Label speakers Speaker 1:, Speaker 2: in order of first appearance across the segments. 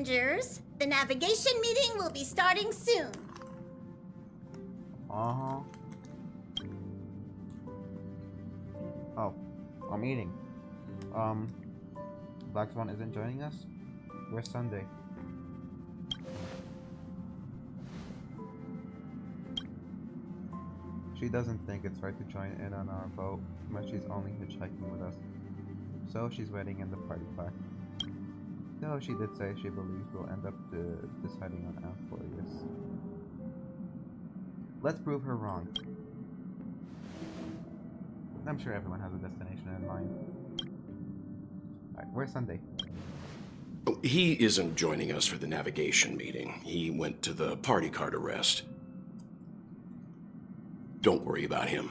Speaker 1: passengers. The navigation meeting will be starting soon.
Speaker 2: Uh-huh. Oh, I'm eating. Black Swan isn't joining us? Where's Sunday? She doesn't think it's right to join in on our boat, but she's only hitchhiking with us. So she's waiting in the party car. Though she did say she believes we'll end up deciding on Amphoreus. Let's prove her wrong. I'm sure everyone has a destination in mind. Alright, where's Sunday?
Speaker 3: Oh, he isn't joining us for the navigation meeting. He went to the party car to rest. Don't worry about him.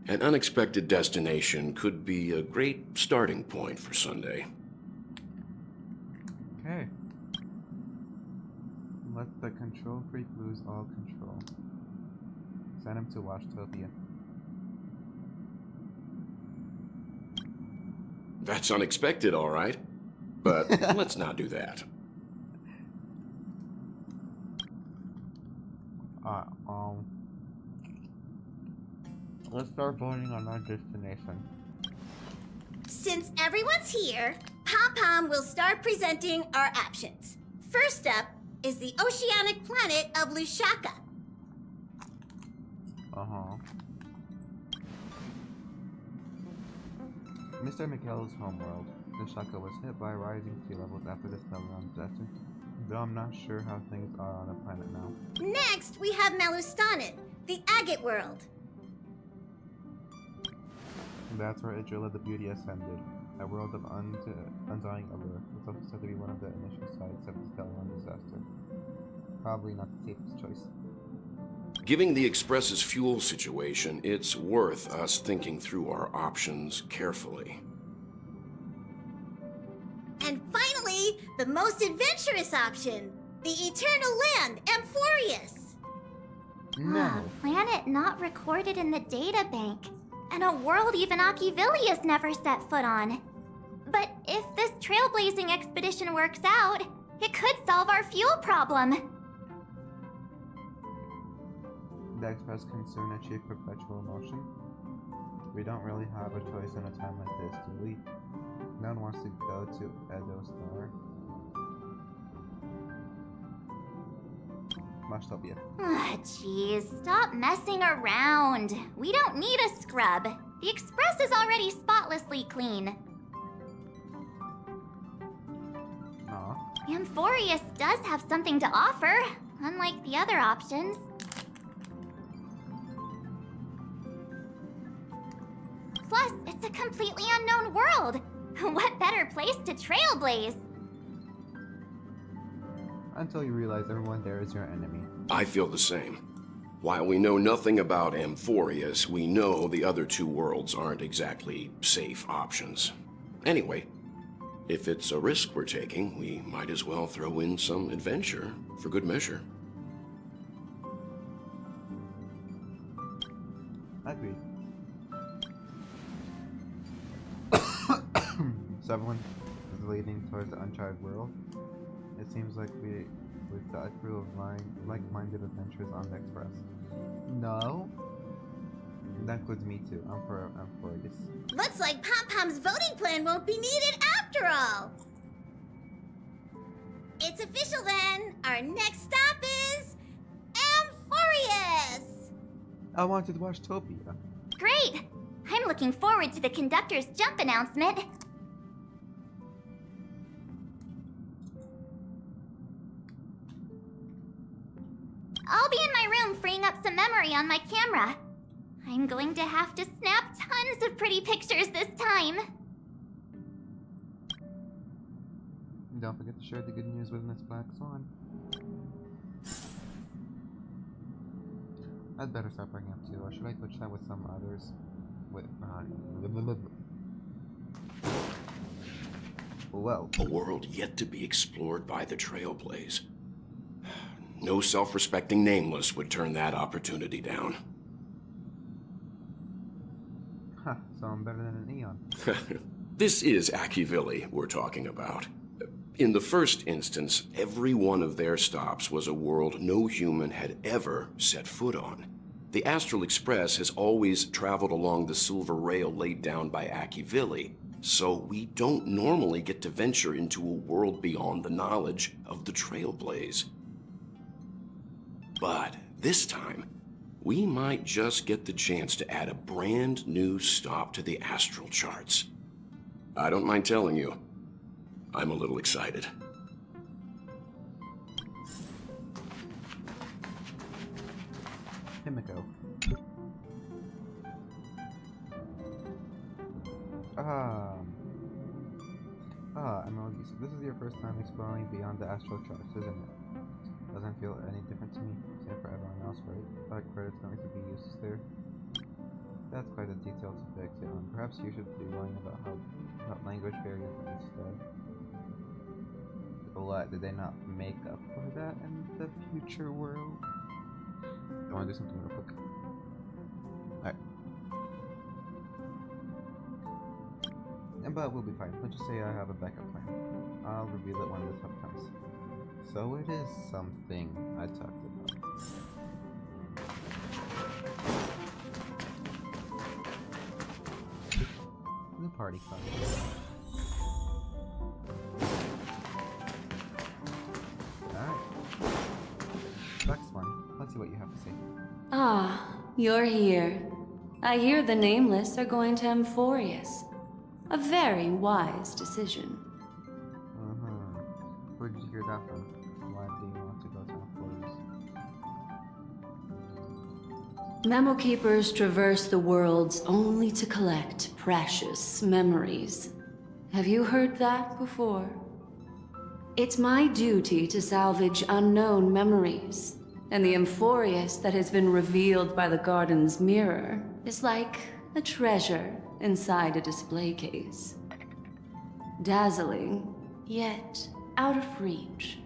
Speaker 3: An unexpected destination could be a great starting point for Sunday.
Speaker 2: Okay. Let the control freak lose all control. Send him to Washtopia.
Speaker 3: That's unexpected, all right. But let's not do that.
Speaker 2: Let's start voting on our destination.
Speaker 1: Since everyone's here, Pom-Pom will start presenting our options. First up is the oceanic planet of Lusaka.
Speaker 2: Mr. Miguel's homeworld. Lusaka was hit by rising sea levels after the Stellion disaster, though I'm not sure how things are on the planet now.
Speaker 1: Next, we have Malustanin, the agate world.
Speaker 2: That's where Idrilla the Beauty ascended, a world of undying allure. It's also said to be one of the initial sites of the Stellion disaster. Probably not the safest choice.
Speaker 3: Given the Express's fuel situation, it's worth us thinking through our options carefully.
Speaker 1: And finally, the most adventurous option, the eternal land, Amphoreus.
Speaker 2: No.
Speaker 4: A planet not recorded in the databank, and a world even Achivilius never set foot on. But if this trailblazing expedition works out, it could solve our fuel problem.
Speaker 2: The Express can soon achieve perpetual motion. We don't really have a choice in a time like this, do we? No one wants to go to Edo Star. Washtopia.
Speaker 4: Jeez, stop messing around. We don't need a scrub. The Express is already spotlessly clean.
Speaker 2: Aw.
Speaker 4: Amphoreus does have something to offer, unlike the other options. Plus, it's a completely unknown world. What better place to trailblaze?
Speaker 2: Until you realize everyone there is your enemy.
Speaker 3: I feel the same. While we know nothing about Amphoreus, we know the other two worlds aren't exactly safe options. Anyway, if it's a risk we're taking, we might as well throw in some adventure for good measure.
Speaker 2: Agreed. So everyone is leading towards the uncharted world. It seems like we've got a crew of like-minded adventurers on the Express. No? That includes me too. I'm for Amphoreus.
Speaker 1: Looks like Pom-Pom's voting plan won't be needed after all. It's official then. Our next stop is Amphoreus.
Speaker 2: I wanted to watch Topia.
Speaker 4: Great! I'm looking forward to the conductor's jump announcement. I'll be in my room freeing up some memory on my camera. I'm going to have to snap tons of pretty pictures this time.
Speaker 2: Don't forget to share the good news with Miss Black Swan. I'd better start bringing up too, or should I switch that with some others? With Well,
Speaker 3: A world yet to be explored by the Trailblaze. No self-respecting nameless would turn that opportunity down.
Speaker 2: huh, so I'm better than an Eon.
Speaker 3: This is Achivili we're talking about. In the first instance, every one of their stops was a world no human had ever set foot on. The Astral Express has always traveled along the silver rail laid down by Akivili, so we don't normally get to venture into a world beyond the knowledge of the Trailblaze. But this time, we might just get the chance to add a brand new stop to the astral charts. I don't mind telling you, I'm a little excited.
Speaker 2: Himiko. EmeraldYousif, this is your first time exploring beyond the astral charts, isn't it? Doesn't feel any different to me. Same for everyone else, right? Credit's going to be used there. That's quite a detail to fix, yeah. Perhaps you should be worrying about language barriers instead. What, did they not make up for that in the future world? I want to do something real quick. Alright. But we'll be fine. Let's just say I have a backup plan. I'll reveal it when the time comes. So it is something I talked about. The party card. Alright. Next one. Let's see what you have to say.
Speaker 5: Ah, you're here. I hear the Nameless are going to Amphoreus. A very wise decision.
Speaker 2: Where did you hear that from? Why do you want to go to Amphoreus?
Speaker 5: Memo Keepers traverse the worlds only to collect precious memories. Have you heard that before? It's my duty to salvage unknown memories, and the Amphoreus that has been revealed by the garden's mirror is like a treasure inside a display case. Dazzling, yet out of reach.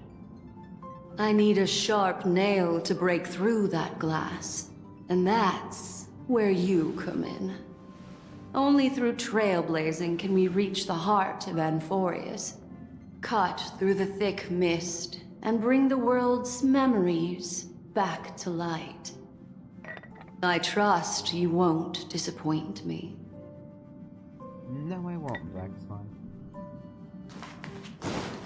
Speaker 5: I need a sharp nail to break through that glass, and that's where you come in. Only through trailblazing can we reach the heart of Amphoreus, cut through the thick mist, and bring the world's memories back to light. I trust you won't disappoint me.
Speaker 2: No, I won't, Black Swan.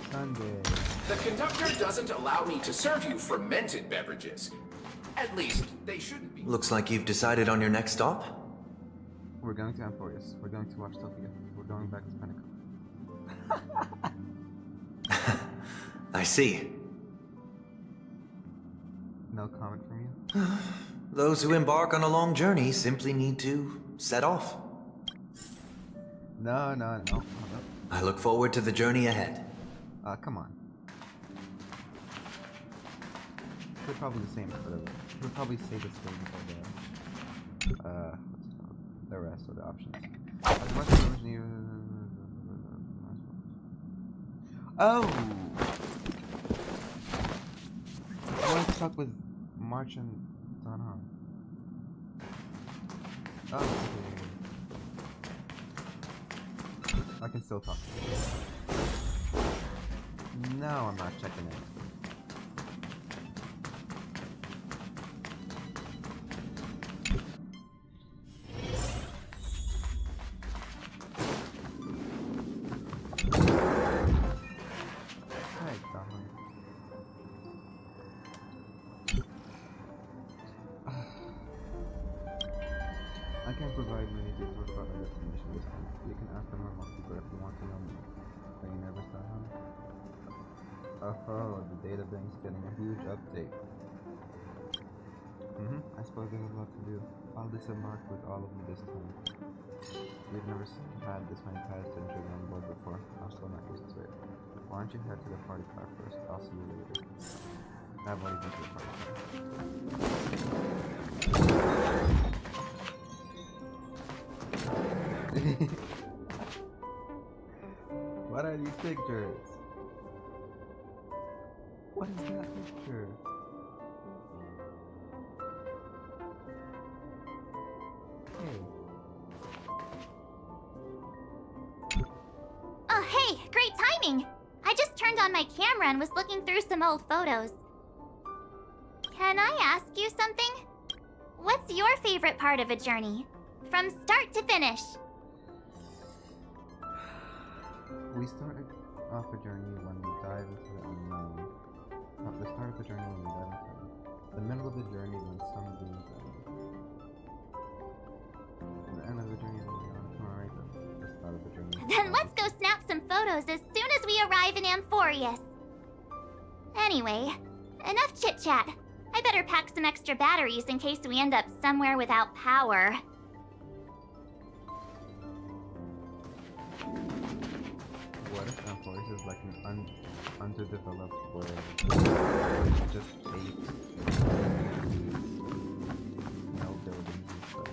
Speaker 2: Sunday.
Speaker 6: The conductor doesn't allow me to serve you fermented beverages. At least, they shouldn't be.
Speaker 7: Looks like you've decided on your next stop.
Speaker 2: We're going to Amphoreus. We're going to watch Sophia. We're going back to Pinnacle.
Speaker 7: I see.
Speaker 2: No comment from you?
Speaker 7: Those who embark on a long journey simply need to set off.
Speaker 2: No.
Speaker 7: I look forward to the journey ahead.
Speaker 2: Come on. They're probably the same, whatever. We'll probably say the same for the, what's it called? The rest of the options. Oh! I want to talk with March and Donna. Oh, okay. I can still talk. No, I'm not checking it. I can't provide many details about our destination this time. You can ask the normal people if you want to know more. Are you nervous, Dahan? Oh, the data bank's getting a huge update. I suppose there's a lot to do. I'll disembark with all of you this time. We've never had this many pilots and children on board before. I'm still not used to it. Why don't you head to the party car first? I'll see you later. I've already been to the party car. What are these pictures? What is that picture? Hey.
Speaker 4: Oh, hey, great timing! I I just turned on my camera and was looking through some old photos. Can I ask you something? What's your favorite part of a journey? From start to finish.
Speaker 2: We started off a journey when we dive into the unknown. Not the start of the journey when we dive into the middle of the journey when some beings and the end of the journey when we are alright, the start of the journey.
Speaker 4: Then let's go snap some photos as soon as we arrive in Amphoreus. Anyway, enough chit-chat. I better pack some extra batteries in case we end up somewhere without power.
Speaker 2: What if Amphoreus is like an underdeveloped world? Just apes. No buildings and stuff.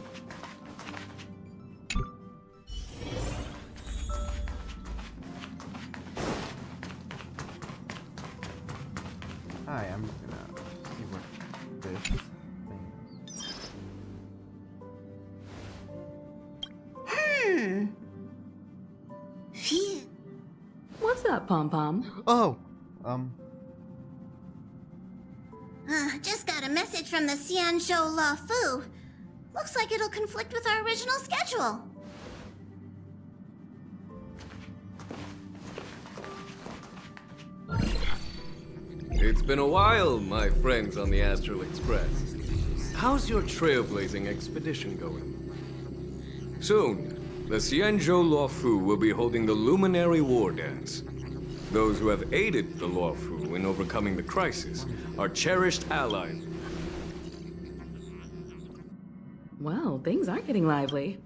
Speaker 2: Hi, I'm just gonna see what this thing is.
Speaker 1: Phew.
Speaker 8: What's up, Pom-Pom?
Speaker 2: Oh!
Speaker 1: Just got a message from the Xianzhou La Fu. Looks like it'll conflict with our original schedule.
Speaker 9: It's been a while, my friends on the Astral Express. How's your trailblazing expedition going? Soon, the Xianzhou Luofu will be holding the Luminary War Dance. Those who have aided the Luofu in overcoming the crisis are cherished allies.
Speaker 8: Well, things are getting lively.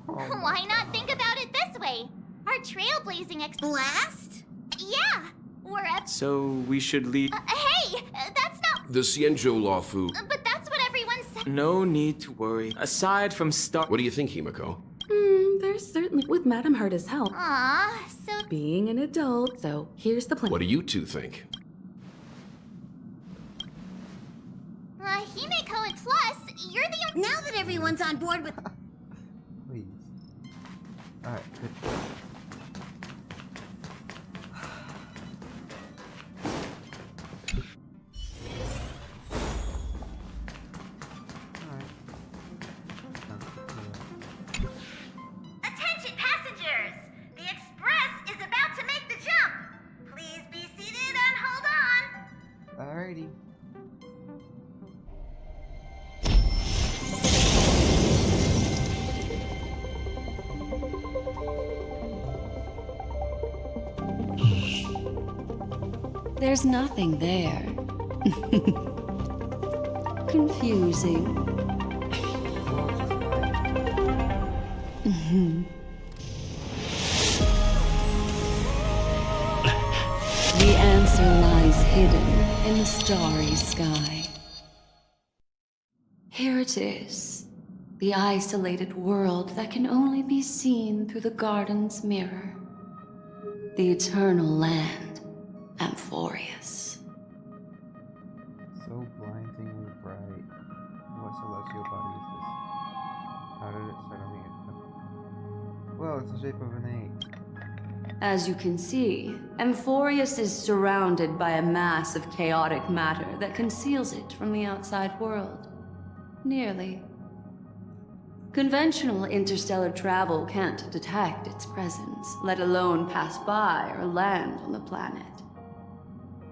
Speaker 4: Why not think about it this way? Our trailblazing
Speaker 1: Blast?
Speaker 4: Yeah, we're at...
Speaker 10: So we should leave.
Speaker 4: Hey, that's not...
Speaker 3: The Xianzhou Luofu.
Speaker 4: But that's what everyone said.
Speaker 10: No need to worry. Aside from
Speaker 3: What do you think, Himiko?
Speaker 8: There's certainly, with Madame Herta's help,
Speaker 4: Aw, so...
Speaker 8: being an adult, so here's the plan.
Speaker 3: What do you two think?
Speaker 4: Himeko and Plus, you're the...
Speaker 1: Now that everyone's on board with...
Speaker 2: Please. Alright, good job.
Speaker 1: Attention passengers! The express is about to make the jump. Please be seated and hold on.
Speaker 2: Alrighty.
Speaker 5: There's nothing there. Confusing. The answer lies hidden in the starry sky. Here it is, the isolated world that can only be seen through the garden's mirror. The eternal land, Amphoreus.
Speaker 2: So blindingly bright. What celestial body is this? How did it suddenly appear? Well, it's the shape of an egg.
Speaker 5: As you can see, Amphoreus is surrounded by a mass of chaotic matter that conceals it from the outside world. Nearly. Conventional interstellar travel can't detect its presence, let alone pass by or land on the planet.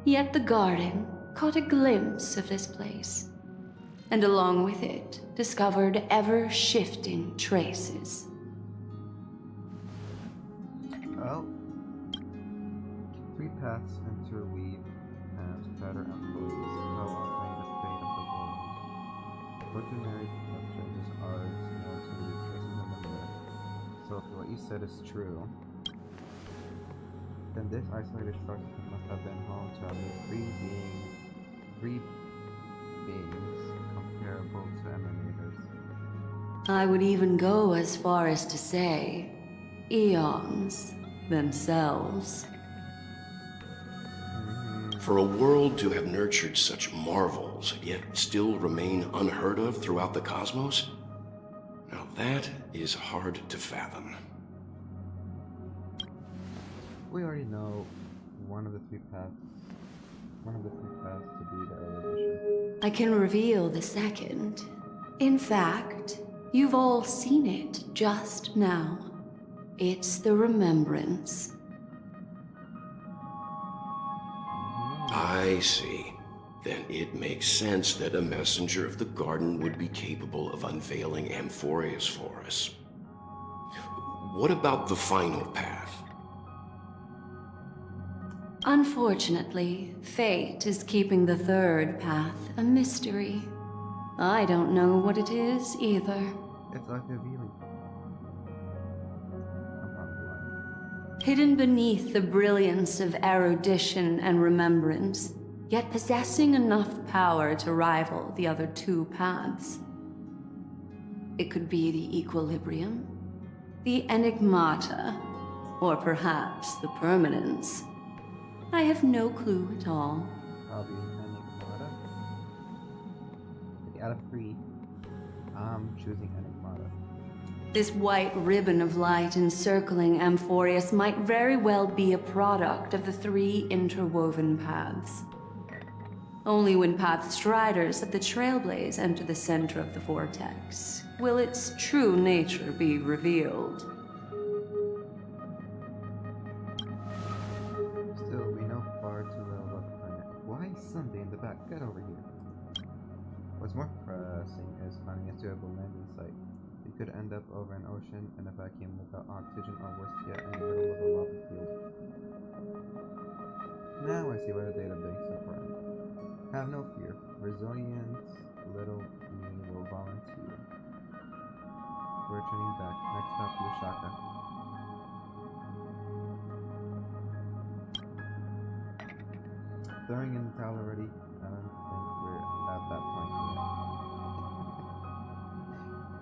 Speaker 5: Yet the garden caught a glimpse of this place, and along with it, discovered ever-shifting traces.
Speaker 2: Well, three paths interweave and fatter Amphoreus tell outline the fate of the world. Ordinary changes are known to leave traces in the mirror. So if what you said is true, then this isolated structure must have been home to at least three beings comparable to emanators.
Speaker 5: I would even go as far as to say, eons themselves.
Speaker 3: For a world to have nurtured such marvels, yet still remain unheard of throughout the cosmos? Now that is hard to fathom.
Speaker 2: We already know one of the three paths to be the erudition.
Speaker 5: I can reveal the second. In fact, you've all seen it just now. It's the remembrance.
Speaker 3: I see. Then it makes sense that a messenger of the garden would be capable of unveiling Amphoreus for us. What about the final path?
Speaker 5: Unfortunately, fate is keeping the third path a mystery. I don't know what it is either.
Speaker 2: It's like a viewing. I'm probably lying.
Speaker 5: Hidden beneath the brilliance of erudition and remembrance, yet possessing enough power to rival the other two paths. It could be the equilibrium, the enigmata, or perhaps the permanence. I have no clue at all.
Speaker 2: I'll be Enigmata. Out of 3, I'm choosing Enigmata.
Speaker 5: This white ribbon of light encircling Amphoreus might very well be a product of the 3 interwoven paths. Only when path striders of the Trailblaze enter the center of the vortex will its true nature be revealed.
Speaker 2: Still, we know far too little about the planet. Why is Sunday in the back? Get over here. What's more pressing is finding a suitable landing site. We could end up over an ocean in a vacuum without oxygen, or worse yet, in the middle of a lava field. Now I see why the database is important. Have no fear. Resilient little me will volunteer. We're turning back. Next stop, Saga. Throwing in the towel already? I don't think we're at that point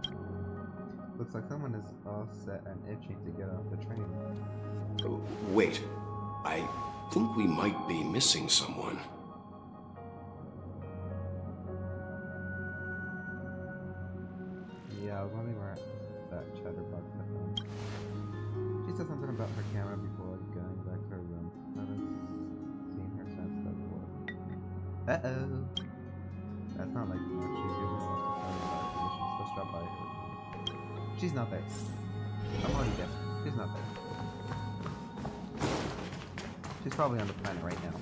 Speaker 2: yet. Looks like someone is all set and itching to get off the train.
Speaker 3: Wait. I think we might be missing someone.
Speaker 2: Yeah, I was wondering where that chatterbox I found. She said something about her camera before going back to her room. I haven't seen her since that before. Uh-oh! That's not like much. She's usually most of the missions. Let's drop by her. She's not there. I'm already guessing. She's not there. She's probably on the planet right now.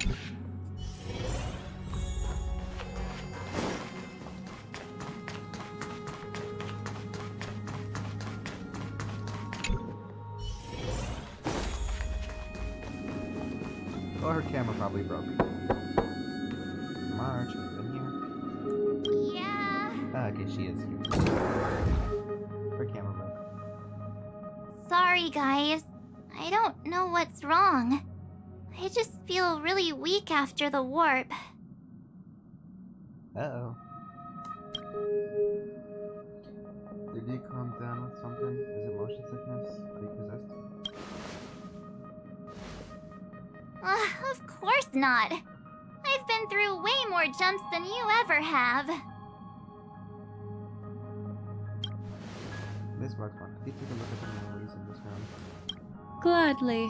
Speaker 2: Oh, her camera probably broke. March, have you been here?
Speaker 4: Yeah.
Speaker 2: Okay, she is here. Her camera broke.
Speaker 4: Sorry, guys. I don't know what's wrong. I just feel really weak after the warp.
Speaker 2: Uh-oh. Did you calm down with something? Is it motion sickness? Are you possessed?
Speaker 4: Of course not. I've been through way more jumps than you ever have.
Speaker 2: Miss Rockmont, could you take a look at the memories in this room?
Speaker 5: Gladly.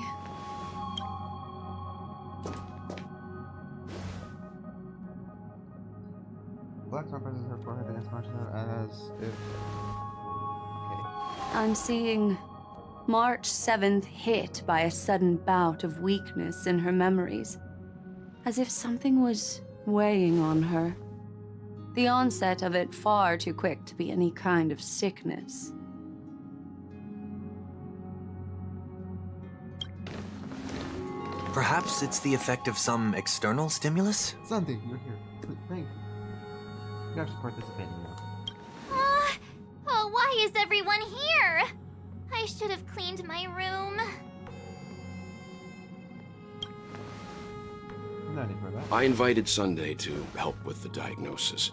Speaker 2: Blackstone presses her forehead against Marshall as if... Okay.
Speaker 5: I'm seeing March 7th hit by a sudden bout of weakness in her memories, as if something was weighing on her. The onset of it far too quick to be any kind of sickness.
Speaker 7: Perhaps it's the effect of some external stimulus?
Speaker 2: Sunday, you're here. Thank you. You're actually participating now.
Speaker 4: Oh, why is everyone here? I should have cleaned my room.
Speaker 2: No need for that.
Speaker 3: I invited Sunday to help with the diagnosis.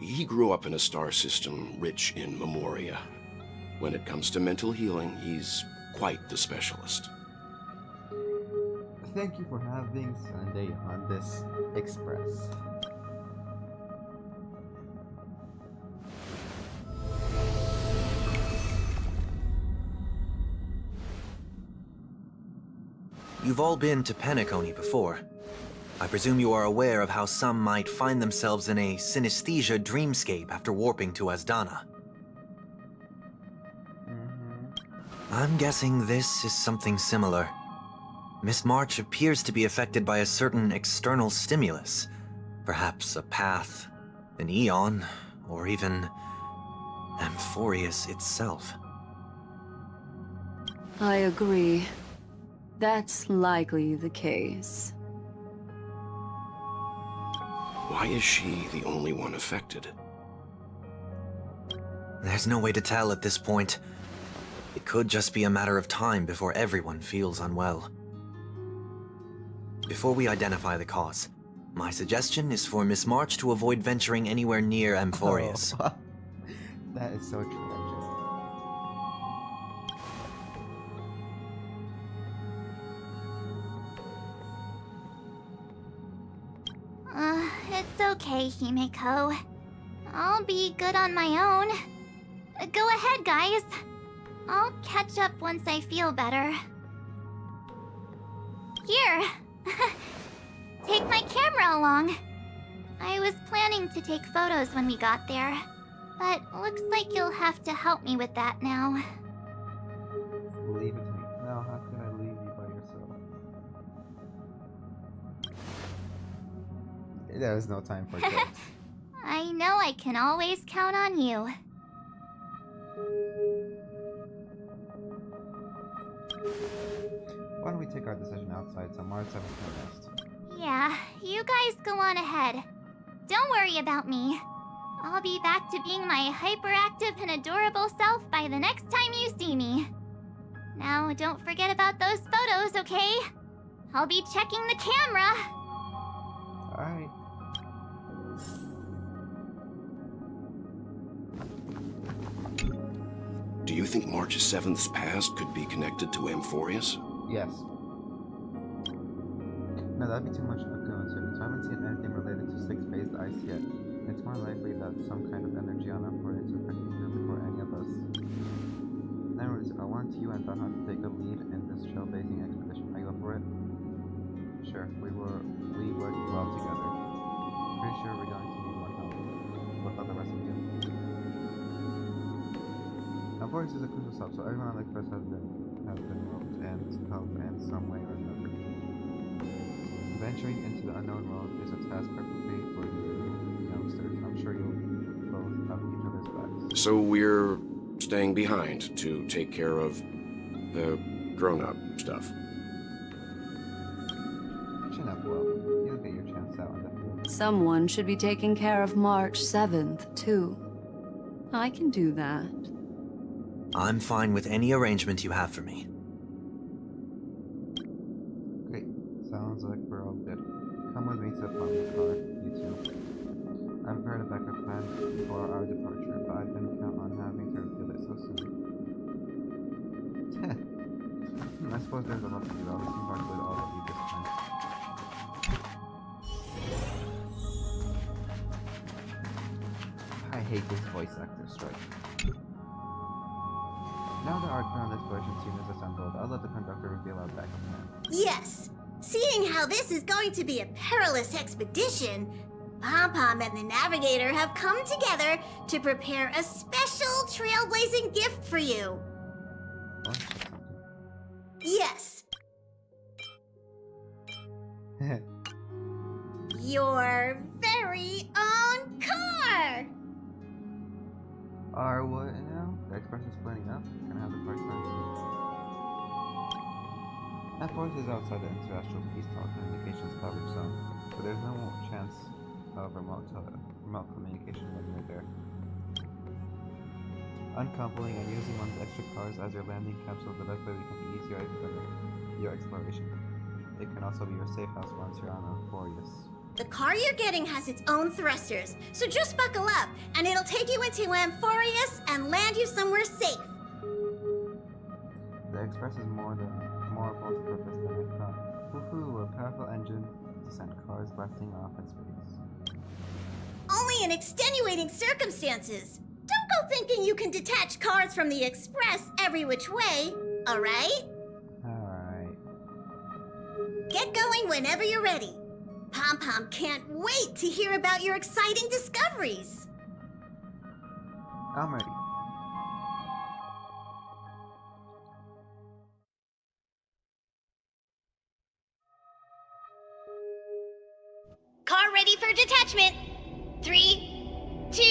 Speaker 3: He grew up in a star system rich in memoria. When it comes to mental healing, he's quite the specialist.
Speaker 2: Thank you for having Sunday on this express.
Speaker 7: You've all been to Penacony before. I presume you are aware of how some might find themselves in a synesthesia dreamscape after warping to Asdana. I'm guessing this is something similar. Miss March appears to be affected by a certain external stimulus. Perhaps a path, an eon, or even Amphoreus itself.
Speaker 5: I agree. That's likely the case.
Speaker 3: Why is she the only one affected?
Speaker 7: There's no way to tell at this point. It could just be a matter of time before everyone feels unwell. Before we identify the cause, my suggestion is for Miss March to avoid venturing anywhere near Amphoreus.
Speaker 2: Oh, that is so true,
Speaker 4: It's okay, Himeko. I'll be good on my own. Go ahead, guys. I'll catch up once I feel better. Here. Take my camera along. I was planning to take photos when we got there, but looks like you'll have to help me with that now.
Speaker 2: Leave it to me. No, how could I leave you by yourself? There is no time for jokes.
Speaker 4: I know I can always count on you.
Speaker 2: Why don't we take our decision outside so Mars 7 can rest?
Speaker 4: Yeah, you guys go on ahead. Don't worry about me. I'll be back to being my hyperactive and adorable self by the next time you see me. Now, don't forget about those photos, okay? I'll be checking the camera.
Speaker 2: Alright.
Speaker 3: Do you think March 7th's past could be connected to Amphoreus?
Speaker 2: Yes. No, that'd be too much of a coincidence. I haven't seen anything related to six-phased ice yet. It's more likely that some kind of energy on Amphoreus is affecting her before any of us. Anyways, I want you and Donna to take a lead in this trailblazing expedition. Are you up for it? Sure, we work well together. Pretty sure we're going to need more help. What about the rest of you? Amphoreus is a crucial stop, so everyone on the Express has been helped in some way or another. Venturing into the unknown world is a task perfectly for you youngsters. I'm sure you'll both have each other's backs.
Speaker 3: So we're staying behind to take care of the grown-up stuff.
Speaker 2: Chin up, well. You'll get your chance out on the field.
Speaker 5: Someone should be taking care of March 7th, too. I can do that.
Speaker 7: I'm fine with any arrangement you have for me.
Speaker 2: Great. Sounds like we're all good. Come with me to the Palmer's car, you two. I've prepared a backup plan for our departure, but I didn't count on having to reveal it so soon. I suppose there's a lot to do, though. It seems like with all of you this time. I hate this voice actor strike. Now that our ground exploration team is assembled, I'll let the conductor reveal our backup plan.
Speaker 1: Yes! Seeing how this is going to be a perilous expedition, Pom-Pom and the Navigator have come together to prepare a special trailblazing gift for you.
Speaker 2: What?
Speaker 1: Yes! Your very own car!
Speaker 2: Our what now? The Express is splitting up? Can I have the park run? Amphoreus is outside the Interstellar Peace Telecommunications coverage zone, but there's no chance of remote communication when you're there. Uncoupling and using one of the extra cars as your landing capsule is the best way we can ease your exploration. It can also be your safe house once you're on Amphoreus.
Speaker 1: The car you're getting has its own thrusters, so just buckle up, and it'll take you into Amphoreus and land you somewhere safe.
Speaker 2: The Express is more multi-purpose than I thought. Woohoo, a powerful engine to send cars blasting off in space.
Speaker 1: Only in extenuating circumstances. Don't go thinking you can detach cars from the Express every which way, alright?
Speaker 2: Alright.
Speaker 1: Get going whenever you're ready. Pom Pom can't wait to hear about your exciting discoveries.
Speaker 2: I'm ready.
Speaker 1: Car ready for detachment. 3, 2,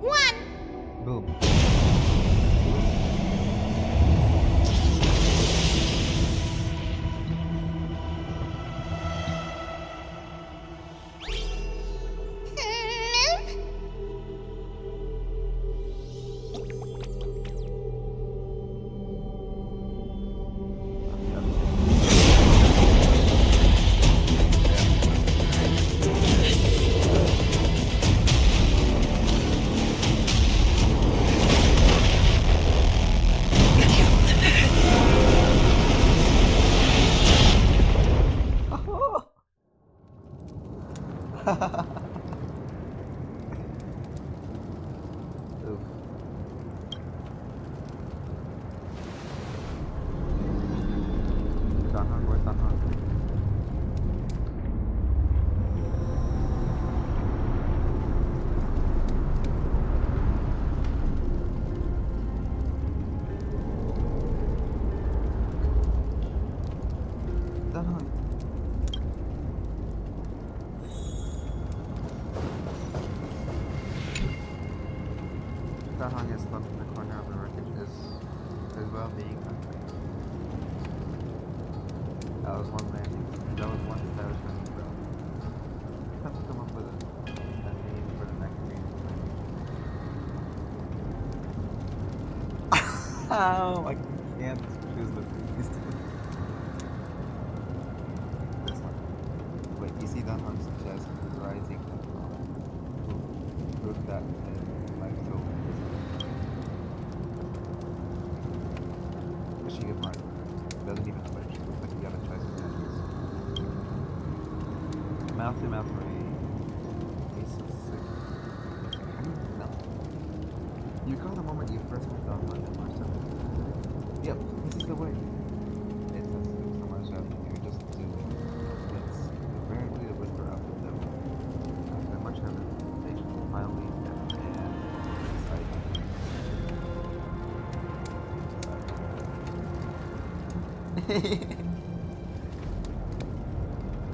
Speaker 1: 1.
Speaker 2: Boom. Oof. Dahan, where's Dahan? Dahan. Dahan is stuck in the corner of the wreckage as well being unfit. That was one landing. That was one establishment as well. Have to come up with a name for the next game. Oh, I can't choose these two. This one. Wait, you see Dahan's chest rising and proof that life so but she gets mine. Doesn't even flinch. Looks like you gotta try some matches. Mouth to mouth ray. Ace of six. I don't know. You recall the moment you first met on London or something? Yep, this is the way. It says so much out here, just do it. It's apparently the whisper out the devil. After much hesitation, finally, and excitement.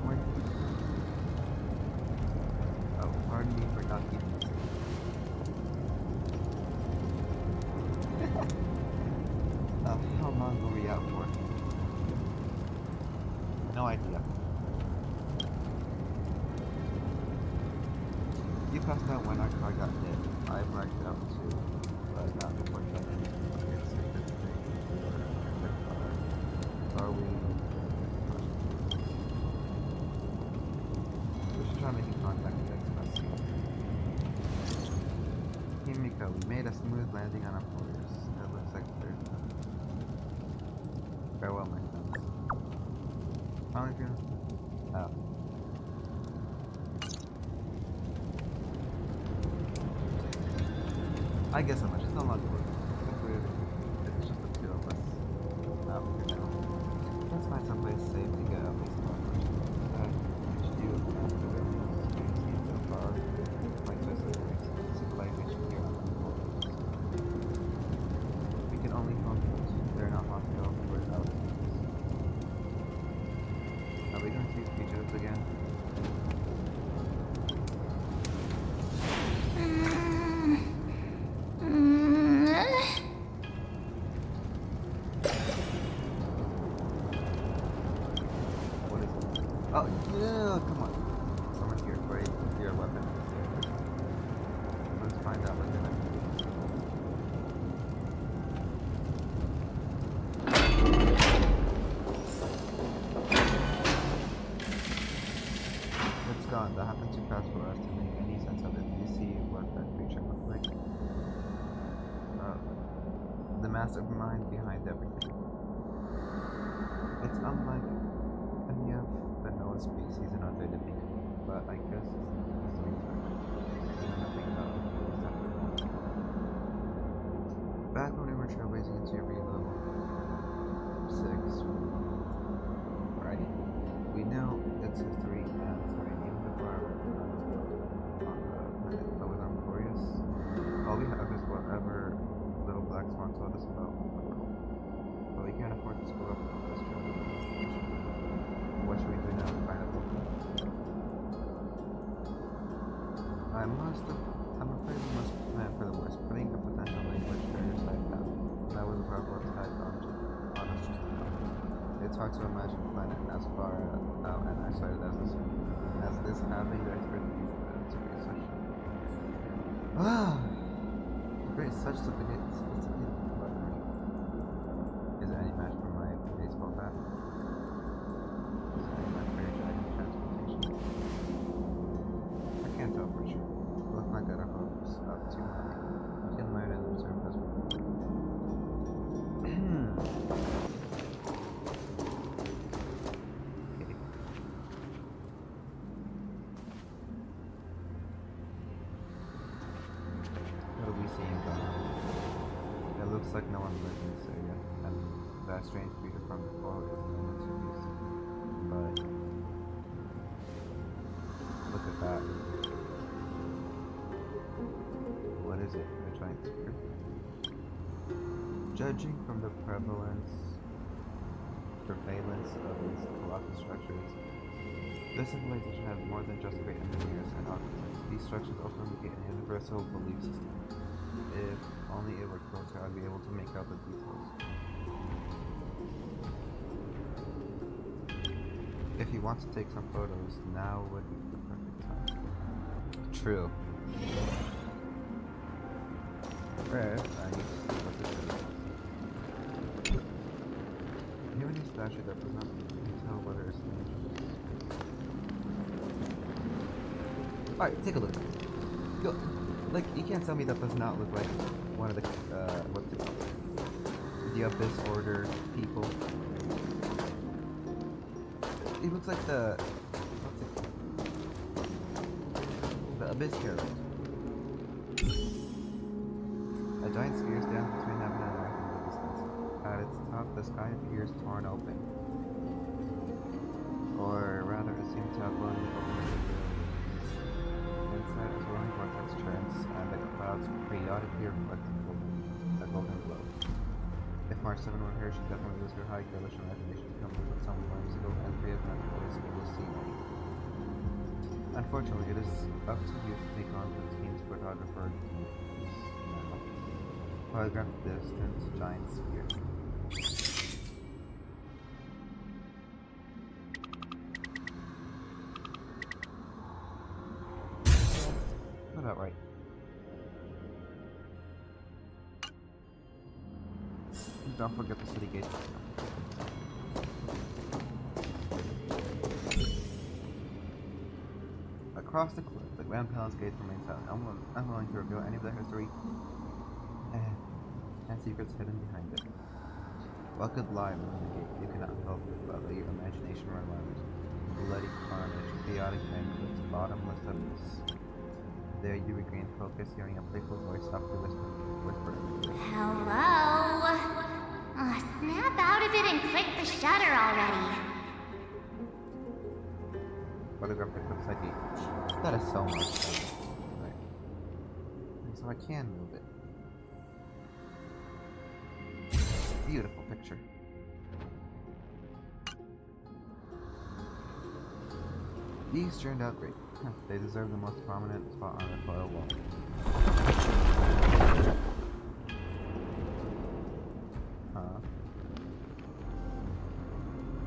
Speaker 2: Wait. Oh, pardon me for not keeping this. How long were we out for? No idea. You passed out when our car got hit. I blacked out too, but not before checking. It's a good thing. Are we? We should try making contact with Express. Himiko, we made a smooth landing on Amphoreus. It looks like there's farewell, my friends. Finally feeling. Oh. I guess so much. It's no longer working. It's just the two of us out here now. Let's find someplace safe to get at least one person. You after the experience so far. Like just a civilization here on the borders. We can only hope they're not hostile toward our people. Are we going to see creatures again? What is it? Oh, yeah, come on. Someone here, great. Your weapon. Let's find out what they're like. It's gone. That happened too fast for us to make any sense of it. You see what that creature looked like? The mastermind behind everything. It's unlike any of the known species in other domain, but I guess it's a research. I know nothing about it except for that. Back when we were trailblazing into every level 6, right? I'm afraid we must plan for the worst, putting a potential language barrier side down. That was a prevalent type object on us just now. It's hard to imagine a planet as far out and isolated as this having the expertise to create such sophisticated weaponry. Is there any match for my baseball bat? Is there any match for your dragon transportation? I can't tell for sure. Look like our hopes up too high. You can learn and observe as we go. What are we seeing going on? It looks like no one lives in this area, and that strange creature from before is no one to use. But look at that. What is it? A giant sphere? Judging from the prevalence of these colossal structures, this civilization has more than just great engineers and architects. These structures also indicate an universal belief system. If only it were closer, I'd be able to make out the details. If you want to take some photos, now would be the perfect time. True. First, I need to see what this is. Here in this statue that does not tell whether it's dangerous. Alright, take a look. Yo, like, you can't tell me that does not look like one of the, what's it called? The Abyss Order people. It looks like the, what's it called? The Abyss Hero. A giant sphere stands between heaven and earth in the distance. At its top, the sky appears torn open. Or rather, it seems to have blown open. Inside, a swirling vortex turns, and the clouds periodically reflect a golden glow. If March 7 were here, she'd definitely use her high girlish imagination to come up with some whimsical entry of Amphoreus we will see. Unfortunately, it is up to you to take on the team's photographer. Photograph the distant giant sphere. About right. Don't forget the city gate. Across the cliff, the Grand Palace Gate remains silent, unwilling to reveal any of the history and secrets hidden behind it. What could lie within the gate? You cannot help but let your imagination run wild. Bloody carnage, chaotic banquets, bottomless abyss. There you regain focus, hearing a playful voice softly whisper.
Speaker 4: Hello? Snap out of it and click the shutter already.
Speaker 2: Photograph the cliff's ID. That is so much. Right. So I can move it. Beautiful picture. These turned out great. They deserve the most prominent spot on the photo wall.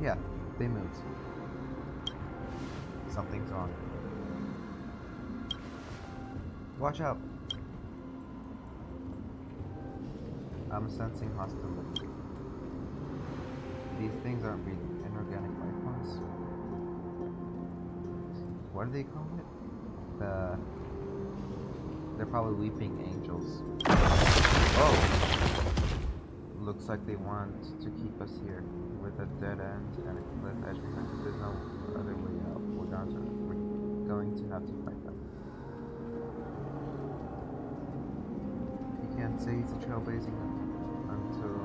Speaker 2: Yeah, they moved. Something's wrong. Watch out! I'm sensing hostility. These things aren't breathing. Inorganic life forms. What do they call it? They're probably weeping angels. Oh! Looks like they want to keep us here. With a dead end and a cliff edge behind us, there's no other way out. We're going to have to fight them. You can't say it's a trailblazing until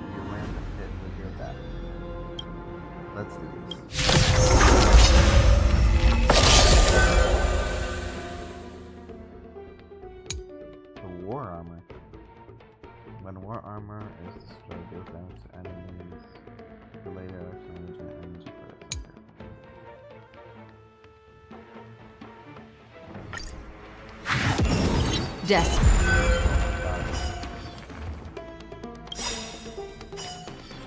Speaker 2: you land the pit with your back. Let's do this. The war armor. When war armor is destroyed, deals damage to enemies related electronic and energy products.
Speaker 5: Des.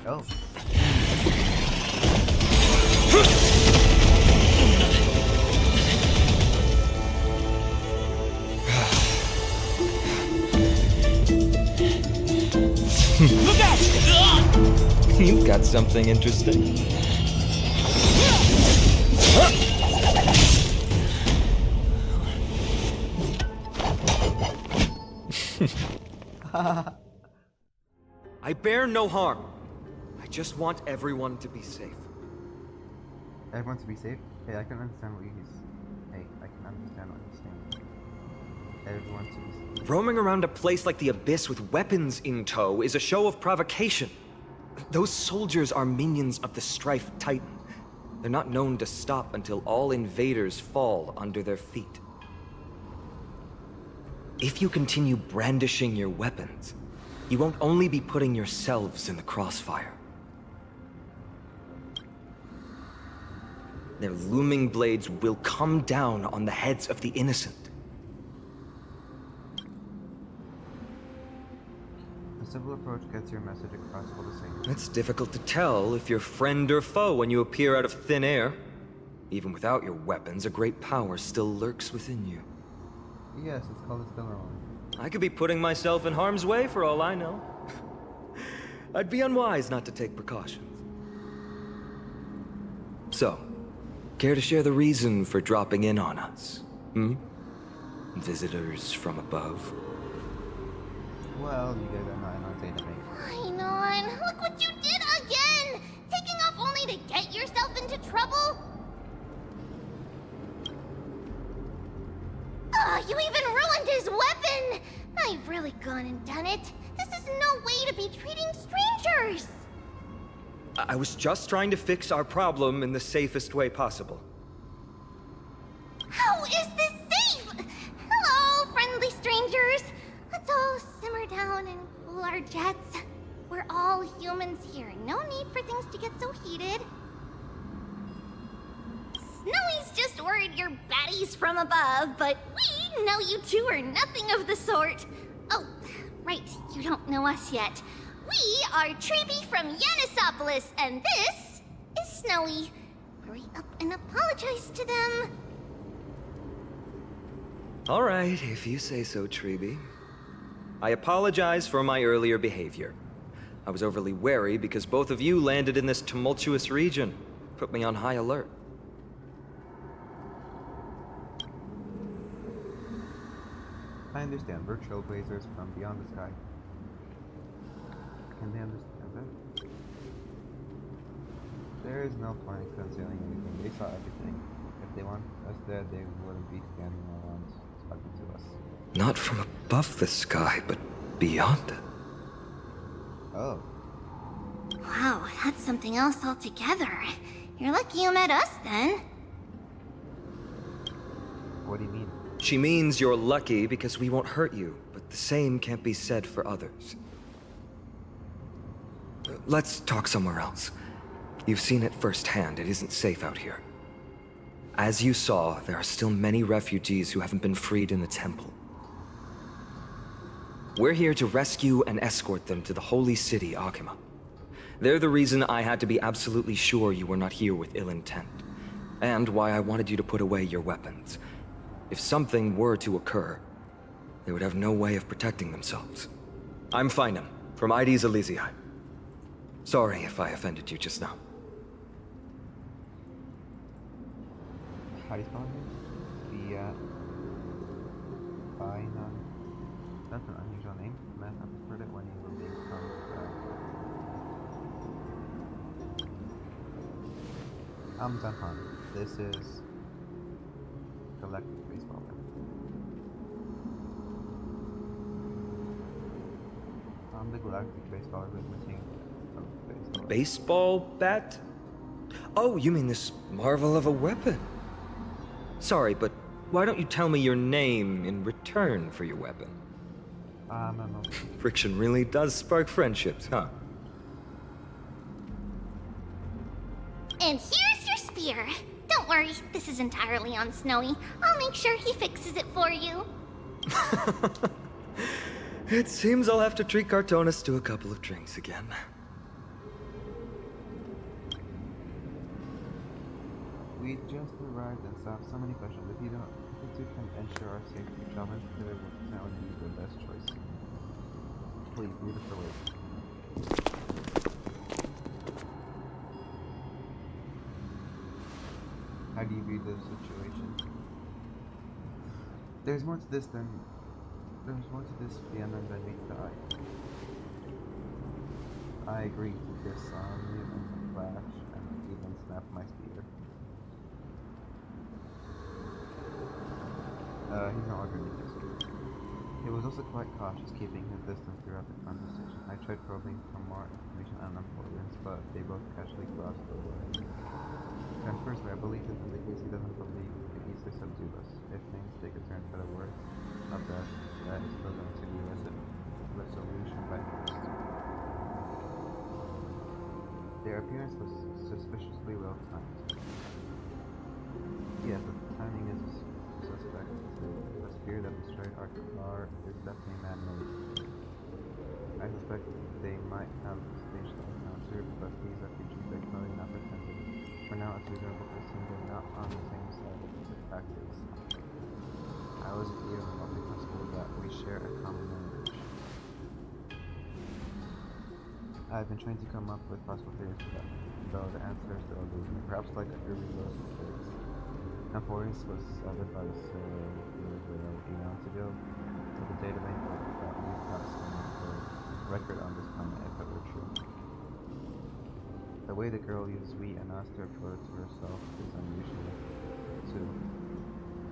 Speaker 2: Oh.
Speaker 11: Look out! You've got something interesting.
Speaker 12: I bear no harm. I just want everyone to be safe.
Speaker 2: Everyone to be safe? Hey, I can understand what he's... Hey, I can understand what he's saying. Everyone to be safe.
Speaker 11: Roaming around a place like the Abyss with weapons in tow is a show of provocation. Those soldiers are minions of the Strife Titan. They're not known to stop until all invaders fall under their feet. If you continue brandishing your weapons, you won't only be putting yourselves in the crossfire. Their looming blades will come down on the heads of the innocent.
Speaker 2: A simple approach gets your message across all the same.
Speaker 11: It's difficult to tell if you're friend or foe when you appear out of thin air. Even without your weapons, a great power still lurks within you.
Speaker 2: Yes, it's called a stellar one.
Speaker 11: I could be putting myself in harm's way for all I know. I'd be unwise not to take precautions. So, care to share the reason for dropping in on us? Visitors from above?
Speaker 2: Well, you guys are not in our database.
Speaker 1: Ainon, look what you did again! Taking off only to get yourself into trouble? Oh, you even ruined his weapon! I've really gone and done it. This is no way to be treating strangers!
Speaker 11: I was just trying to fix our problem in the safest way possible.
Speaker 1: How is this safe? Hello, friendly strangers. Let's all simmer down and cool our jets. We're all humans here. No need for things to get so heated. Snowy's just worried you're baddies from above, but we know you two are nothing of the sort. Oh, right, you don't know us yet. We are Treeby from Yanisopolis, and this is Snowy. Hurry up and apologize to them.
Speaker 11: All right, if you say so, Treeby. I apologize for my earlier behavior. I was overly wary because both of you landed in this tumultuous region. Put me on high alert.
Speaker 2: I understand. We're trailblazers from beyond the sky. Can they understand that? There is no point in concealing anything. They saw everything. If they want us dead, they wouldn't be standing around talking to us.
Speaker 11: Not from above the sky, but beyond it.
Speaker 2: Oh.
Speaker 1: Wow, that's something else altogether. You're lucky you met us, then.
Speaker 2: What do you mean?
Speaker 11: She means you're lucky because we won't hurt you, but the same can't be said for others. Let's talk somewhere else. You've seen it firsthand. It isn't safe out here. As you saw, there are still many refugees who haven't been freed in the temple. We're here to rescue and escort them to the holy city, Akima. They're the reason I had to be absolutely sure you were not here with ill intent, and why I wanted you to put away your weapons. If something were to occur, they would have no way of protecting themselves. I'm Finan, from ID's Elysiae. Sorry if I offended you just now.
Speaker 2: How do you spell it? Finan. That's an unusual name. Last time I heard it when you were being from Zanhan. This is Galactic Baseball Bat. I'm the Galactic Baseball Bat missing from baseball.
Speaker 11: Baseball bat? Oh, you mean this marvel of a weapon? Sorry, but why don't you tell me your name in return for your weapon?
Speaker 2: No.
Speaker 11: Friction really does spark friendships, huh?
Speaker 1: And here's your spear. Don't worry, this is entirely on Snowy. I'll make sure he fixes it for you.
Speaker 11: It seems I'll have to treat Cartonis to a couple of drinks again.
Speaker 2: We just arrived and saw so many questions. If you can ensure our safety, Shaman today will now be the best choice. Please, leave us away. How do you view the situation? There's more to this Vienna than meets the eye. I agree to disarm you and flash and even snap my spear. He's not arguing with this. He was also quite cautious, keeping his distance throughout the conversation. I tried probing for more information on Amphoreus, but they both casually glossed over it. And firstly, I believe that in case he doesn't believe he could easily subdue us. If things take a turn for the worse, not that is still going to be resolution by first. Their appearance was suspiciously well timed. Yes, the timing is suspect. The spear that destroyed our car is definitely man-made. I suspect they might have staged the encounter, but these are creatures that clearly not pretending. For now, it's reasonable to assume they're not on the same side of the tactics. I was even hoping possible that we share a common language. I've been trying to come up with possible theories for that, though the answer is still elusive. Perhaps like a early Rose 6. Amphoreus was severed by the eons ago, so the data bank that we've got some record on this planet if it were true. The way the girl used we and us to refer to herself is unusual, too.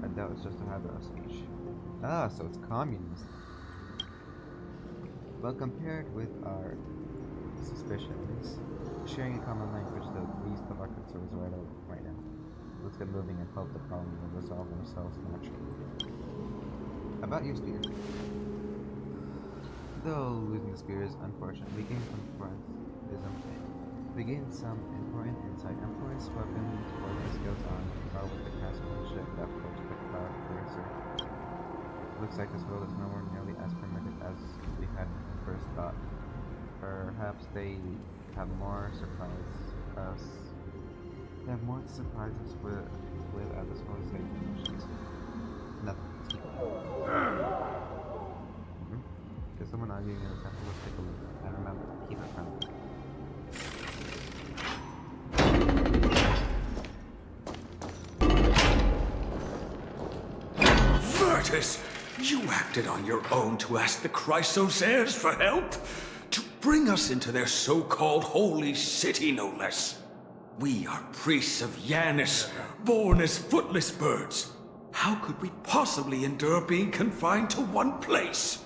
Speaker 2: I doubt it's just a habit of speech. Ah, so it's communist. But compared with our suspicions, sharing a common language is the least of our concerns right now. Let's get moving and hope the problem will resolve themselves naturally. About your spear. Though losing the spear is unfortunate, we gained some important insight. Amphoreus' weapons or the skills on par with the craftsmanship that approached the cloud racer. Looks like this world is nowhere nearly as primitive as we had first thought. Perhaps they have more to surprise us with at this point safety missions. Nothing. Let's keep going. There's someone arguing in the temple. Let's take a look. And remember, keep it friendly.
Speaker 13: Virtus, you acted on your own to ask the Chrysosaurs for help? To bring us into their so-called holy city, no less. We are priests of Yanis, born as footless birds. How could we possibly endure being confined to one place?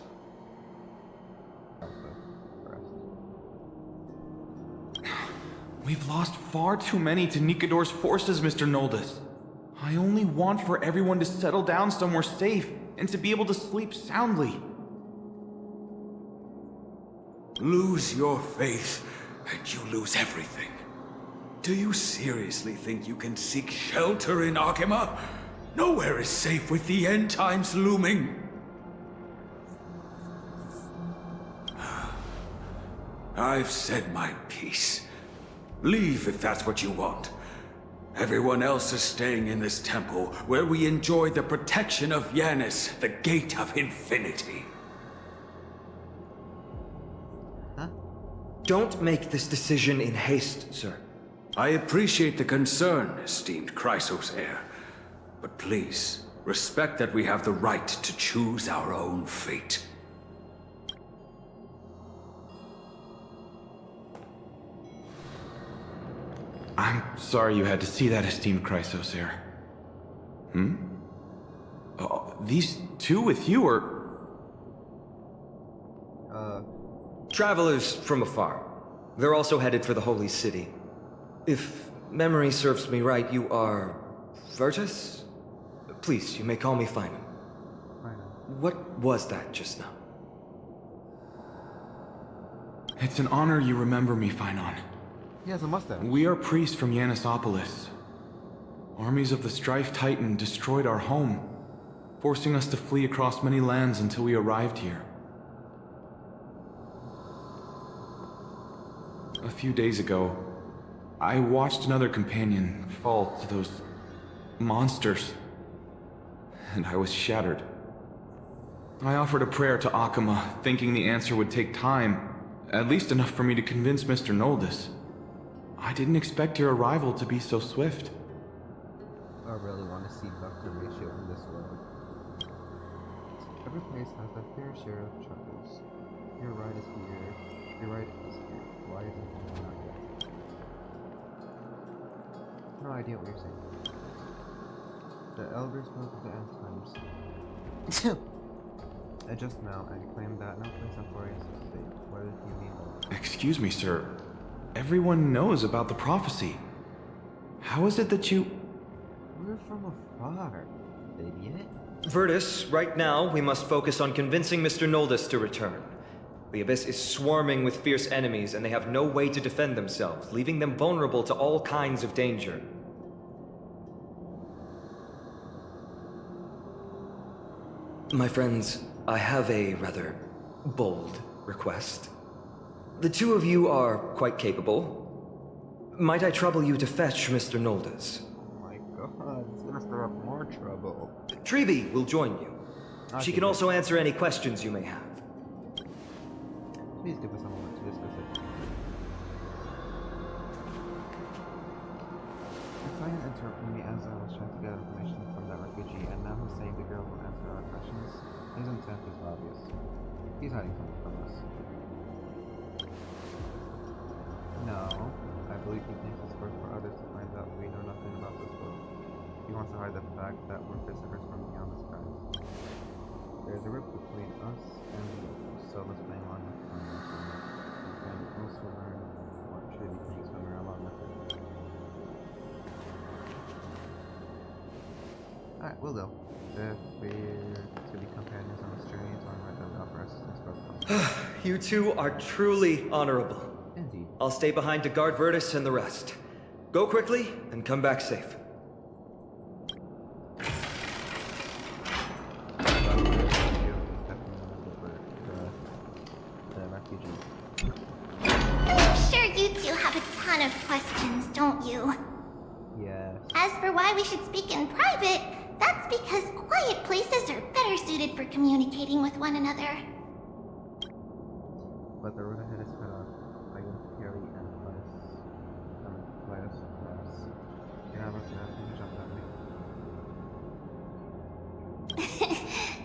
Speaker 10: We've lost far too many to Nikador's forces, Mr. Noldus. I only want for everyone to settle down somewhere safe and to be able to sleep soundly.
Speaker 13: Lose your faith, and you lose everything. Do you seriously think you can seek shelter in Akima? Nowhere is safe with the end times looming. I've said my piece. Leave if that's what you want. Everyone else is staying in this temple, where we enjoy the protection of Yanis, the Gate of Infinity.
Speaker 11: Huh? Don't make this decision in haste, sir.
Speaker 13: I appreciate the concern, esteemed Chrysosaur. But please, respect that we have the right to choose our own fate.
Speaker 10: I'm sorry you had to see that, esteemed Chrysosaur. These two with you are...
Speaker 11: Travelers from afar. They're also headed for the Holy City. If memory serves me right, you are... Virtus? Please, you may call me Finan. What was that just now?
Speaker 10: It's an honor you remember me, Finan.
Speaker 2: He has a mustache.
Speaker 10: We are priests from Yanisopolis. Armies of the Strife Titan destroyed our home. forcing us to flee across many lands until we arrived here. A few days ago, I watched another companion fall to those monsters, and I was shattered. I offered a prayer to Akama, thinking the answer would take time, at least enough for me to convince Mr. Noldus. I didn't expect your arrival to be so swift.
Speaker 2: I really want to see Dr. Ratio in this world. Every place has their fair share of troubles. Your right is here. Your right is here. Why isn't it not yet? No idea what you're saying. The elders spoke of the end times. Just now, and claimed that no place Amphoreus is safe. What did you mean by that?
Speaker 10: Excuse me, sir. Everyone knows about the prophecy. How is it that you...
Speaker 2: We're from afar, idiot.
Speaker 11: Virtus, right now, we must focus on convincing Mr. Noldus to return. The Abyss is swarming with fierce enemies, and they have no way to defend themselves, leaving them vulnerable to all kinds of danger. My friends, I have a rather bold request. The two of you are quite capable. Might I trouble you to fetch Mr. Noldus?
Speaker 2: Oh my god, it's gonna stir up more trouble.
Speaker 11: Treeby will join you. She can also answer any questions you may have.
Speaker 2: Please give us a moment to discuss it. Fine interrupting me as I was trying to get information from that refugee, and now he's saying the girl will answer our questions. His intent is obvious. He's hiding something from us. No, I believe he thinks it's worth for others to find out we know nothing about this world. He wants to hide the fact that we're visitors from beyond the skies. There's a rift between us and the others, so let's play along with him. We can also learn what Treeby thinks when we're along with him. Alright, we'll go. If we're to be companions on this journey, it's only right that we offer assistance for us.
Speaker 11: You two are truly honorable.
Speaker 2: Indeed.
Speaker 11: I'll stay behind to guard Virtus and the rest. Go quickly and come back safe.
Speaker 1: I'm sure you two have a ton of questions, don't you?
Speaker 2: Yes.
Speaker 1: As for why we should speak in private, that's because quiet places are better suited for communicating with one another.
Speaker 2: But the road ahead is cut off. I can carry and Linus. You're not looking at me, jump at me.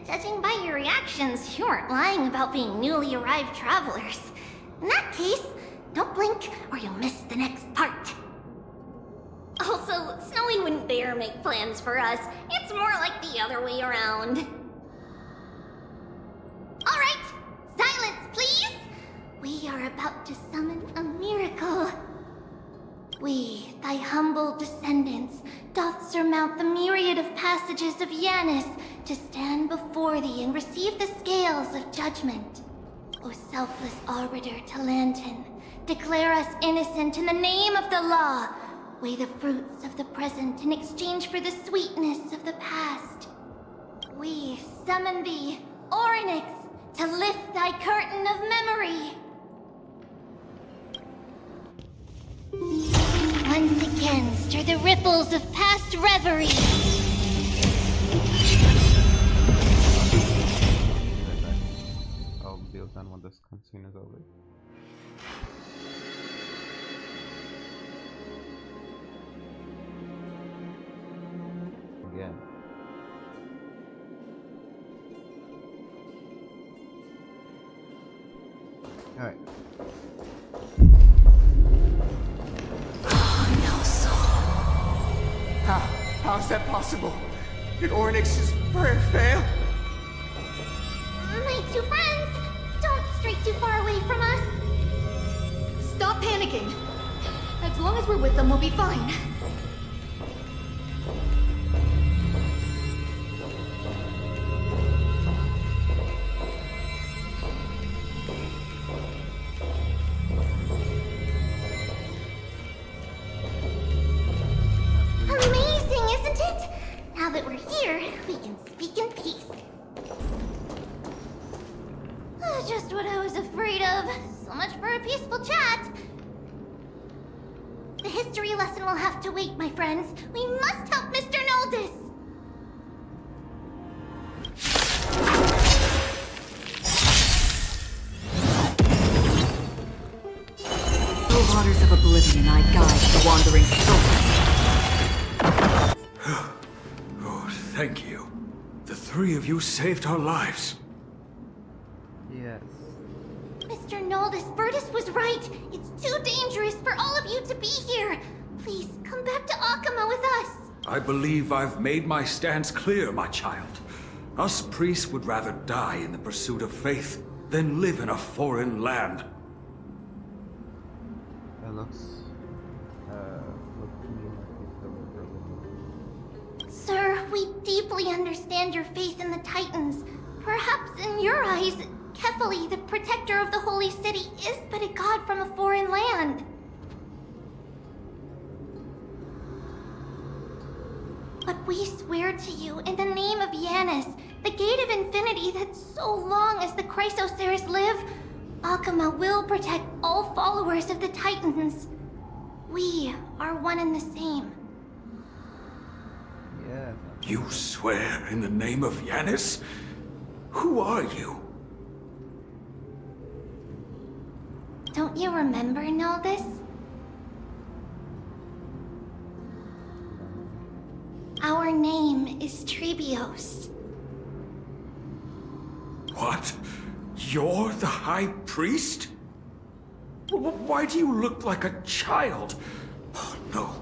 Speaker 1: Judging by your reactions, you aren't lying about being newly arrived travelers. In that case, don't blink or you'll miss the next part. Also, Snowy wouldn't dare make plans for us. It's more like the other way around. Alright, silence please! We are about to summon a miracle. We, thy humble descendants, doth surmount the myriad of passages of Yanis to stand before thee and receive the scales of judgment. O selfless arbiter Talantin, declare us innocent in the name of the law. Weigh the fruits of the present in exchange for the sweetness of the past. We summon thee, Orynyx, to lift thy curtain of memory. Once again, stir the ripples of past reverie.
Speaker 2: I'll be done when this cutscene is over. Again. Alright.
Speaker 6: No soul. How is that possible? Did Orynyx's prayer fail?
Speaker 1: My two friends, don't stray too far away from us.
Speaker 14: Stop panicking. As long as we're with them, we'll be fine.
Speaker 1: Amazing, isn't it? Now that we're here,
Speaker 4: Here, we can speak in peace. Just what I was afraid of. So much for a peaceful chat. The history lesson will have to wait, my friends. We must help Mr. Noldis!
Speaker 8: The waters of oblivion I guide the wandering soul.
Speaker 13: Oh, thank you. The three of you saved our lives.
Speaker 2: Yes.
Speaker 4: Mr. Noldis, Virtus was right. It's too dangerous for all of you to be here. Please, come back to Akama with us.
Speaker 13: I believe I've made my stance clear, my child. Us priests would rather die in the pursuit of faith than live in a foreign land.
Speaker 2: It looks to me like he's still a religion.
Speaker 4: Sir, we deeply understand your faith in the Titans. Perhaps in your eyes, Kefali, the protector of the Holy City, is but a god from a foreign land. But we swear to you, in the name of Yanis, the Gate of Infinity that so long as the Chrysoceres live, Akama will protect all followers of the Titans. We are one and the same.
Speaker 2: Yes.
Speaker 13: You swear in the name of Yanis? Who are you?
Speaker 4: Don't you remember, Noldis? Our name is Trebios.
Speaker 13: What? You're the High Priest? Why do you look like a child? Oh, no.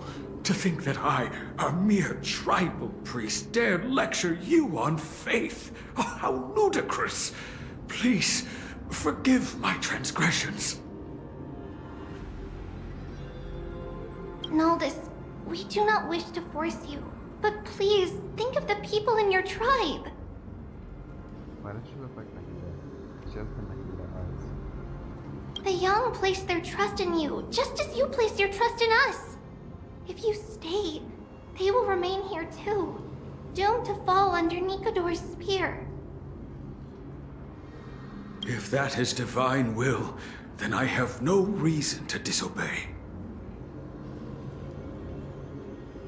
Speaker 13: To think that I, a mere tribal priest, dared lecture you on faith. Oh, how ludicrous. Please, forgive my transgressions.
Speaker 4: Noldis, we do not wish to force you, but please think of the people in your tribe.
Speaker 2: Why does she look like Nakida? She has the Nakida eyes.
Speaker 4: The young place their trust in you, just as you place your trust in us. If you stay, they will remain here too, doomed to fall under Nikador's spear.
Speaker 13: If that is divine will, then I have no reason to disobey.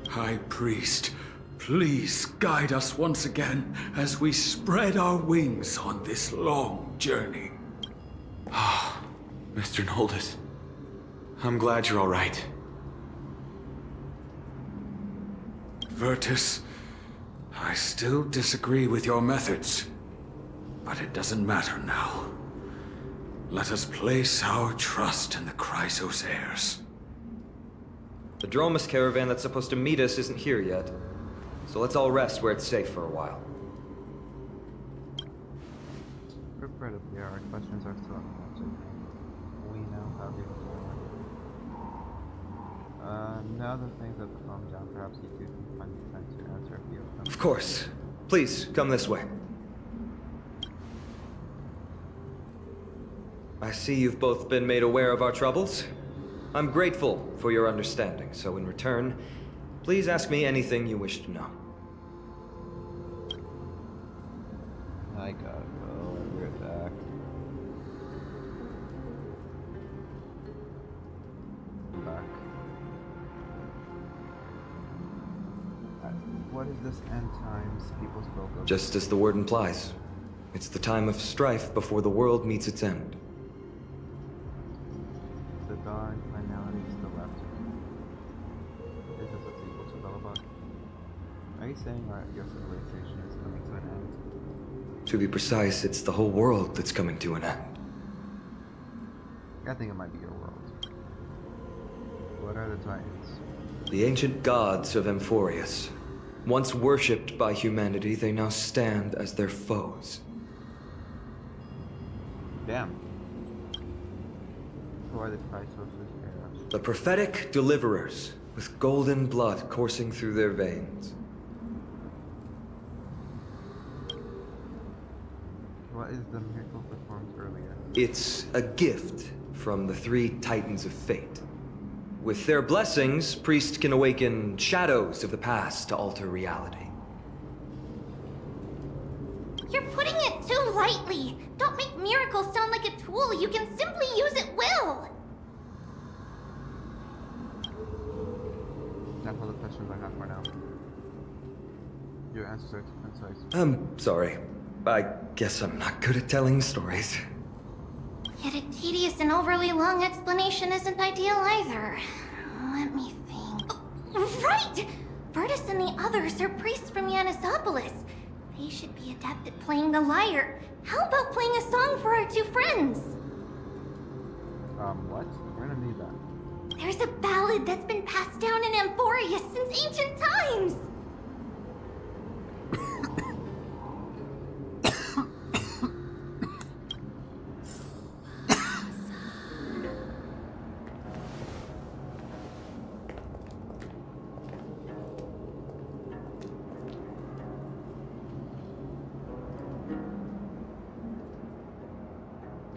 Speaker 13: High Priest, please guide us once again as we spread our wings on this long journey.
Speaker 10: Ah, Mr. Noldis. I'm glad you're all right.
Speaker 13: Virtus, I still disagree with your methods, but it doesn't matter now. Let us place our trust in the Chrysoceres.
Speaker 11: The Dromus caravan that's supposed to meet us isn't here yet, so let's all rest where it's safe for a while.
Speaker 2: Regrettably, our questions are still unanswered. We know how they were. Now that things have calmed down, perhaps you two can find the time to answer a few of them.
Speaker 11: Of course. Please, come this way. I see you've both been made aware of our troubles. I'm grateful for your understanding, so in return, please ask me anything you wish to know.
Speaker 2: I gotta go. I'll be right back. What is this end times people spoke of?
Speaker 11: Just as the word implies. It's the time of strife before the world meets its end.
Speaker 2: The dark finality is still left. Is this a sequel to Bellabot? Are you saying your civilization is coming to an end?
Speaker 11: To be precise, it's the whole world that's coming to an end.
Speaker 2: I think it might be your world. What are the Titans?
Speaker 11: The ancient gods of Amphoreus. Once worshipped by humanity, they now stand as their foes.
Speaker 2: Damn. Who are the Chrysoceres?
Speaker 11: The prophetic deliverers, with golden blood coursing through their veins.
Speaker 2: What is the miracle performed earlier?
Speaker 11: It's a gift from the three Titans of Fate. With their blessings, priests can awaken shadows of the past to alter reality.
Speaker 4: You're putting it too lightly. Don't make miracles sound like a tool you can simply use at will.
Speaker 2: That's all the questions I have for now. Your answers are too concise.
Speaker 11: Sorry. I guess I'm not good at telling stories.
Speaker 4: Yet a tedious and overly long explanation isn't ideal either. Let me think. Oh, right! Virtus and the others are priests from Yanisopolis. They should be adept at playing the lyre. How about playing a song for our two friends?
Speaker 2: What? We're gonna need that.
Speaker 4: There's a ballad that's been passed down in Amphoreus since ancient times.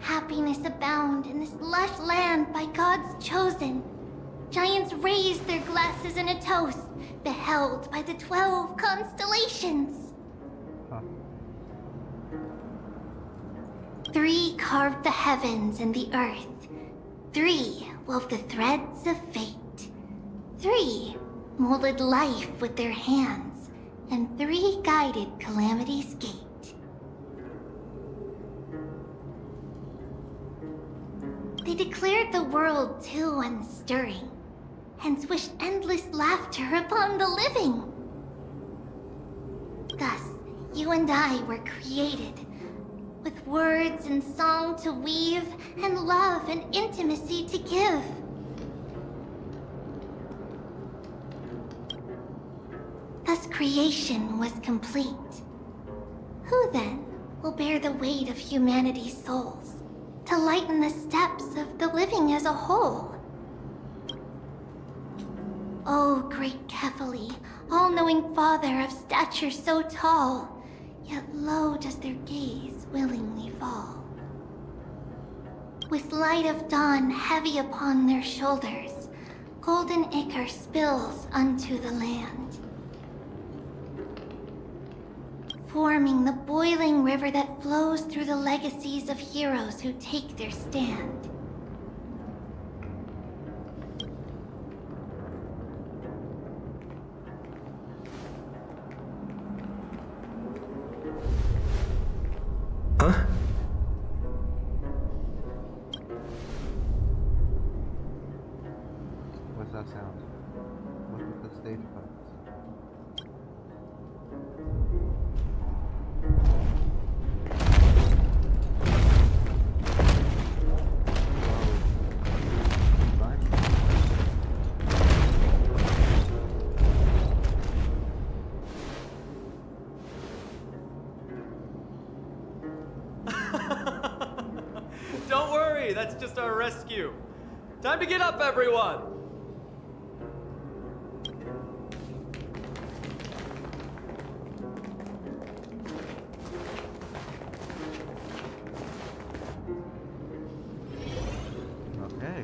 Speaker 4: Happiness abound in this lush land by God's chosen. Giants raise their glasses in a toast, beheld by the 12 constellations.
Speaker 2: Huh.
Speaker 4: 3 carved the heavens and the earth. 3 wove the threads of fate. 3 molded life with their hands, and 3 guided calamity's gate. They declared the world too unstirring, hence wished endless laughter upon the living. Thus, you and I were created, with words and song to weave, and love and intimacy to give. Thus creation was complete. Who then will bear the weight of humanity's souls, to lighten the steps of the living as a whole? O great Kephali, all-knowing Father of stature so tall, yet low does their gaze willingly fall. With light of dawn heavy upon their shoulders, golden ichor spills unto the land, forming the boiling river that flows through the legacies of heroes who take their stand.
Speaker 11: Huh?
Speaker 2: What's that sound? Look at the stage effects.
Speaker 12: Don't worry, that's just our rescue. Time to get up, everyone!
Speaker 2: Okay.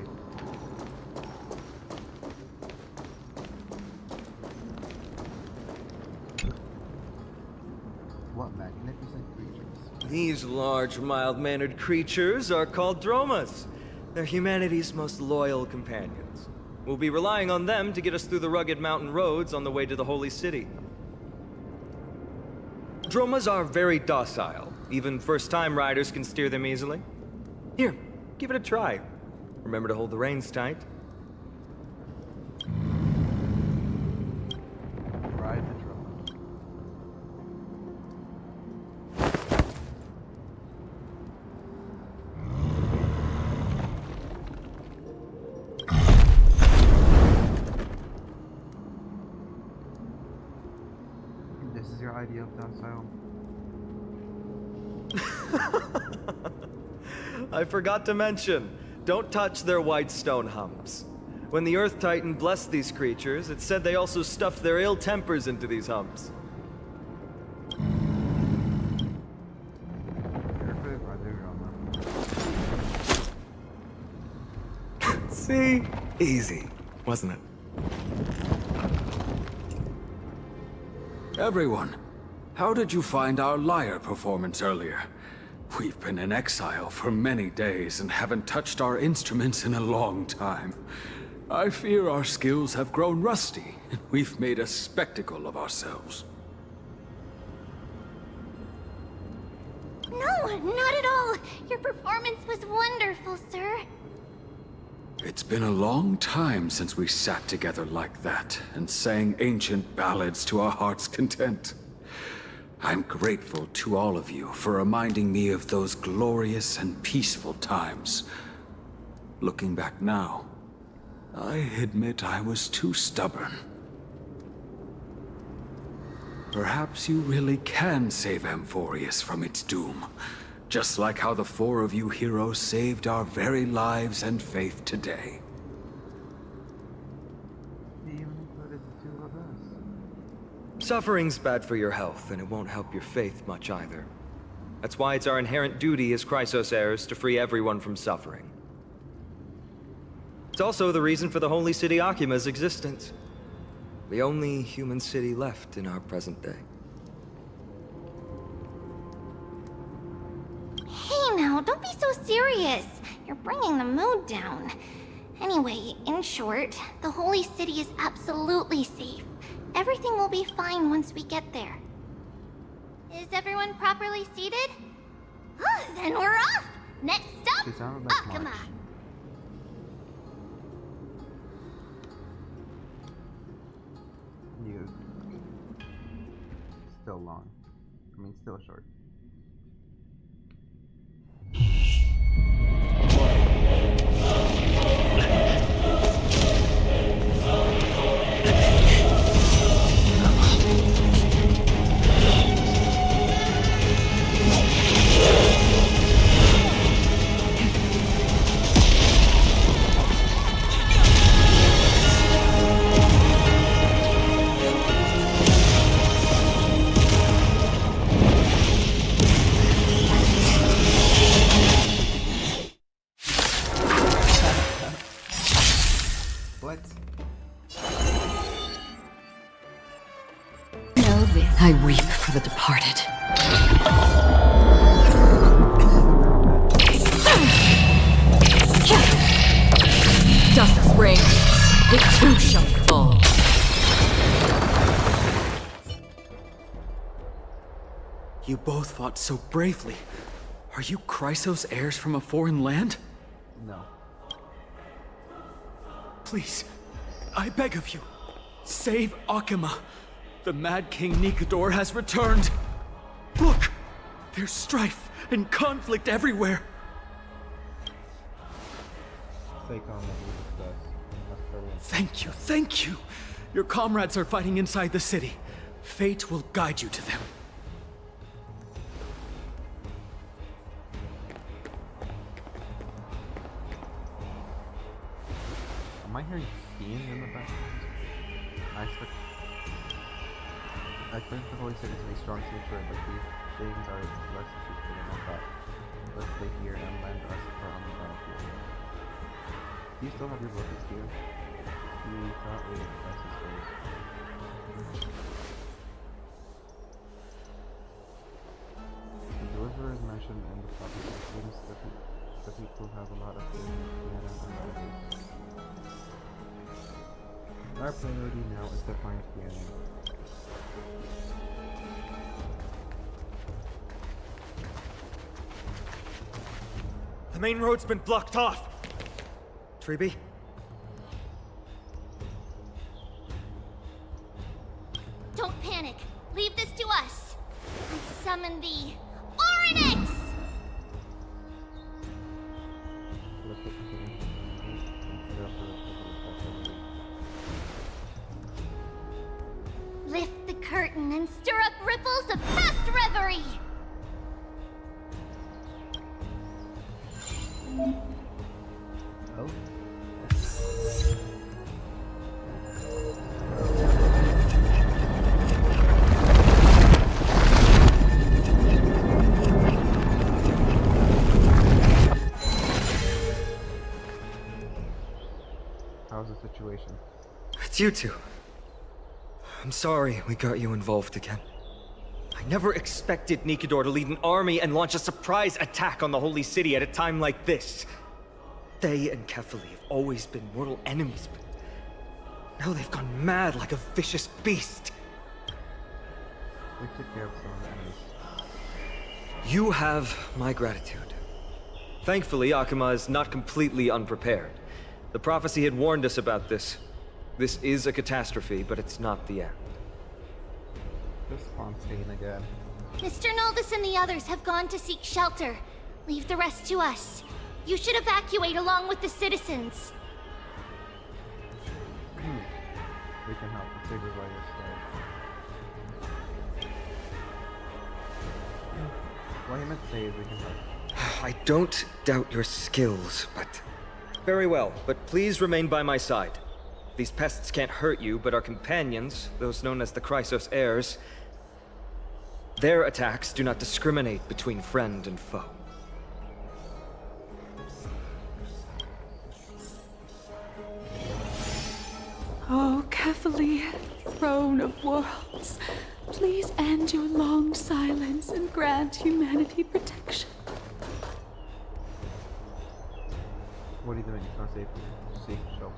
Speaker 2: What magnificent creatures.
Speaker 12: These large, mild-mannered creatures are called dromas. They're humanity's most loyal companions. We'll be relying on them to get us through the rugged mountain roads on the way to the Holy City. Dromas are very docile. Even first-time riders can steer them easily. Here, give it a try. Remember to hold the reins tight.
Speaker 2: Ride the drone. This is your idea of docile?
Speaker 12: I forgot to mention, don't touch their white stone humps. When the Earth Titan blessed these creatures, it said they also stuffed their ill tempers into these humps.
Speaker 2: Perfect, ride the drone.
Speaker 12: See? Easy, wasn't it?
Speaker 13: Everyone, How did you find our lyre performance earlier? We've been in exile for many days and haven't touched our instruments in a long time. I fear our skills have grown rusty, and we've made a spectacle of ourselves.
Speaker 4: No, not at all. Your performance was wonderful, sir.
Speaker 13: It's been a long time since we sat together like that and sang ancient ballads to our heart's content. I'm grateful to all of you for reminding me of those glorious and peaceful times. Looking back now, I admit I was too stubborn. Perhaps you really can save Amphoreus from its doom, just like how the four of you heroes saved our very lives and faith today.
Speaker 11: Suffering's bad for your health, and it won't help your faith much either. That's why it's our inherent duty as Chrysos heirs to free everyone from suffering. It's also the reason for the Holy City Akima's existence. The only human city left in our present day.
Speaker 4: Hey now, don't be so serious. You're bringing the mood down. Anyway, in short, the Holy City is absolutely safe. Everything will be fine once we get there. Is everyone properly seated? Then we're off! Next up, Akama!
Speaker 2: Still long. I mean, still short.
Speaker 8: I weep for the departed. Dusk reigns, it too shall fall.
Speaker 10: You both fought so bravely. Are you Chrysos heirs from a foreign land?
Speaker 2: No.
Speaker 10: Please, I beg of you, save Akima. The Mad King Nikador has returned. Look, there's strife and conflict everywhere. Thank you. Your comrades are fighting inside the city. Fate will guide you to them.
Speaker 2: Am I hearing steam in the background? I think the Holy City is a strong future, but these things are less useful than I thought. Let's stay here and land us for on the battlefield. Do you still have your broken spear? We thought we would press his face. The deliverer is mentioned in the prophecy. It seems that the people have a lot of faith in Vienna and others. Our priority now is to find Vienna.
Speaker 11: The main road's been blocked off. Treeby?
Speaker 4: Don't panic. Leave this to us. I summon the Oryx! Lift the curtain and stir up ripples of past reverie!
Speaker 2: Oh. How's the situation?
Speaker 11: It's you two. I'm sorry we got you involved again. I
Speaker 12: I never expected Nikador to lead an army and launch a surprise attack on the Holy City at a time like this. They and Kefali have always been mortal enemies, but now they've gone mad like a vicious beast.
Speaker 2: We took care of some of the enemies.
Speaker 12: You have my gratitude. Thankfully, Akuma is not completely unprepared. The prophecy had warned us about this. This is a catastrophe, but it's not the end.
Speaker 2: Just Fontaine again.
Speaker 4: Mr. Noldus and the others have gone to seek shelter. Leave the rest to us. You should evacuate along with the citizens.
Speaker 2: We can help the figures by your side. What he meant to say is we can help.
Speaker 12: I don't doubt your skills, but... Very well, but please remain by my side. These pests can't hurt you, but our companions, those known as the Chrysos heirs, their attacks do not discriminate between friend and foe.
Speaker 15: Oh, Kefali, throne of worlds, please end your long silence and grant humanity protection.
Speaker 2: What are you doing? It's not safe. Safe shelter.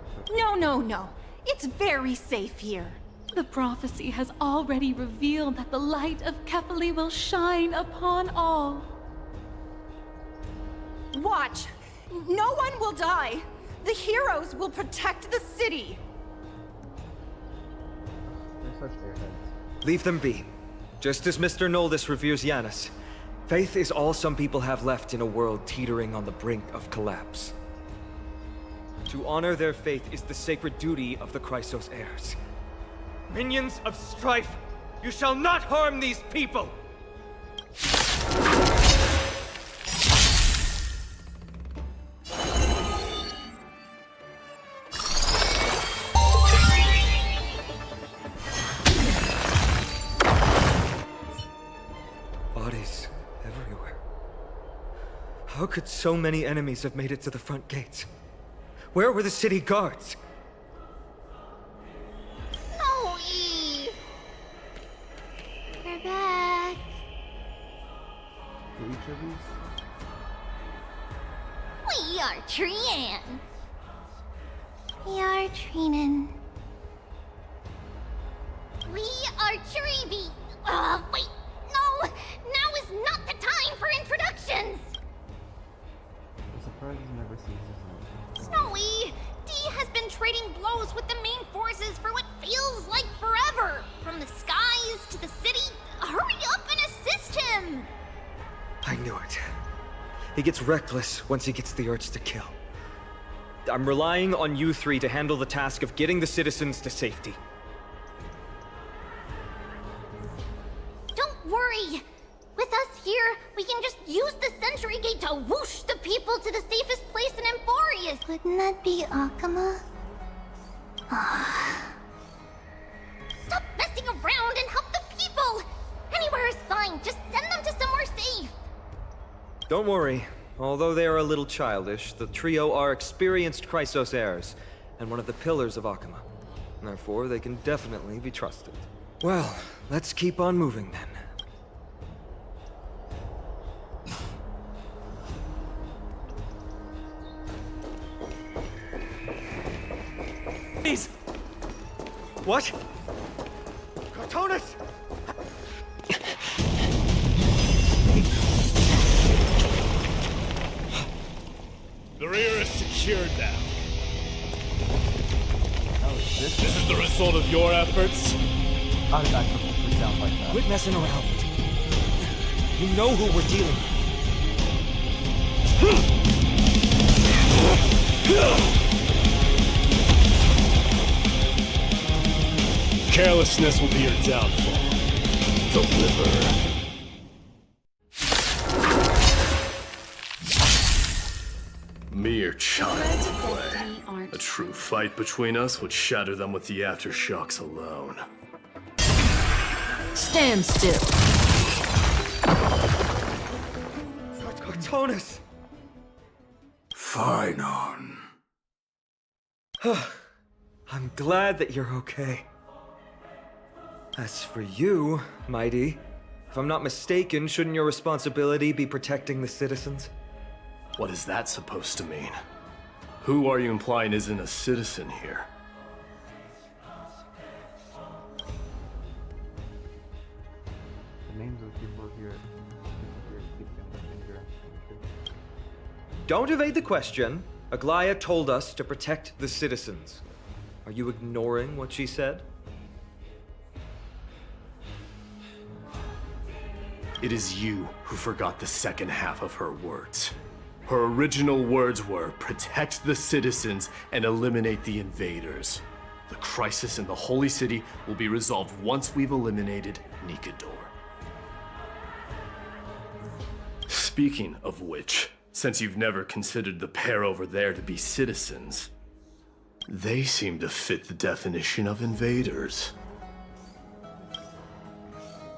Speaker 15: No. It's very safe here. The prophecy has already revealed that the light of Kefali will shine upon all.
Speaker 16: Watch! No one will die! The heroes will protect the city!
Speaker 2: They're such airheads.
Speaker 12: Leave them be. Just as Mr. Noldus reveres Janus, faith is all some people have left in a world teetering on the brink of collapse. To honor their faith is the sacred duty of the Chrysos heirs. Minions of strife, you shall not harm these people! Bodies everywhere. How could so many enemies have made it to the front gates? Where were the city guards?
Speaker 4: Snowy! We're back.
Speaker 2: For each of these?
Speaker 4: We are Trian. We are Trinan. We are Treevy. Wait, no! Now is not the time for introductions!
Speaker 2: The surprise never ceases.
Speaker 4: Snowy! D has been trading blows with the main forces for what feels like forever! From the skies to the city, hurry up and assist him!
Speaker 12: I knew it. He gets reckless once he gets the urge to kill. I'm relying on you three to handle the task of getting the citizens to safety.
Speaker 4: Don't worry! With us here, we can just use the Sentry Gate to whoosh the people to the safest place in Amphoreus! Wouldn't that be Akuma? Stop messing around and help the people! Anywhere is fine, just send them to somewhere safe!
Speaker 12: Don't worry. Although they are a little childish, the trio are experienced Chrysos heirs, and one of the pillars of Akuma. Therefore, they can definitely be trusted. Well, let's keep on moving then. Please! What? Cartonus!
Speaker 17: The rear is secured now. This is the result of your efforts?
Speaker 18: How did that completely sound like that?
Speaker 12: Quit messing around. You know who we're dealing
Speaker 17: with. Carelessness will be your downfall. Deliver. Mere child's play. A true fight between us would shatter them with the aftershocks alone.
Speaker 8: Stand still.
Speaker 12: Cartonus!
Speaker 13: Fine on.
Speaker 12: I'm glad that you're okay. As for you, Mighty, If I'm not mistaken, shouldn't your responsibility be protecting the citizens?
Speaker 17: What is that supposed to mean? Who are you implying isn't a citizen here?
Speaker 2: The names of people here keep them in danger.
Speaker 12: Don't evade the question. Aglaia told us to protect the citizens. Are you ignoring what she said?
Speaker 17: It is you who forgot the second half of her words. Her original words were, protect the citizens and eliminate the invaders. The crisis in the Holy City will be resolved once we've eliminated Nikador. Speaking of which, since you've never considered the pair over there to be citizens, they seem to fit the definition of invaders.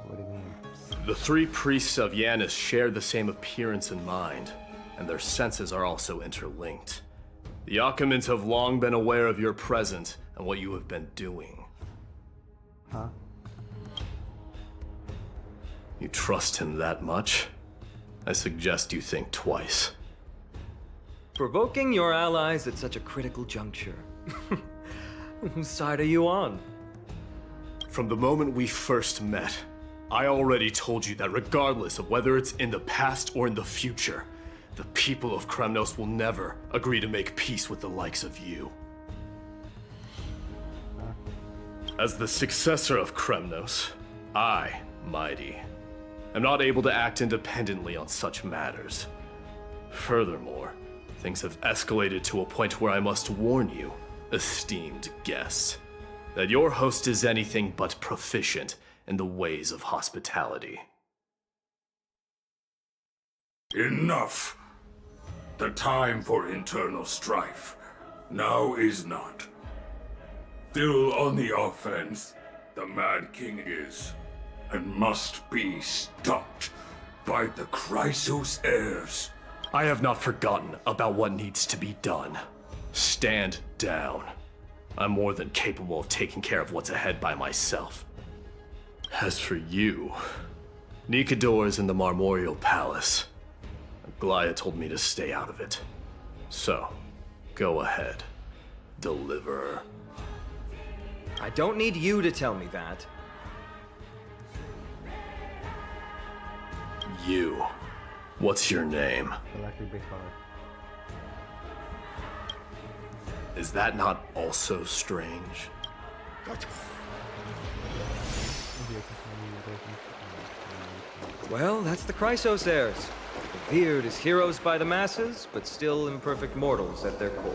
Speaker 2: What do you mean?
Speaker 17: The three priests of Yanis share the same appearance and mind, and their senses are also interlinked. The Achaemins have long been aware of your presence and what you have been doing.
Speaker 2: Huh?
Speaker 17: You trust him that much? I suggest you think twice.
Speaker 12: Provoking your allies at such a critical juncture. Whose side are you on?
Speaker 17: From the moment we first met, I already told you that regardless of whether it's in the past or in the future, the people of Kremnos will never agree to make peace with the likes of you. As the successor of Kremnos, I, Mighty, am not able to act independently on such matters. Furthermore, things have escalated to a point where I must warn you, esteemed guest, that your host is anything but proficient in the ways of hospitality.
Speaker 13: Enough! The time for internal strife now is not. Still on the offense, the Mad King is, and must be stopped by the Chrysos heirs.
Speaker 17: I have not forgotten about what needs to be done. Stand down. I'm more than capable of taking care of what's ahead by myself. As for you, Nikador is in the Marmorial Palace. Aglaia told me to stay out of it. So, go ahead. Deliver.
Speaker 12: I don't need you to tell me that.
Speaker 17: You. What's your name?
Speaker 2: Electric big color.
Speaker 17: Is that not also strange?
Speaker 12: Well, that's the Chrysos heirs. Revered as heroes by the masses, but still imperfect mortals at their core.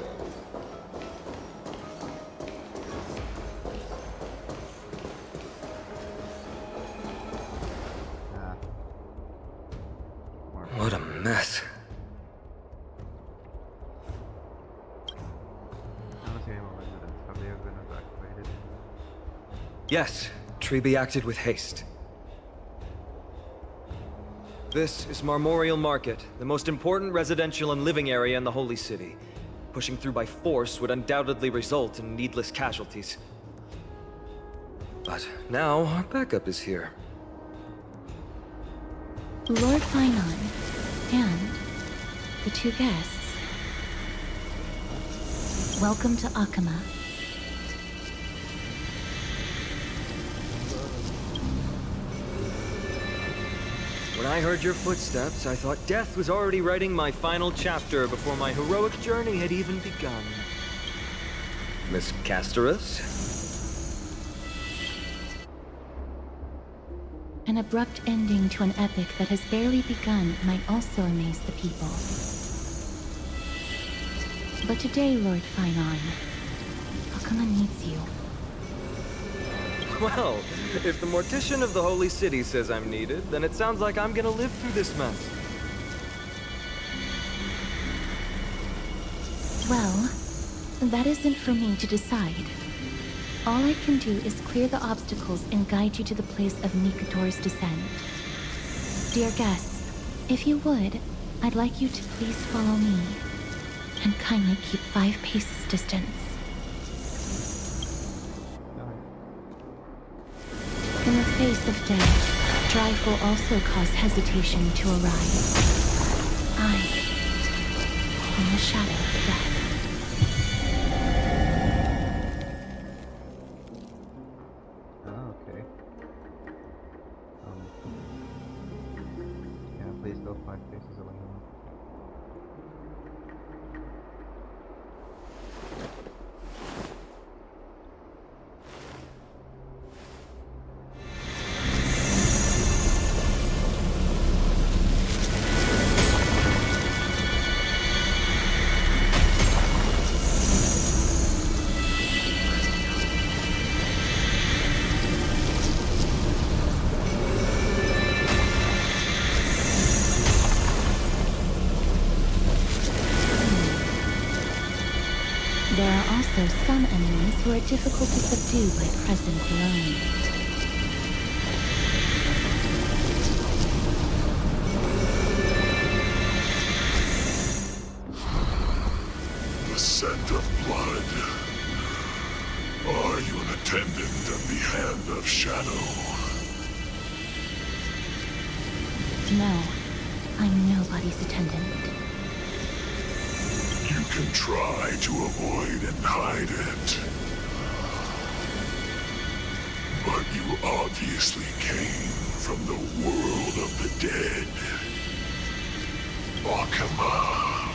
Speaker 12: What a mess.
Speaker 2: Have they ever been evacuated?
Speaker 12: Yes, Treby acted with haste. This is Marmorial Market, the most important residential and living area in the Holy City. Pushing through by force would undoubtedly result in needless casualties. But now our backup is here.
Speaker 15: Lord Finon and the two guests. Welcome to Akhema.
Speaker 12: When I heard your footsteps, I thought death was already writing my final chapter before my heroic journey had even begun. Miss Castorus?
Speaker 15: An abrupt ending to an epic that has barely begun might also amaze the people. But today, Lord Finon, Akhema needs you.
Speaker 12: Well, if the Mortician of the Holy City says I'm needed, then it sounds like I'm gonna live through this mess.
Speaker 15: Well, that isn't for me to decide. All I can do is clear the obstacles and guide you to the place of Nikador's descent. Dear guests, if you would, I'd like you to please follow me, and kindly keep 5 paces distance. In the face of death, strife will also cause hesitation to arise. I am the shadow of death.
Speaker 2: Okay. Yeah, please go 5 faces away.
Speaker 15: There are also some enemies who are difficult to subdue by presence alone.
Speaker 19: The scent of blood. Are you an attendant of the Hand of Shadow?
Speaker 15: No, I'm nobody's attendant.
Speaker 19: You can try to avoid and hide it. But you obviously came from the world of the dead. Akama,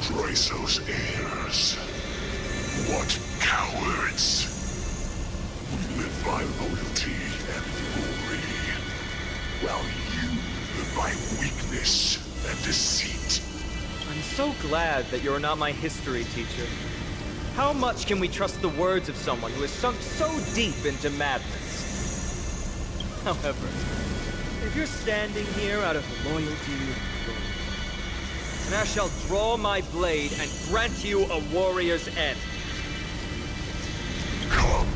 Speaker 19: Chrysos heirs. What cowards! We live by loyalty and glory, while you live by weakness and deceit.
Speaker 12: I'm so glad that you're not my history teacher. How much can we trust the words of someone who has sunk so deep into madness? However, if you're standing here out of loyalty and glory, then I shall draw my blade and grant you a warrior's end.
Speaker 19: Come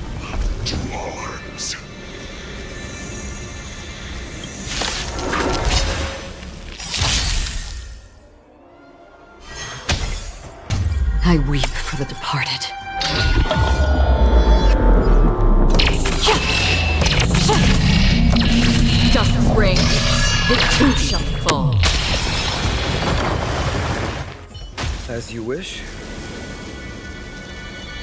Speaker 19: to arms.
Speaker 8: I weep for the departed. Dust rain, the too shall fall.
Speaker 12: As you wish.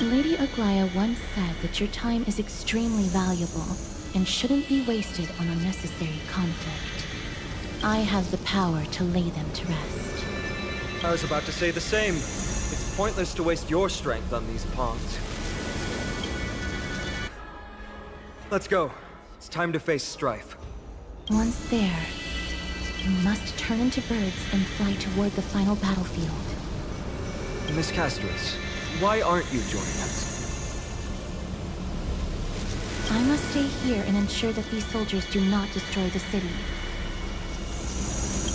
Speaker 15: Lady Aglaya once said that your time is extremely valuable and shouldn't be wasted on unnecessary conflict. I have the power to lay them to rest.
Speaker 12: I was about to say the same. It's pointless to waste your strength on these pawns. Let's go. It's time to face strife.
Speaker 15: Once there, you must turn into birds and fly toward the final battlefield.
Speaker 12: Miss Castris, why aren't you joining us?
Speaker 15: I must stay here and ensure that these soldiers do not destroy the city.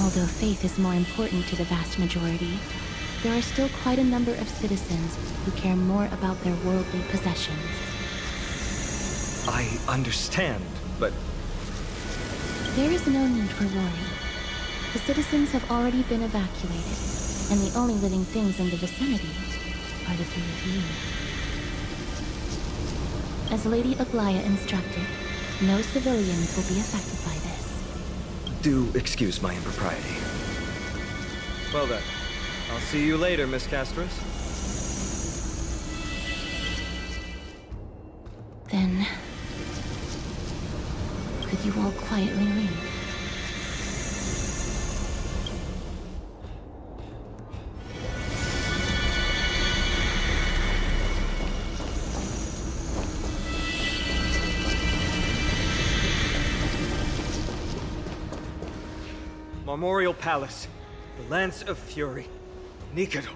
Speaker 15: Although faith is more important to the vast majority, there are still quite a number of citizens who care more about their worldly possessions.
Speaker 12: I understand, but...
Speaker 15: There is no need for worry. The citizens have already been evacuated, and the only living things in the vicinity are the three of you. As Lady Aglaya instructed, no civilians will be affected by this.
Speaker 12: Do excuse my impropriety. Well then, I'll see you later, Miss Castris.
Speaker 15: Then... could you all quietly leave?
Speaker 12: Memorial Palace, the Lance of Fury, Nikador.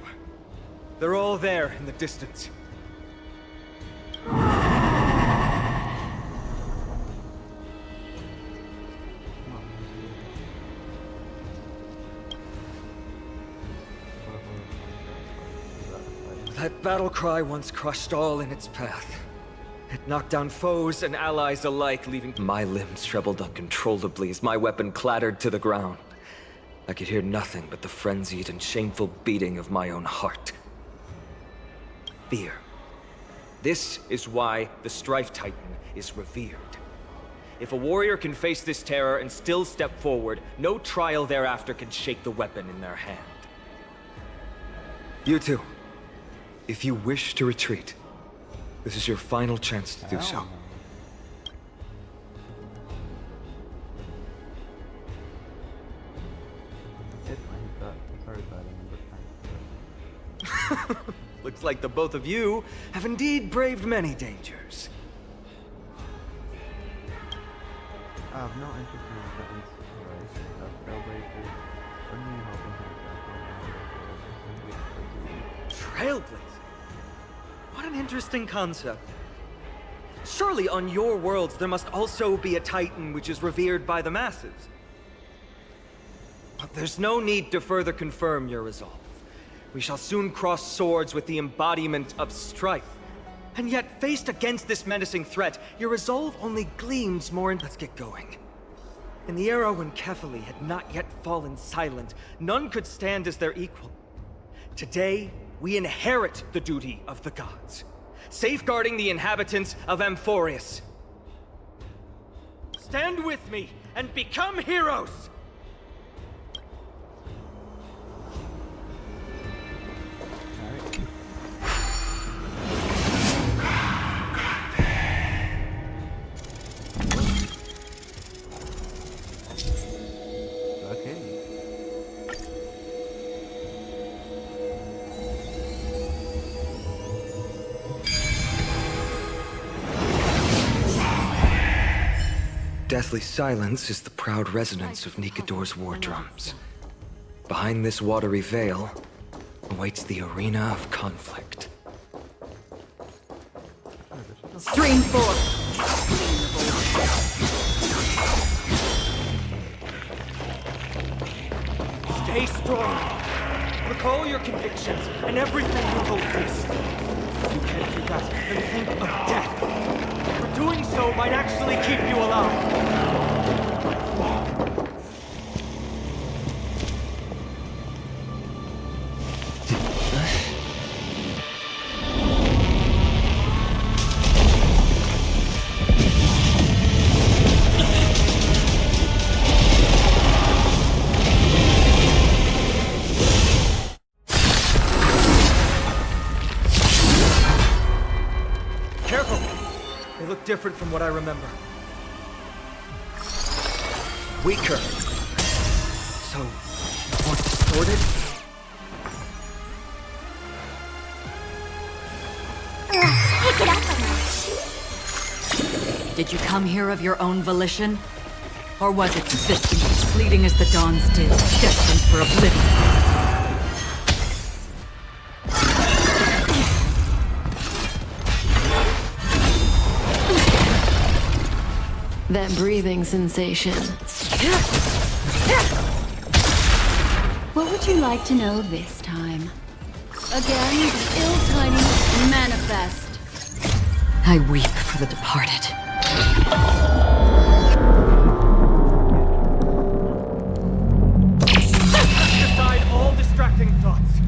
Speaker 12: They're all there in the distance. That battle cry once crushed all in its path. It knocked down foes and allies alike, leaving... My limbs trembled uncontrollably as my weapon clattered to the ground. I could hear nothing but the frenzied and shameful beating of my own heart. Fear. This is why the Strife Titan is revered. If a warrior can face this terror and still step forward, no trial thereafter can shake the weapon in their hand. You two, if you wish to retreat, this is your final chance to do so. Looks like the both of you have indeed braved many dangers.
Speaker 2: I have no interest in weapons, trailblazers, or new helping
Speaker 12: Trailblazing? What an interesting concept. Surely on your worlds there must also be a titan which is revered by the masses. But there's no need to further confirm your resolve. We shall soon cross swords with the embodiment of strife. And yet, faced against this menacing threat, your resolve only gleams more Let's get going. In the era when Kefali had not yet fallen silent, none could stand as their equal. Today, we inherit the duty of the gods, safeguarding the inhabitants of Amphoreus. Stand with me and become heroes! Deathly silence is the proud resonance of Nikador's war drums. Behind this watery veil awaits the arena of conflict.
Speaker 8: Stream forth!
Speaker 12: Stay strong! Recall your convictions and everything you hold fast. If you can't do that, then think of death. For doing so might actually keep you alive. Careful! They look different from what I remember. Weaker. So, more distorted?
Speaker 4: Pick it up a notch.
Speaker 8: Did you come here of your own volition? Or was it existence, fleeting as the dawns did, destined for oblivion?
Speaker 15: That breathing sensation. What would you like to know this time? Again, the ill-timing manifest.
Speaker 8: I weep for the departed.
Speaker 12: Set aside all distracting thoughts.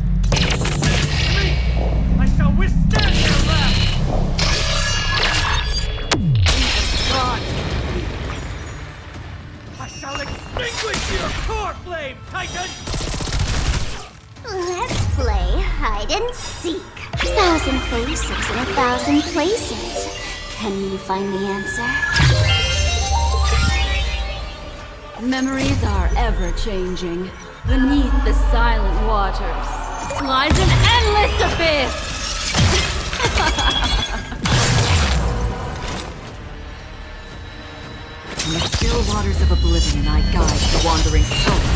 Speaker 12: Me! I shall withstand their wrath! God! I shall extinguish your core flame, Titan!
Speaker 1: Let's play hide and seek. 1,000 faces in 1,000 places. Can you find the answer?
Speaker 15: Memories are ever-changing. Beneath the silent waters lies an endless abyss!
Speaker 8: In the still waters of oblivion, I guide the wandering souls.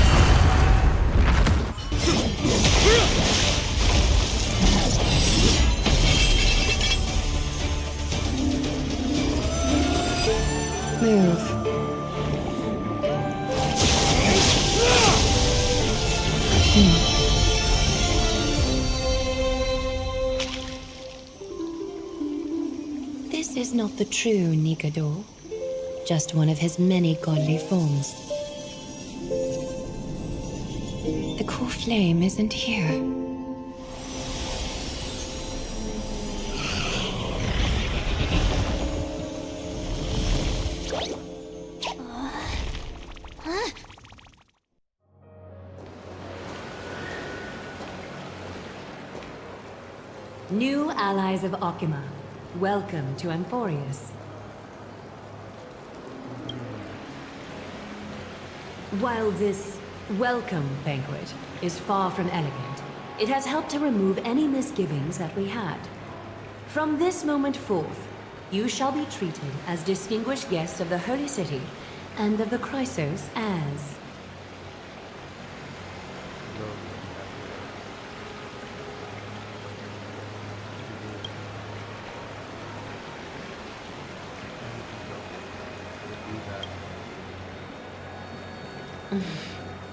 Speaker 15: Move.
Speaker 20: This is not the true Nikador, just one of his many godly forms. The core flame isn't here.
Speaker 8: New allies of Okima, welcome to Amphoreus. While this welcome banquet is far from elegant, it has helped to remove any misgivings that we had. From this moment forth, you shall be treated as distinguished guests of the Holy City and of the Chrysos as...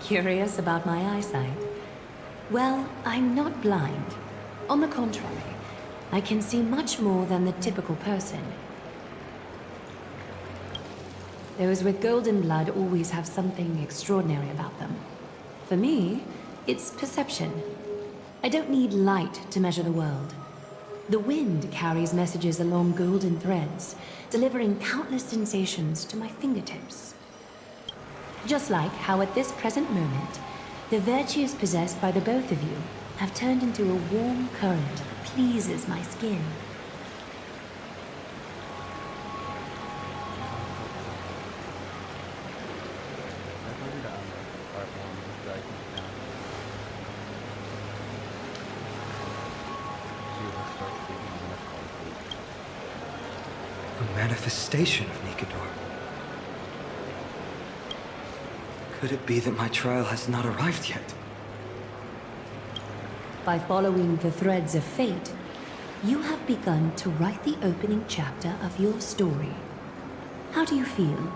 Speaker 8: Curious about my eyesight? Well, I'm not blind. On the contrary, I can see much more than the typical person. Those with golden blood always have something extraordinary about them. For me, it's perception. I don't need light to measure the world. The wind carries messages along golden threads, delivering countless sensations to my fingertips. Just like how at this present moment, the virtues possessed by the both of you have turned into a warm current that pleases my skin.
Speaker 11: A manifestation of Nikedor. Could it be that my trial has not arrived yet?
Speaker 8: By following the threads of fate, you have begun to write the opening chapter of your story. How do you feel?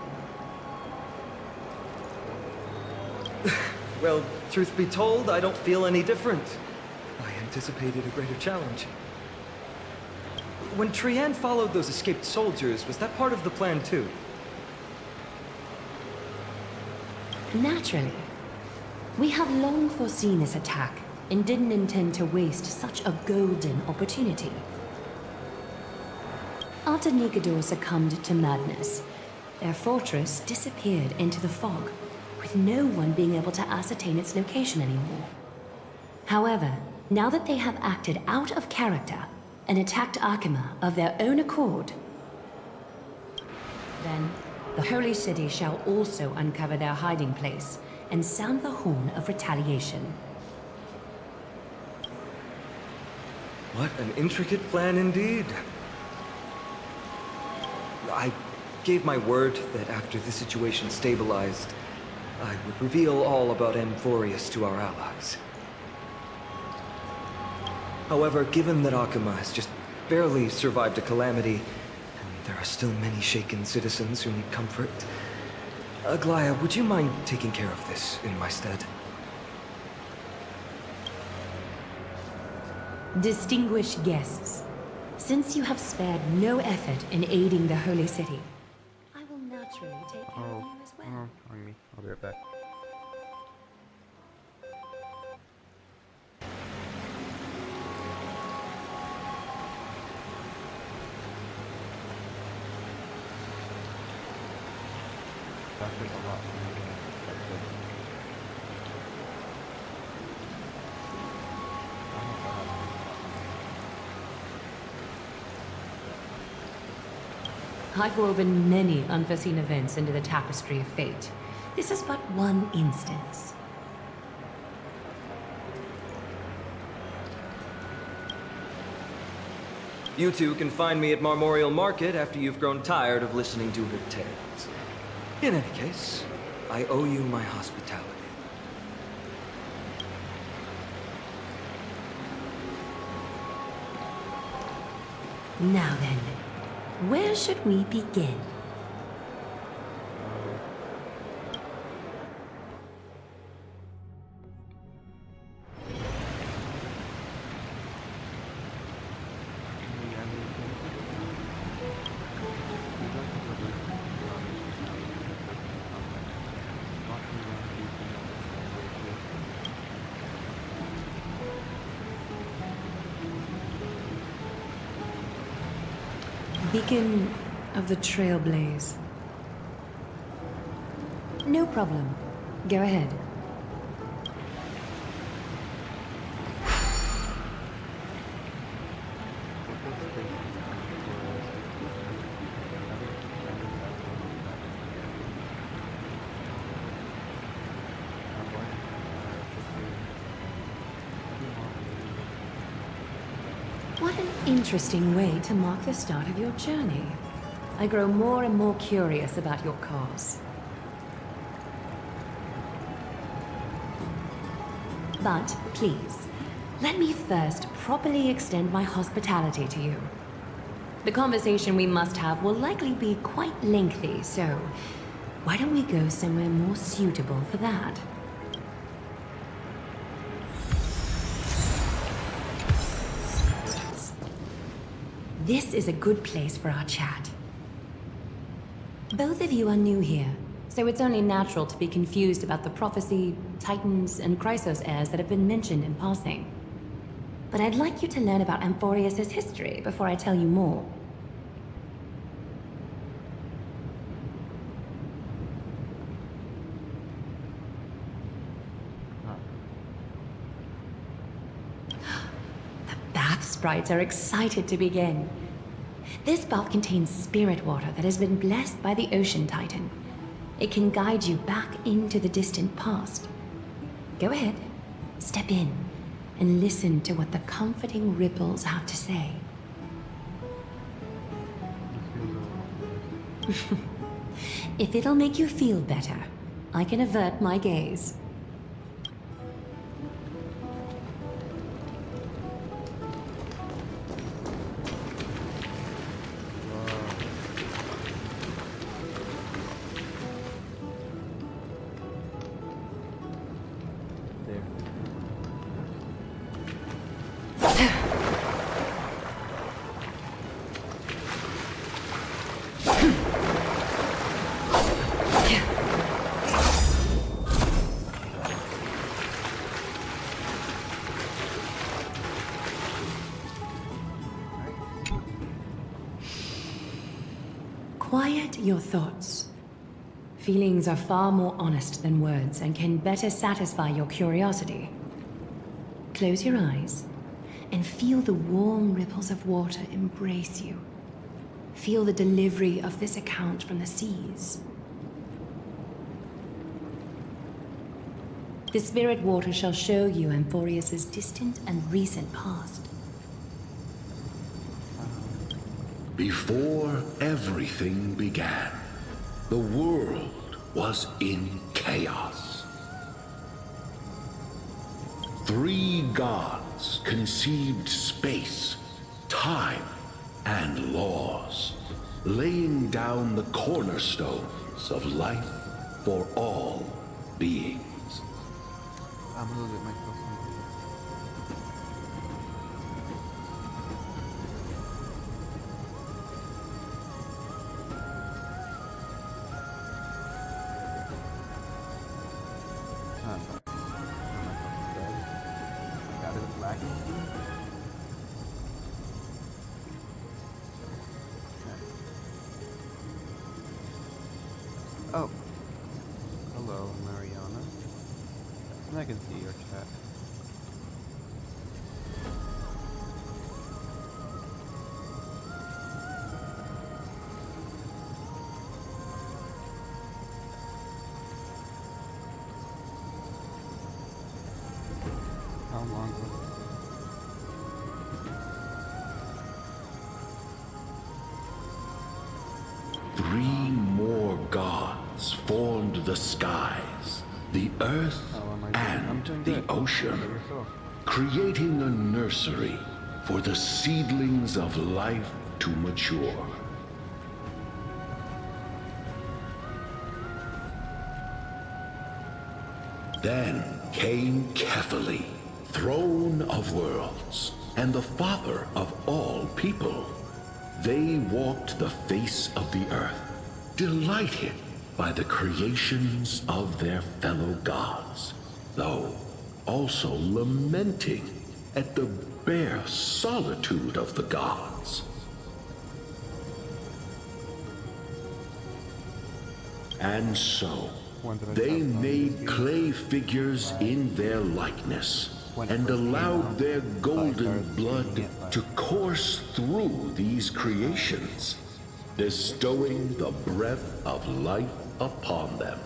Speaker 11: Well, truth be told, I don't feel any different. I anticipated a greater challenge. When Trian followed those escaped soldiers, was that part of the plan too?
Speaker 8: Naturally. We have long foreseen this attack and didn't intend to waste such a golden opportunity. After Nikedor succumbed to madness, their fortress disappeared into the fog, with no one being able to ascertain its location anymore. However, now that they have acted out of character and attacked Akima of their own accord, then the Holy City shall also uncover their hiding place and sound the horn of retaliation.
Speaker 11: What an intricate plan indeed. I gave my word that after the situation stabilized, I would reveal all about Amphoreus to our allies. However, given that Akima has just barely survived a calamity, and there are still many shaken citizens who need comfort, Aglaya, would you mind taking care of this in my stead?
Speaker 8: Distinguished guests, since you have spared no effort in aiding the Holy City, I will naturally take care of you as well.
Speaker 2: I'll be right back. That took a lot for me to expect.
Speaker 8: I've woven many unforeseen events into the tapestry of fate. This is but one instance.
Speaker 11: You two can find me at Marmorial Market after you've grown tired of listening to her tales. In any case, I owe you my hospitality.
Speaker 8: Now then, where should we begin? Beacon of the Trailblaze. No problem. Go ahead. What an interesting way to mark the start of your journey. I grow more and more curious about your cause. But please, let me first properly extend my hospitality to you. The conversation we must have will likely be quite lengthy, so why don't we go somewhere more suitable for that? This is a good place for our chat. Both of you are new here, so it's only natural to be confused about the prophecy, titans, and Chrysos heirs that have been mentioned in passing. But I'd like you to learn about Amphoreus' history before I tell you more. The bath sprites are excited to begin. This bath contains spirit water that has been blessed by the ocean titan. It can guide you back into the distant past. Go ahead, step in, and listen to what the comforting ripples have to say. If it'll make you feel better, I can avert my gaze. Quiet your thoughts. Feelings are far more honest than words and can better satisfy your curiosity. Close your eyes and feel the warm ripples of water embrace you. Feel the delivery of this account from the seas. The spirit water shall show you Amphoreus' distant and recent past.
Speaker 19: Before everything began, the world was in chaos. 3 gods conceived space, time, and laws, laying down the cornerstones of life for all beings.
Speaker 2: I'm a little bit myself. Oh. Hello, Mariana. And I can see your chat. How long was it?
Speaker 19: Three more gods formed the skies, the earth, and the ocean, creating a nursery for the seedlings of life to mature. Then came Kefali, throne of worlds, and the father of all people. They walked the face of the earth, delighted by the creations of their fellow gods, though also lamenting at the bare solitude of the gods. And so, they made clay figures in their likeness, and allowed their golden blood to course through these creations, bestowing the breath of life upon them.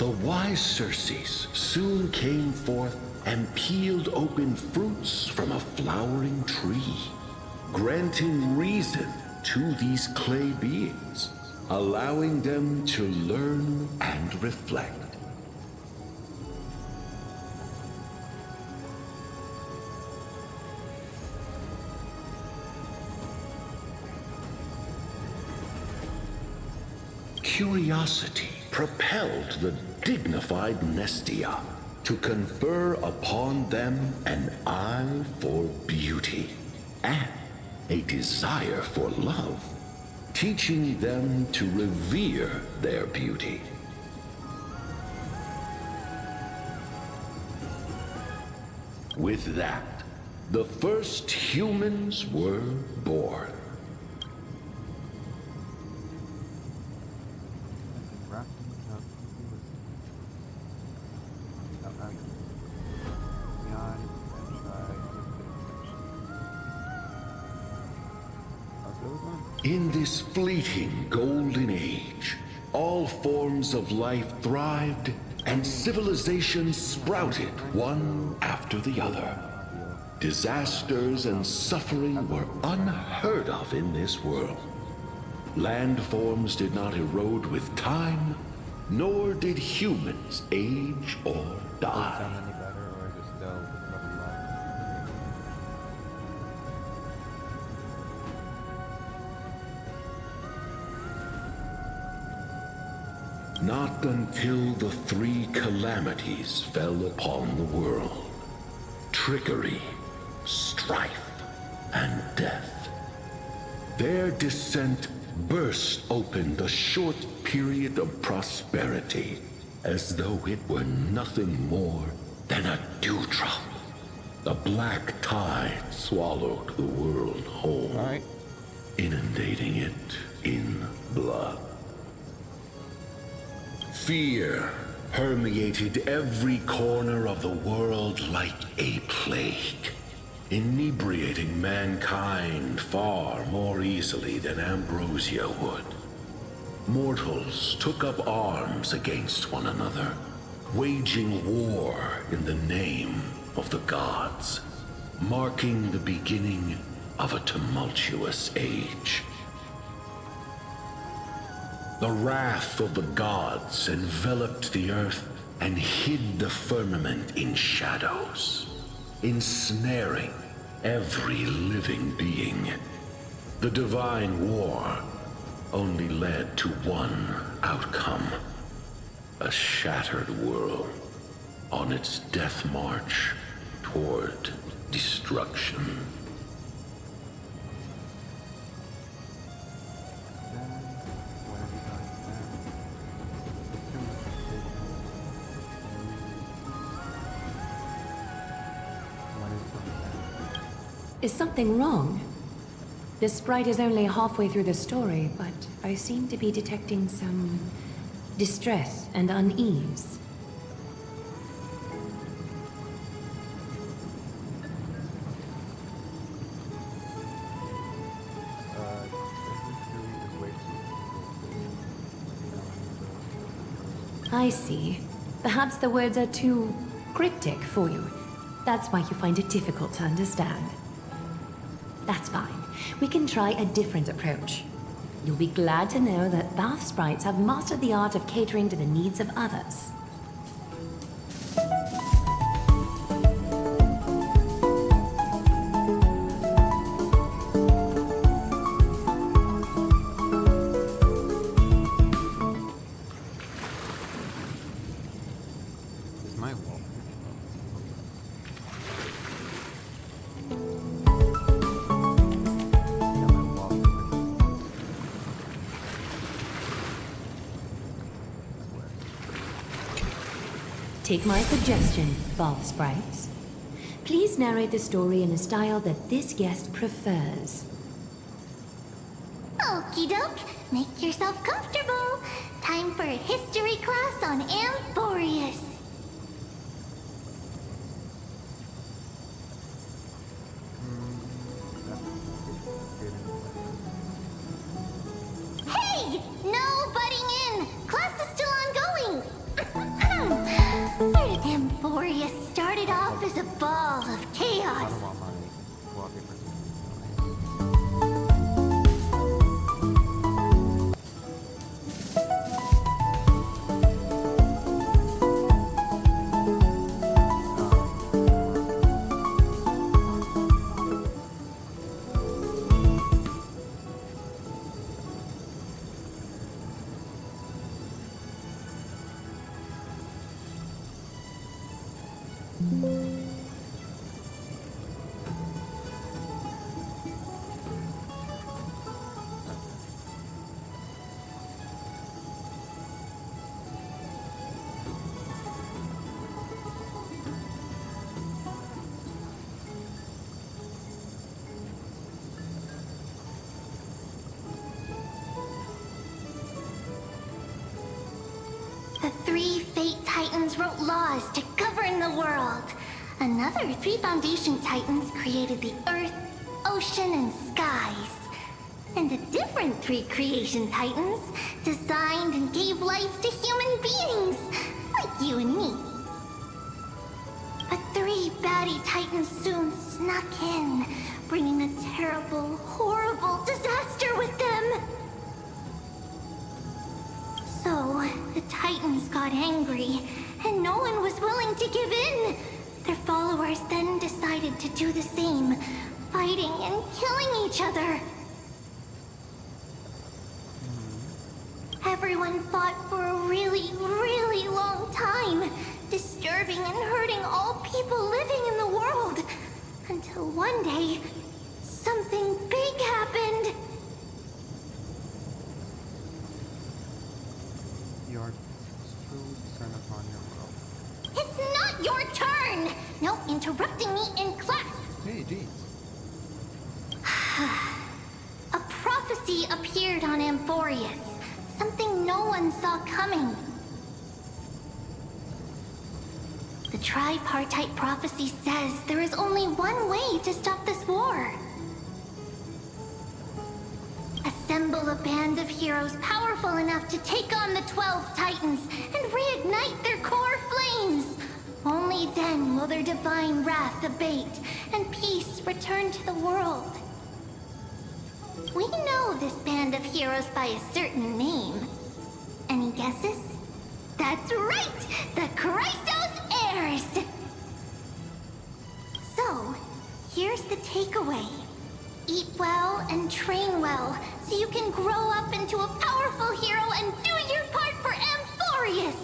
Speaker 19: the wise Circes soon came forth and peeled open fruits from a flowering tree, granting reason to these clay beings, allowing them to learn and reflect. Curiosity propelled the dignified Nestia to confer upon them an eye for beauty and a desire for love, teaching them to revere their beauty. With that, the first humans were born. In this fleeting golden age, all forms of life thrived and civilizations sprouted one after the other. Disasters and suffering were unheard of in this world. Landforms did not erode with time, nor did humans age or die. Not until the three calamities fell upon the world: trickery, strife, and death. Their descent burst open the short period of prosperity, as though it were nothing more than a dewdrop. The black tide swallowed the world whole, inundating it in blood. Fear permeated every corner of the world like a plague, inebriating mankind far more easily than ambrosia would. Mortals took up arms against one another, waging war in the name of the gods, marking the beginning of a tumultuous age. The wrath of the gods enveloped the earth and hid the firmament in shadows, ensnaring every living being. The divine war only led to one outcome: a shattered world on its death march toward destruction.
Speaker 8: Is something wrong? This sprite is only halfway through the story, but I seem to be detecting some distress and unease. I see. Perhaps the words are too cryptic for you. That's why you find it difficult to understand. That's fine. We can try a different approach. You'll be glad to know that bath sprites have mastered the art of catering to the needs of others. Take my suggestion, bath sprites. Please narrate the story in a style that this guest prefers.
Speaker 4: Okie doke, make yourself comfortable. Time for a history class on Amphoreus. Hey! No butting in! Class is still ongoing!
Speaker 1: Amphoreus started off as a ball of chaos. The 3 Fate Titans wrote laws to govern the world. Another 3 Foundation Titans created the Earth, Ocean, and Skies. And a different 3 Creation Titans designed and gave life to human beings, like you and me. But 3 baddie Titans soon snuck in, bringing a terrible, horrible disaster with them. So, the Titans got angry, and no one was willing to give in. Their followers then decided to do the same, fighting and killing each other. Everyone fought for a really, really long time, disturbing and hurting all people living in the world. Until one day, something big happened.
Speaker 2: Your true son upon your world.
Speaker 1: It's not your turn! No interrupting me in class!
Speaker 2: Hey, jeez.
Speaker 1: A prophecy appeared on Amphoreus. Something no one saw coming. The tripartite prophecy says there is only one way to stop this war. Assemble a band of heroes powerful enough to take on the 12 Titans and reignite their core flames. Only then will their divine wrath abate and peace return to the world. We know this band of heroes by a certain name. Any guesses? That's right! The Chrysos Heirs! So, here's the takeaway. Eat well and train well, so you can grow up into a powerful hero and do your part for Amphoreus!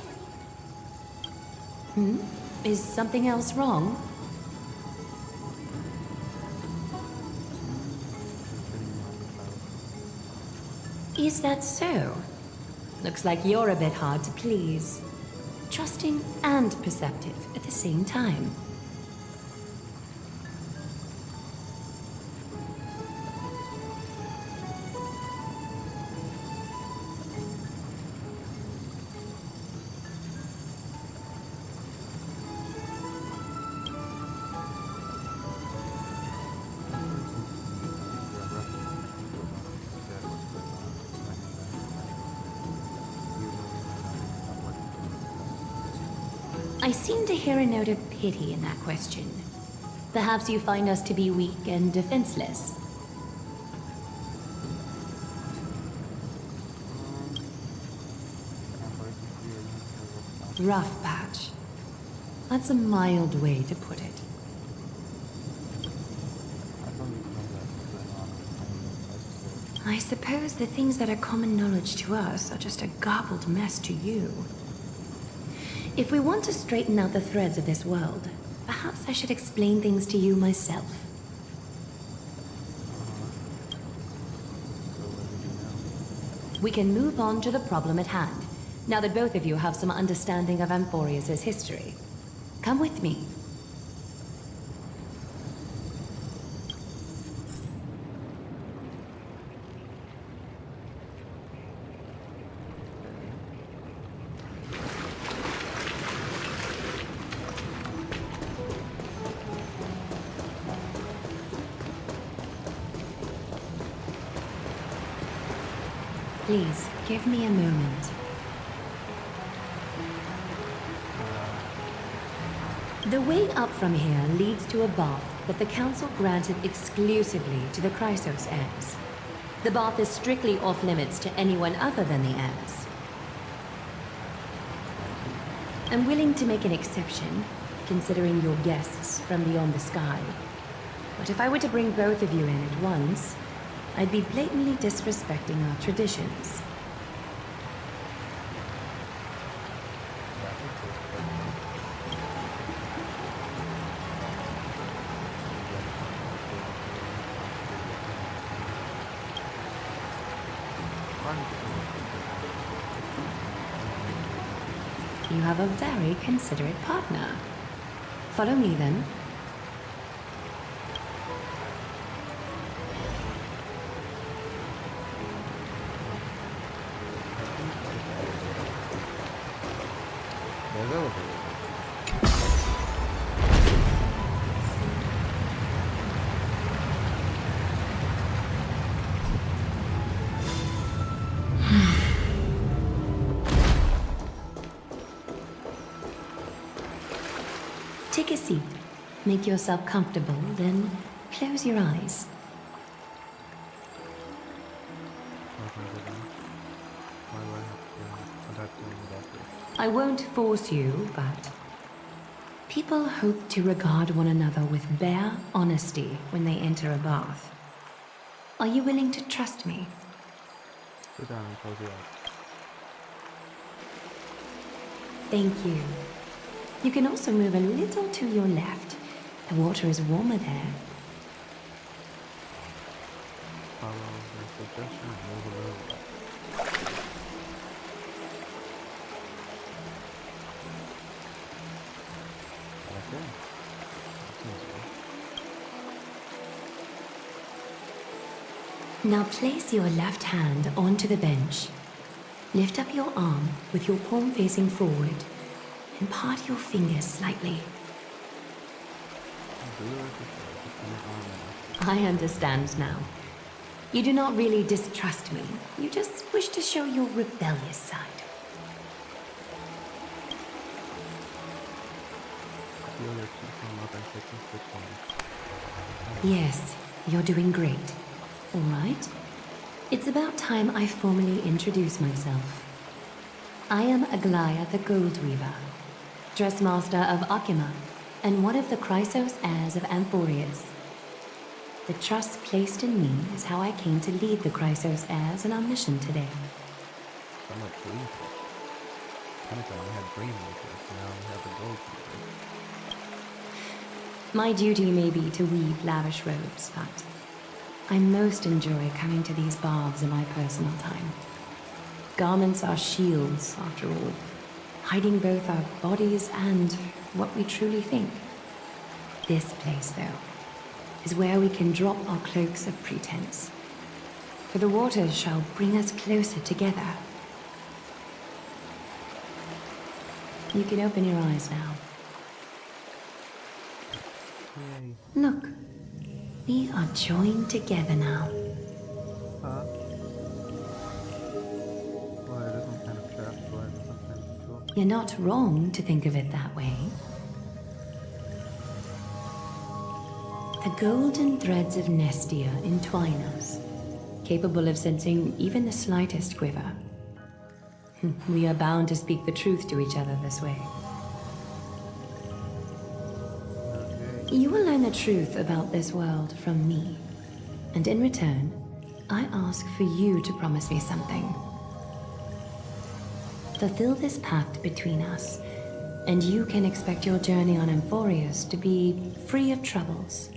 Speaker 8: Is something else wrong? Is that so? Looks like you're a bit hard to please. Trusting and perceptive at the same time. I seem to hear a note of pity in that question. Perhaps you find us to be weak and defenseless. Rough patch. That's a mild way to put it. I suppose the things that are common knowledge to us are just a garbled mess to you. If we want to straighten out the threads of this world, perhaps I should explain things to you myself. We can move on to the problem at hand, now that both of you have some understanding of Amphoreus' history. Come with me. Please, give me a moment. The way up from here leads to a bath that the Council granted exclusively to the Chrysos heirs. The bath is strictly off-limits to anyone other than the heirs. I'm willing to make an exception, considering your guests from beyond the sky. But if I were to bring both of you in at once, I'd be blatantly disrespecting our traditions. You have a very considerate partner. Follow me then.
Speaker 2: There's elevators.
Speaker 8: Take a seat. Make yourself comfortable, then close your eyes. I won't force you, but people hope to regard one another with bare honesty when they enter a bath. Are you willing to trust me?
Speaker 2: Sit down and close your eyes.
Speaker 8: Thank you. You can also move a little to your left. The water is warmer there.
Speaker 2: Follow the suggestion, move a little left. Okay.
Speaker 8: Now place your left hand onto the bench. Lift up your arm with your palm facing forward and part your fingers slightly. I understand now. You do not really distrust me. You just wish to show your rebellious side. Yes, you're doing great. All right. It's about time I formally introduce myself. I am Aglaya the Gold Weaver, Dressmaster of Akima, and one of the Chrysos heirs of Amphoreus. The trust placed in me is how I came to lead the Chrysos heirs in our mission today.
Speaker 2: Somewhat believe it. Honkai had brainwashers, now we have the gold weaver.
Speaker 8: My duty may be to weave lavish robes, but I most enjoy coming to these baths in my personal time. Garments are shields, after all, hiding both our bodies and what we truly think. This place, though, is where we can drop our cloaks of pretense. For the waters shall bring us closer together. You can open your eyes now.
Speaker 2: Yay.
Speaker 8: Look, we are joined together now.
Speaker 2: Huh? Well, it isn't kind of trapped, but it's some kind of tool.
Speaker 8: You're not wrong to think of it that way. The golden threads of Nestia entwine us, capable of sensing even the slightest quiver. We are bound to speak the truth to each other this way. You will learn the truth about this world from me, and in return, I ask for you to promise me something. Fulfill this pact between us, and you can expect your journey on Amphoreus to be free of troubles.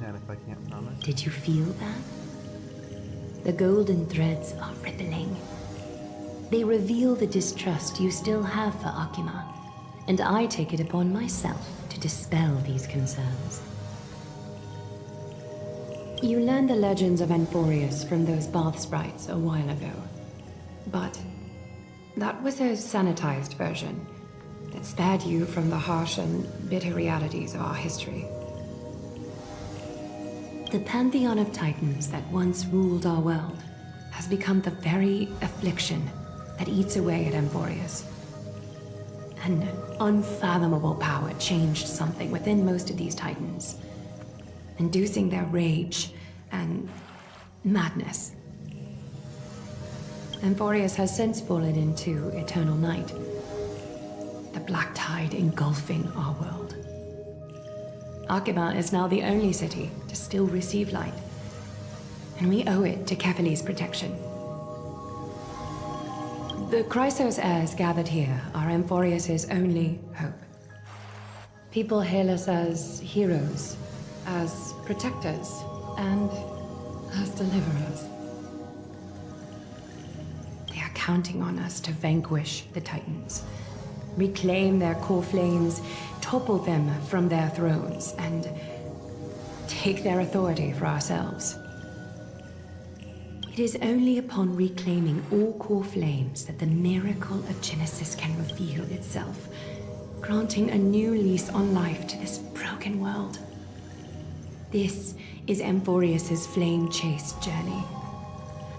Speaker 2: And if I can't promise?
Speaker 8: Did you feel that? The golden threads are rippling. They reveal the distrust you still have for Akima, and I take it upon myself to dispel these concerns. You learned the legends of Amphoreus from those bath sprites a while ago. But that was a sanitized version that spared you from the harsh and bitter realities of our history. The pantheon of titans that once ruled our world has become the very affliction that eats away at Amphoreus. An unfathomable power changed something within most of these Titans, inducing their rage and madness. Amphoreus has since fallen into eternal night, the black tide engulfing our world. Arkema is now the only city to still receive light, and we owe it to Kefali's protection. The Chrysos heirs gathered here are Amphoreus' only hope. People hail us as heroes, as protectors, and as deliverers. They are counting on us to vanquish the Titans, reclaim their core flames, topple them from their thrones, and take their authority for ourselves. It is only upon reclaiming all core flames that the miracle of Genesis can reveal itself, granting a new lease on life to this broken world. This is Amphoreus' flame chase journey.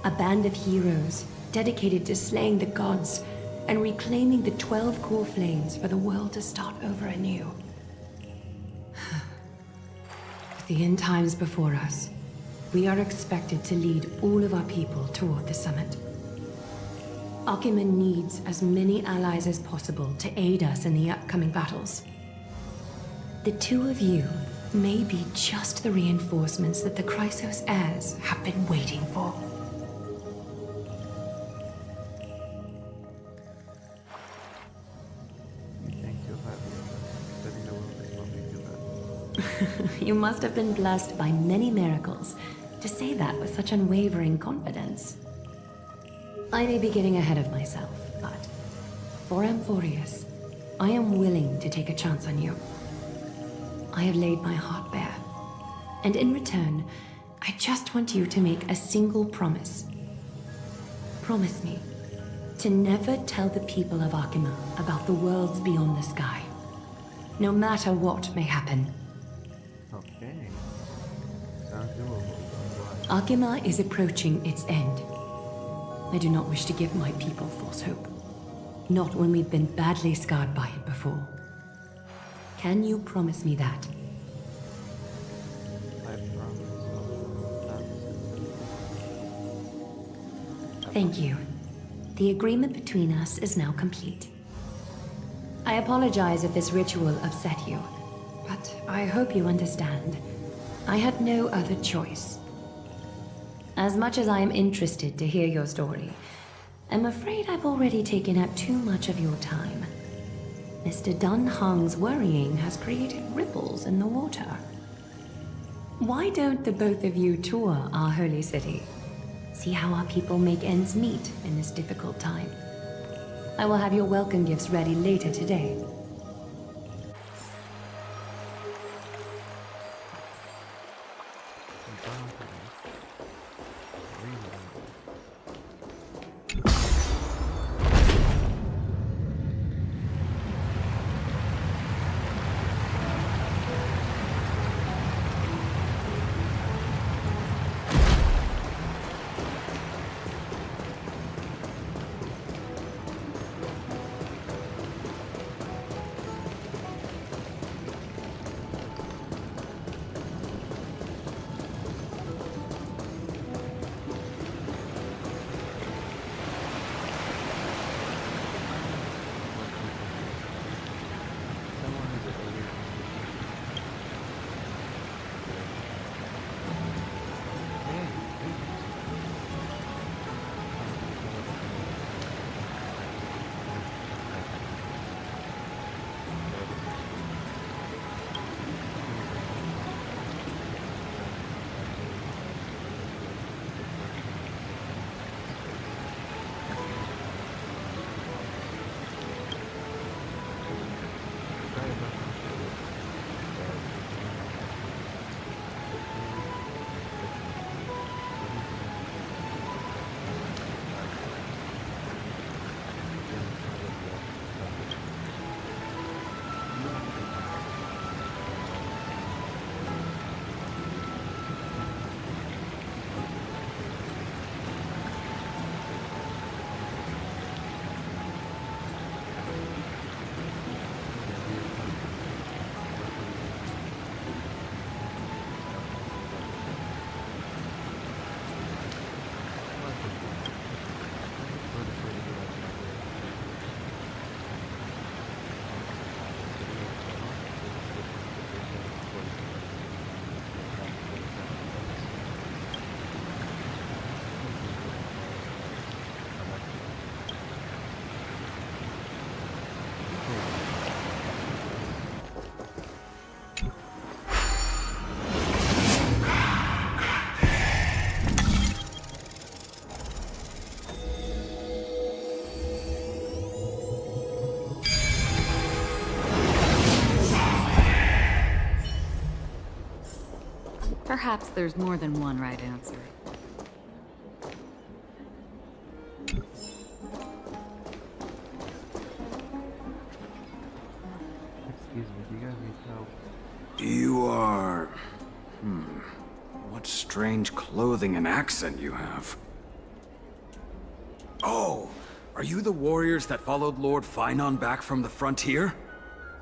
Speaker 8: A band of heroes dedicated to slaying the gods and reclaiming the 12 core flames for the world to start over anew. With the end times before us, we are expected to lead all of our people toward the summit. Arkema needs as many allies as possible to aid us in the upcoming battles. The two of you may be just the reinforcements that the Chrysos heirs have been waiting for.
Speaker 2: Thank you for setting the world to help me do that.
Speaker 8: You must have been blessed by many miracles to say that with such unwavering confidence. I may be getting ahead of myself, but for Amphoreus, I am willing to take a chance on you. I have laid my heart bare, and in return, I just want you to make a single promise. Promise me to never tell the people of Arkema about the worlds beyond the sky, no matter what may happen.
Speaker 2: Okay. Sounds doable.
Speaker 8: Arkema is approaching its end. I do not wish to give my people false hope. Not when we've been badly scarred by it before. Can you promise me that?
Speaker 2: I promise.
Speaker 8: Thank you. The agreement between us is now complete. I apologize if this ritual upset you, but I hope you understand. I had no other choice. As much as I am interested to hear your story, I'm afraid I've already taken up too much of your time. Mr. Dunhung's worrying has created ripples in the water. Why don't the both of you tour our holy city? See how our people make ends meet in this difficult time. I will have your welcome gifts ready later today.
Speaker 21: Perhaps there's more than one right answer.
Speaker 2: Excuse me, do you guys need help?
Speaker 13: You are... What strange clothing and accent you have. Oh, are you the warriors that followed Lord Finon back from the frontier?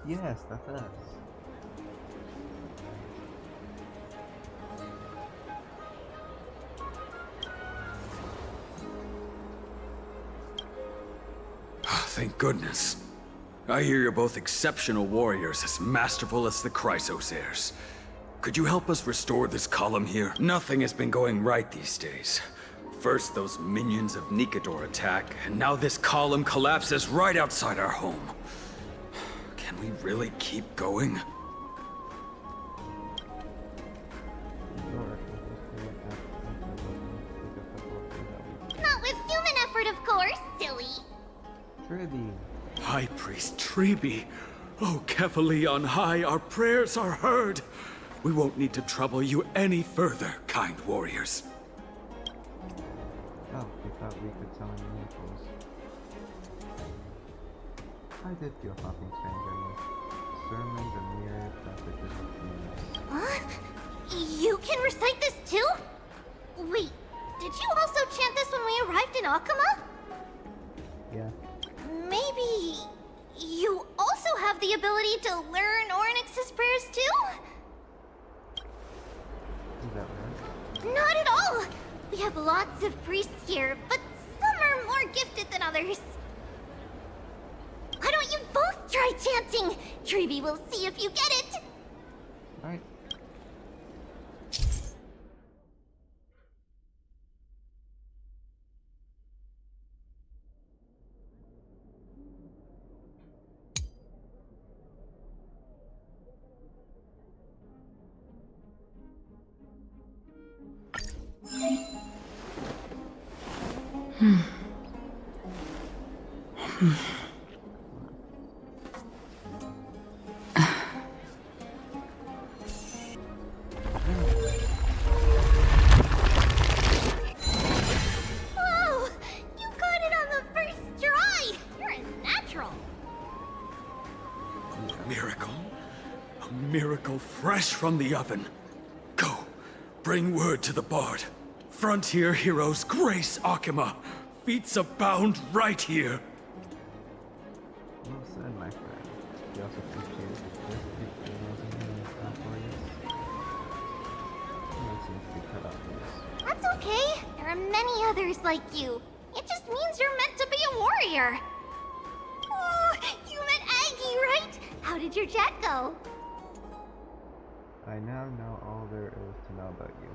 Speaker 2: Yes, that's us.
Speaker 13: Thank goodness. I hear you're both exceptional warriors, as masterful as the Chrysosairs. Could you help us restore this column here? Nothing has been going right these days. First those minions of Nikador attack, and now this column collapses right outside our home. Can we really keep going?
Speaker 4: Not with human effort, of course, silly.
Speaker 2: Tribby.
Speaker 13: High Priest Treby. Oh, Kefali on high, our prayers are heard. We won't need to trouble you any further, kind warriors.
Speaker 2: Oh, we thought we could summon miracles. I did feel something strange in this. Sermons and mirror passages of demons.
Speaker 4: Huh? You can recite this too? Wait, did you also chant this when we arrived in Akama?
Speaker 2: Yeah.
Speaker 4: Maybe you also have the ability to learn Ornyx's prayers too?
Speaker 2: Is that right?
Speaker 4: Not at all! We have lots of priests here, but some are more gifted than others. Why don't you both try chanting? Treby will see if you get it.
Speaker 2: Alright.
Speaker 4: Whoa! You got it on the first try! You're a natural.
Speaker 13: Miracle? A miracle fresh from the oven. Go, bring word to the Bard. Frontier heroes grace Akama. Feats abound right here.
Speaker 2: Well said, my friend. We also appreciate the gift of Amphoreus. It seems to be cut out for this.
Speaker 4: That's okay. There are many others like you. It just means you're meant to be a warrior. Oh, you met Aggie, right? How did your chat go?
Speaker 2: I now know all there is to know about you.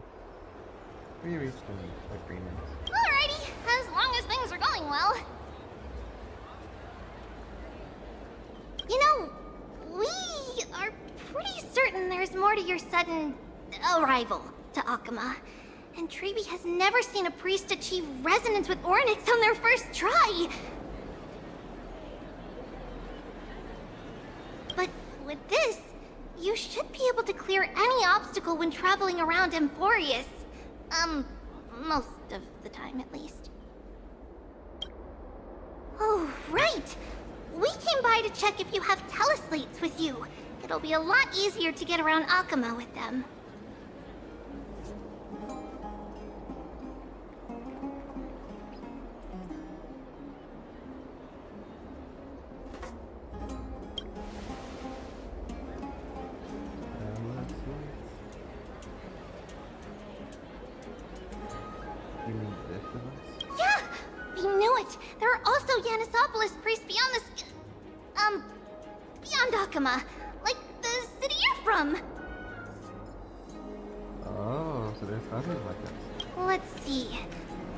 Speaker 2: We reached an agreement.
Speaker 4: Alrighty, as long as things are going well. You know, we are pretty certain there's more to your sudden arrival to Akama. And Treby has never seen a priest achieve resonance with Ornyx on their first try. But with this, you should be able to clear any obstacle when traveling around Amphoreus. Most of the time, at least. Oh, right! We came by to check if you have teleslates with you. It'll be a lot easier to get around Akama with them.
Speaker 2: Let's see. You mean this of us?
Speaker 4: Yeah! We knew it! There are also Yanisopolis priests beyond this... beyond Akama. Like the city you're from.
Speaker 2: Oh, so there's others like us.
Speaker 4: Let's see.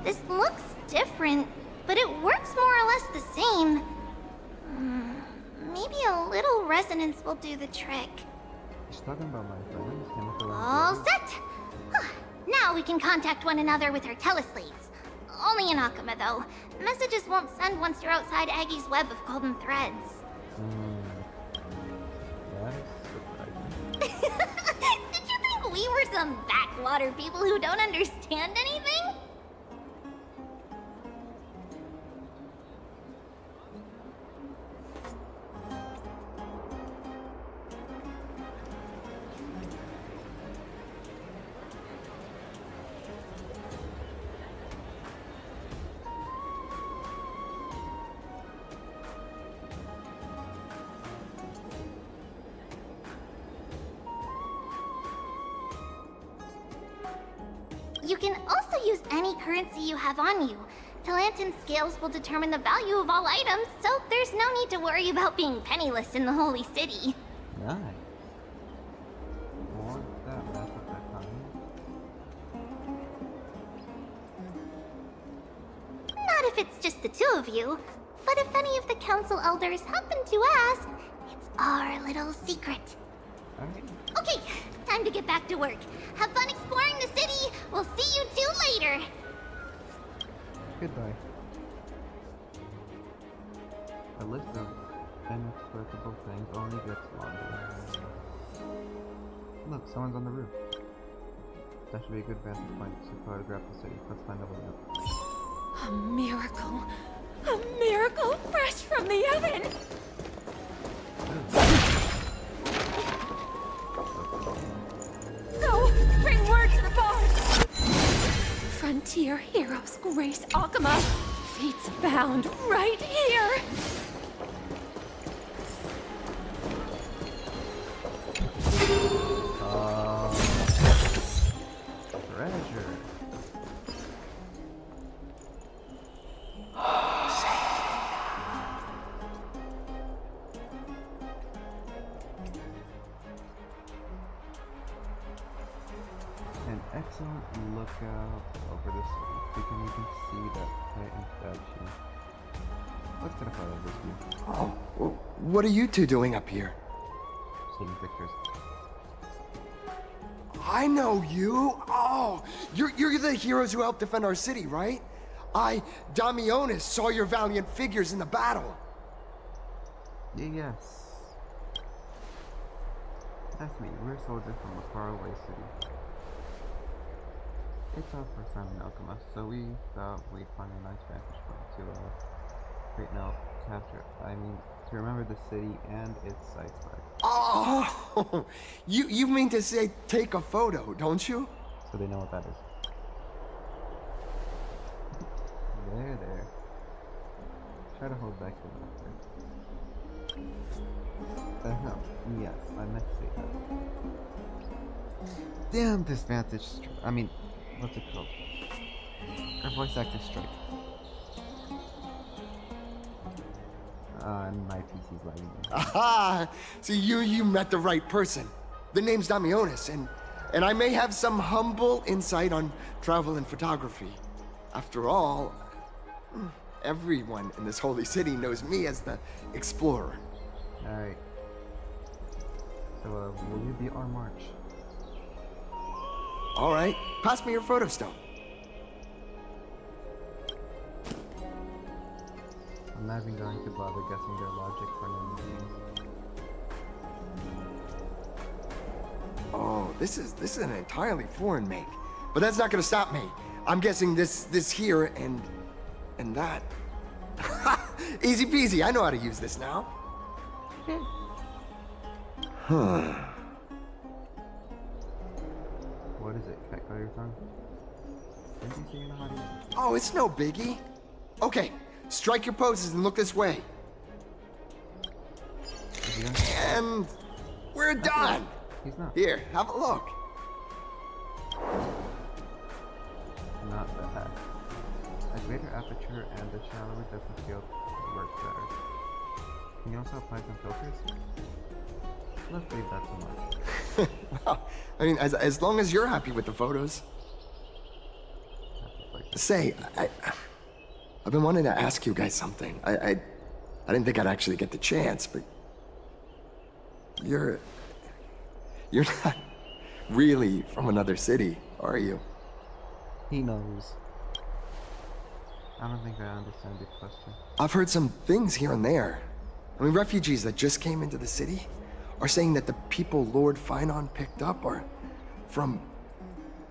Speaker 4: This looks different, but it works more or less the same. Maybe a little resonance will do the trick.
Speaker 2: She's talking about my friends.
Speaker 4: All set! Now we can contact one another with our teleslates. Only in Akama, though. Messages won't send once you're outside Aggie's web of golden threads.
Speaker 2: That is surprising.
Speaker 4: Did you think we we were some backwater people who don't understand anything? You can also use any currency you have on you. Talantan scales will determine the value of all items, so there's no need to worry about being penniless in the Holy City.
Speaker 2: Nice. Want that mess up that time?
Speaker 4: Not if it's just the two of you, but if any of the council elders happen to ask, it's our little secret.
Speaker 2: Alright.
Speaker 4: Okay, time to get back to work. Have fun exploring the city. We'll see you two later.
Speaker 2: Goodbye. The list of inexplicable things only gets longer. Look, someone's on the roof. That should be a good vantage point to photograph the city. Let's find a way up.
Speaker 16: A miracle. A miracle fresh from the oven. Go! Bring word to the boss! Frontier heroes grace Akama. Feats abound right here!
Speaker 2: Treasure. An excellent lookout over the city. We can even see that Titan statue. Let's get a photo of this view.
Speaker 9: Oh, what are you two doing up here?
Speaker 2: Taking pictures.
Speaker 9: I know you. Oh, you're the heroes who helped defend our city, right? Damionis, saw your valiant figures in the battle.
Speaker 2: Yes. That's me. We're soldiers from a faraway city. It's our first time in Alchemist, so we thought we'd find a nice vantage point to remember the city and its sights by.
Speaker 9: Oh, you mean to say take a photo, don't you?
Speaker 2: So they know what that is. There. Try to hold back the laughter. Yes, I meant to say that. Damn this vantage what's it called? Our voice actor strike. My PC's lagging.
Speaker 9: Aha! So you met the right person. The name's Damionis, and I may have some humble insight on travel and photography. After all, everyone in this holy city knows me as the explorer.
Speaker 2: Alright. So, will you be our march?
Speaker 9: Alright, pass me your photo stone.
Speaker 2: I'm not even going to bother guessing their logic for no reason.
Speaker 9: Oh, this is an entirely foreign make. But that's not gonna stop me. I'm guessing this here and that. Easy peasy, I know how to use this now. Huh.
Speaker 2: What is it? Cat got your tongue? Didn't you say you know how to use it?
Speaker 9: Oh, it's no biggie. Okay, strike your poses and look this way. And we're done.
Speaker 2: He's not.
Speaker 9: Here, have a look.
Speaker 2: Not bad. A greater aperture and a shallower depth of field work better. Can you also apply some filters? Let's leave that to March.
Speaker 9: Well, I mean, as long as you're happy with the photos. Say, I've been wanting to ask you guys something. I didn't think I'd actually get the chance, but you're not really from another city, are you?
Speaker 2: He knows. I don't think I understand your question.
Speaker 9: I've heard some things here and there. I mean, refugees that just came into the city are saying that the people Lord Finon picked up are from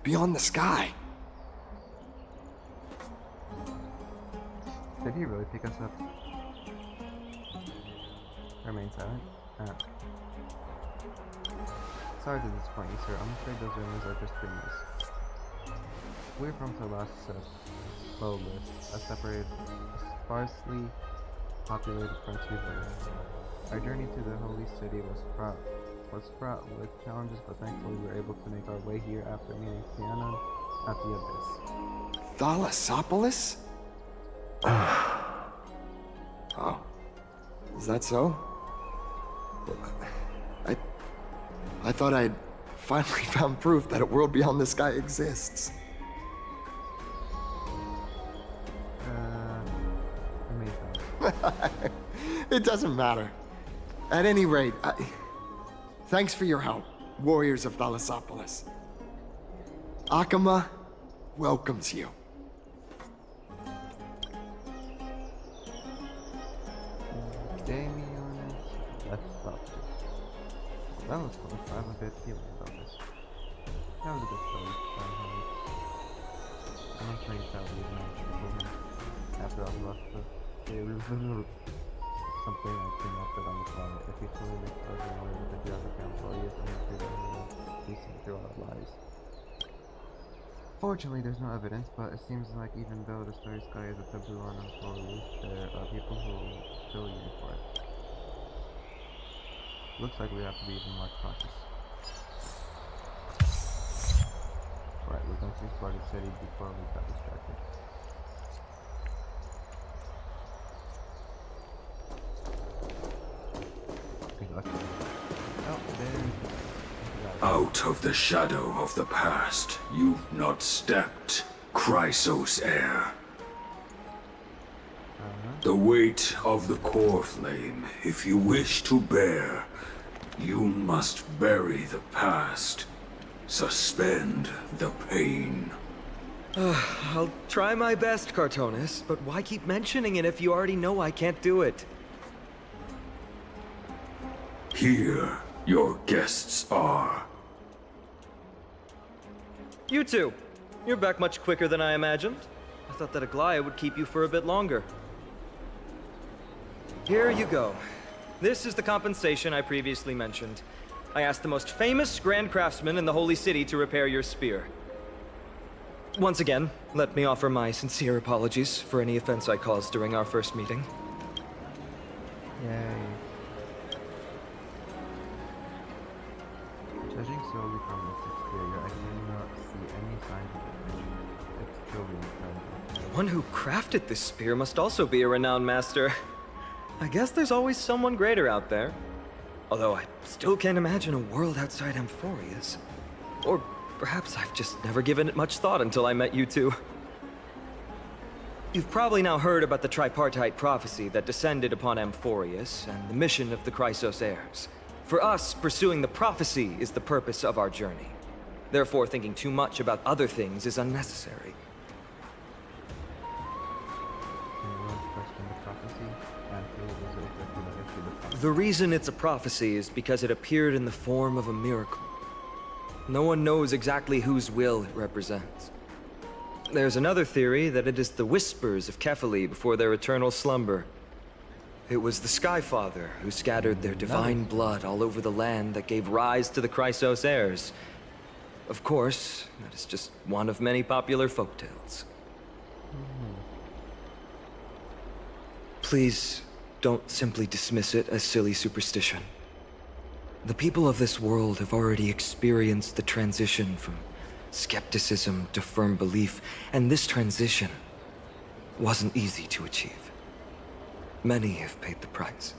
Speaker 9: beyond the sky.
Speaker 2: Did he really pick us up? Remain silent. Sorry to disappoint you, sir. I'm afraid those rumors are just rumors. We're from Thalassopolis, a sparsely populated frontier village. Our journey to the holy city was fraught with challenges, but thankfully we were able to make our way here after meeting Tiana at the Abyss.
Speaker 9: Thalassopolis? Oh. Is that so? I thought I'd finally found proof that a world beyond the sky exists. It doesn't matter. At any rate, thanks for your help, warriors of Thalassopolis. Akama welcomes you.
Speaker 2: Let's stop this. That was fun. I have a good feeling about this. That was a good story. I'm not sure that we managed after I left something I came up with on the planet. If we truly make us aware of the geography Amphoreus and history that we have facing through our lives. Fortunately, there's no evidence, but it seems like even though the starry sky is a taboo on Amphoreus, there are people who still yearn for it. Looks like we have to be even more cautious. Alright, we're going to explore the city before we got distracted.
Speaker 13: Out of the shadow of the past, you've not stepped, Chrysos heir. The weight of the core flame, if you wish to bear, you must bury the past. Suspend the pain.
Speaker 12: I'll try my best, Cartonis, but why keep mentioning it if you already know I can't do it?
Speaker 13: Here, your guests are.
Speaker 12: You two. You're back much quicker than I imagined. I thought that Aglaya would keep you for a bit longer. Here you go. This is the compensation I previously mentioned. I asked the most famous Grand Craftsman in the Holy City to repair your spear. Once again, let me offer my sincere apologies for any offense I caused during our first meeting.
Speaker 2: Yay. Judging solely from its exterior, I cannot see any signs of it. It's truly incredible.
Speaker 12: The one who crafted this spear must also be a renowned master. I guess there's always someone greater out there. Although I still can't imagine a world outside Amphoreus. Or perhaps I've just never given it much thought until I met you two. You've probably now heard about the tripartite prophecy that descended upon Amphoreus and the mission of the Chrysos heirs. For us, pursuing the prophecy is the purpose of our journey. Therefore, thinking too much about other things is unnecessary. The reason it's a prophecy is because it appeared in the form of a miracle. No one knows exactly whose will it represents. There's another theory that it is the whispers of Kefali before their eternal slumber. It was the Skyfather who scattered their divine blood all over the land that gave rise to the Chrysos heirs. Of course, that is just one of many popular folktales. Please, don't simply dismiss it as silly superstition. The people of this world have already experienced the transition from skepticism to firm belief, and this transition wasn't easy to achieve. Many have paid the price.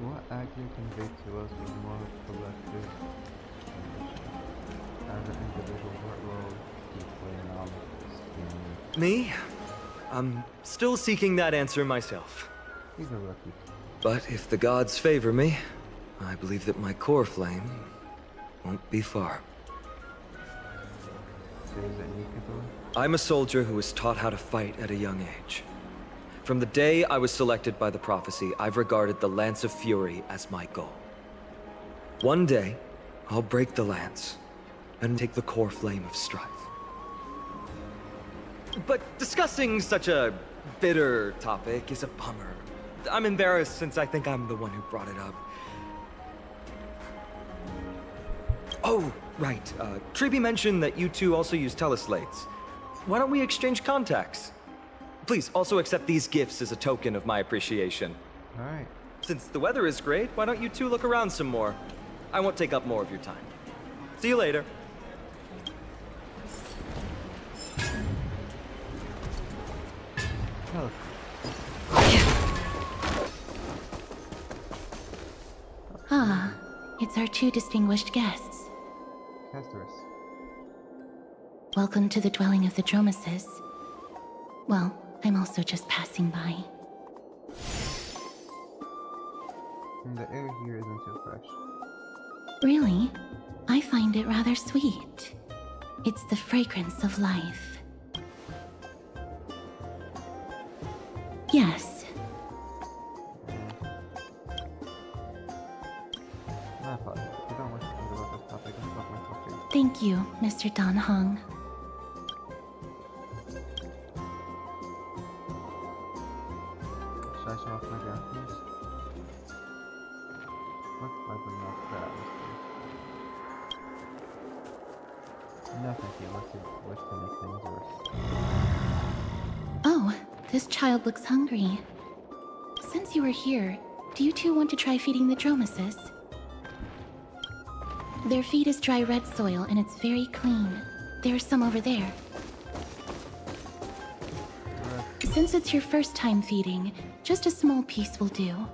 Speaker 2: What actually conveyed to us was more collective as an individual role to play in all of this.
Speaker 12: Me? I'm still seeking that answer myself.
Speaker 2: He's a rookie.
Speaker 12: But if the gods favor me, I believe that my core flame won't be far. I'm a soldier who was taught how to fight at a young age.
Speaker 11: From the day I was selected by the prophecy, I've regarded the Lance of Fury as my goal. One day, I'll break the lance and take the core flame of strife. But discussing such a bitter topic is a bummer. I'm embarrassed since I think I'm the one who brought it up. Oh, right. Treeby mentioned that you two also use teleslates. Why don't we exchange contacts? Please also accept these gifts as a token of my appreciation.
Speaker 2: Alright.
Speaker 11: Since the weather is great, why don't you two look around some more? I won't take up more of your time. See you later.
Speaker 2: Oh.
Speaker 15: Ah, it's our two distinguished guests.
Speaker 2: Castorus.
Speaker 15: Welcome to the dwelling of the Dromases. Well, I'm also just passing by.
Speaker 2: And the air here isn't too fresh.
Speaker 15: Really? I find it rather sweet. It's the fragrance of life. Yes.
Speaker 2: My apologies. If you don't wish to think about this topic, I'll stop myself here.
Speaker 15: Thank you, Mr. Dan Hong.
Speaker 2: Should I show off my graphics? Looks like enough for atmosphere. No thank you, unless you wish to make things worse.
Speaker 15: Oh, this child looks hungry. Since you are here, do you two want to try feeding the Dromases? Their feed is dry red soil and it's very clean. There's some over there. Since it's your first time feeding, just a small piece will do.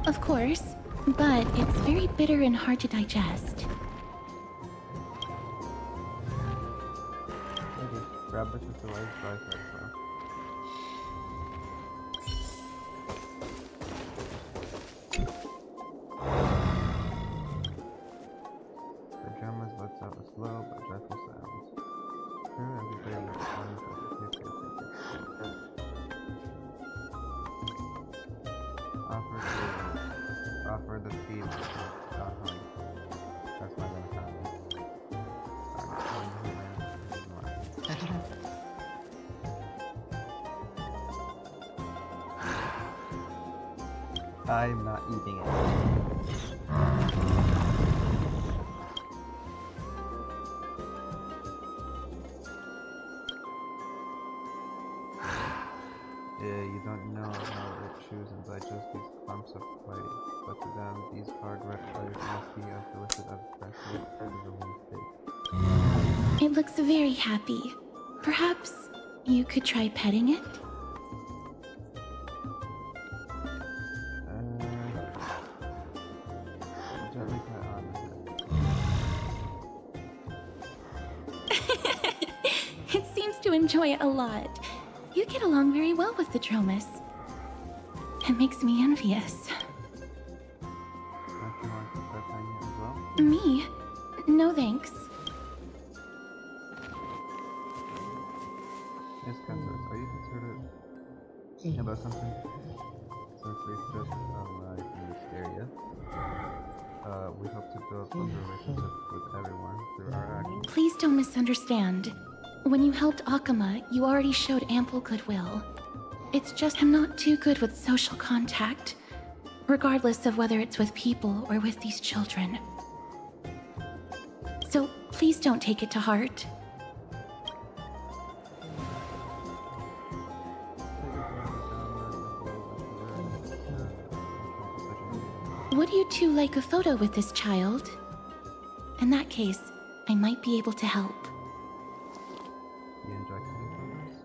Speaker 15: Of course, but it's very bitter and hard to digest.
Speaker 2: Okay, grab this with the right dry red soil. The drummers lets out a slow but dreadful sound. True, everybody responds as it takes your Offer the feed not honey. That's not gonna happen. I'm not eating it. You don't know how it chews and digests these clumps of clay, but to them, these hard red clays must be as delicious as freshly as a wing steak.
Speaker 15: It looks very happy. Perhaps you could try petting it?
Speaker 2: Gently pet on
Speaker 15: It seems to enjoy it a lot. You get along very well with the Dromas. It makes me envious.
Speaker 2: Don't you want to start playing it as well?
Speaker 15: Me? No thanks.
Speaker 2: Yes, Castorus, are you concerned about something? Since we've just arrived in this area, we hope to build a relationship with everyone through our actions.
Speaker 15: Please don't misunderstand. When you helped Akama, you already showed ample goodwill. It's just I'm not too good with social contact, regardless of whether it's with people or with these children. So please don't take it to heart. Would you two like a photo with this child? In that case, I might be able to help.
Speaker 2: You enjoy taking photos?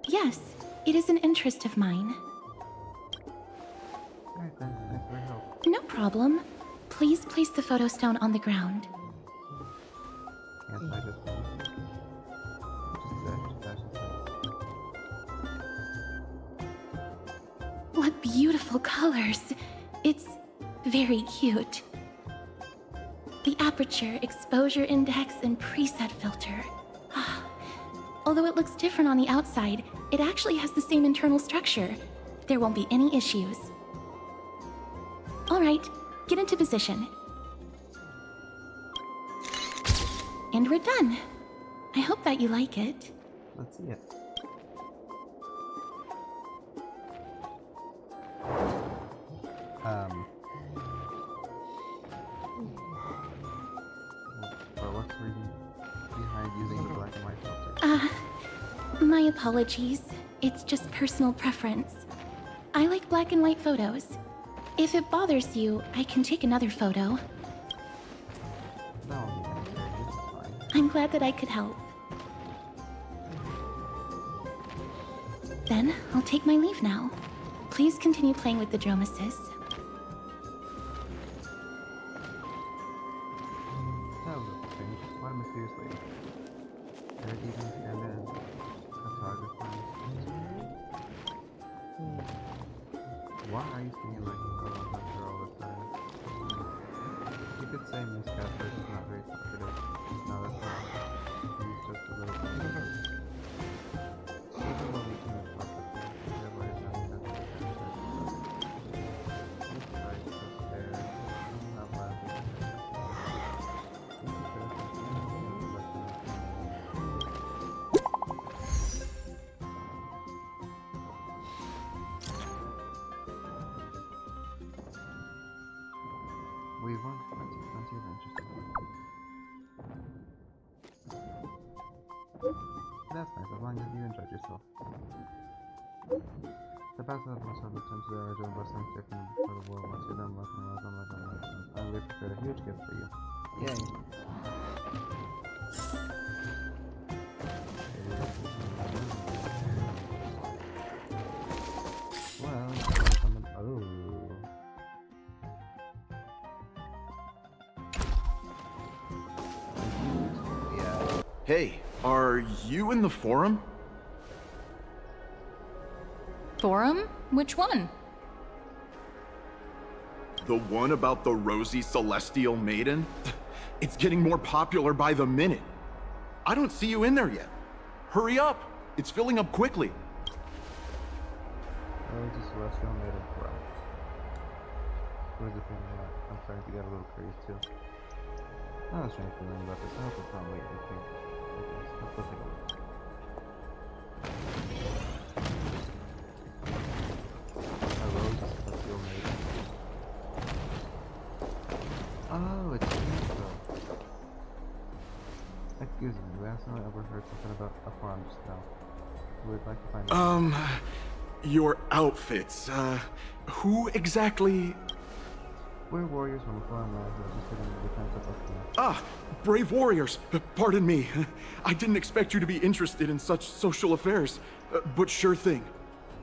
Speaker 15: Yes, it is an interest of mine.
Speaker 2: Alright then, thanks for your help.
Speaker 15: No problem. Please place the photo stone on the ground.
Speaker 2: Can't I just dash it.
Speaker 15: What beautiful colors! It's very cute. The aperture, exposure index, and preset filter. Ah, Although it looks different on the outside, it actually has the same internal structure. There won't be any issues. Alright, get into position. And we're done. I hope that you like it.
Speaker 2: Let's see it. Well, what's the reason behind using the black and white filter?
Speaker 15: My apologies. It's just personal preference. I like black and white photos. If it bothers you, I can take another photo. I'm glad that I could help. Then, I'll take my leave now. Please continue playing with the Dromasis.
Speaker 2: That was a strange. Why mysteriously? There even and then photographers. Why are you singing like Hunter all the time? You could say Miss Casper is not very talkative. No, that's not. He's just a little bit. Even when we can talk with him, we have what is not enough to he's right, just there. I'm not laughing. We've won plenty of interesting ones. That's nice, as long as you enjoyed yourself. The best of most of the times we are doing blessings different before the world. Once you're done blessing, I will prepared a huge gift for you. Yay! Well, oh.
Speaker 3: Hey, are you in the forum?
Speaker 14: Forum? Which one?
Speaker 3: The one about the rosy celestial maiden? It's getting more popular by the minute. I don't see you in there yet. Hurry up! It's filling up quickly.
Speaker 2: Rosy celestial maiden forum. What is the thing about? I'm starting to get a little curious too. Not a strange feeling about this. I hope it's not late. Let's go take a look. A rose celestial maiden. Oh, it's Nico. Excuse me, we accidentally overheard something about a forum just now. We'd like to find out.
Speaker 3: Your outfits, who exactly?
Speaker 2: We're warriors from a foreign land who are interested in the defense of Okina.
Speaker 3: Ah, brave warriors. Pardon me. I didn't expect you to be interested in such social affairs, but sure thing.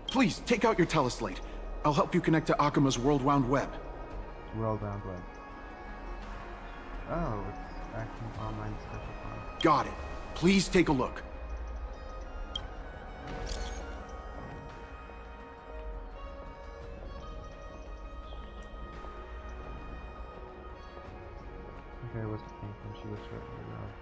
Speaker 3: Please, take out your teleslate. I'll help you connect to Akima's World-Wound Web.
Speaker 2: World-Wound Web. Oh, it's acting online special file.
Speaker 3: Got it. Please take a look.
Speaker 2: Okay, what's the thing from? She was right around.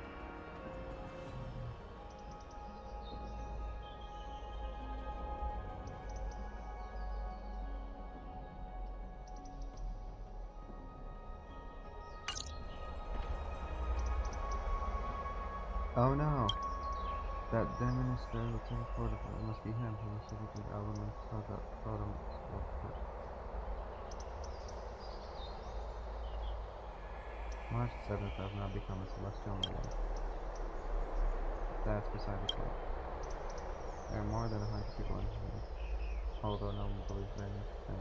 Speaker 2: Oh no! That demon is there with teleport. It must be him. He must have the elements of that bottom. March 7th, I've now become a celestial maiden. That's beside the point. There are more than 100 people in here. Although no one believes very much in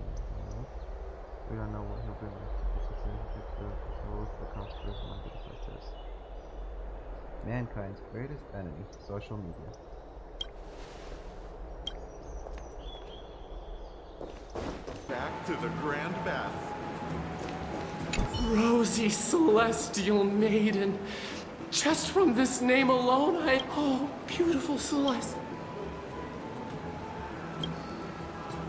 Speaker 2: we don't know what he'll bring us. It's a thing that the souls that comes through among the defectors. Mankind's greatest enemy, social media.
Speaker 3: Back to the Grand Baths.
Speaker 22: Rosy Celestial Maiden. Just from this name alone, oh, beautiful Celeste.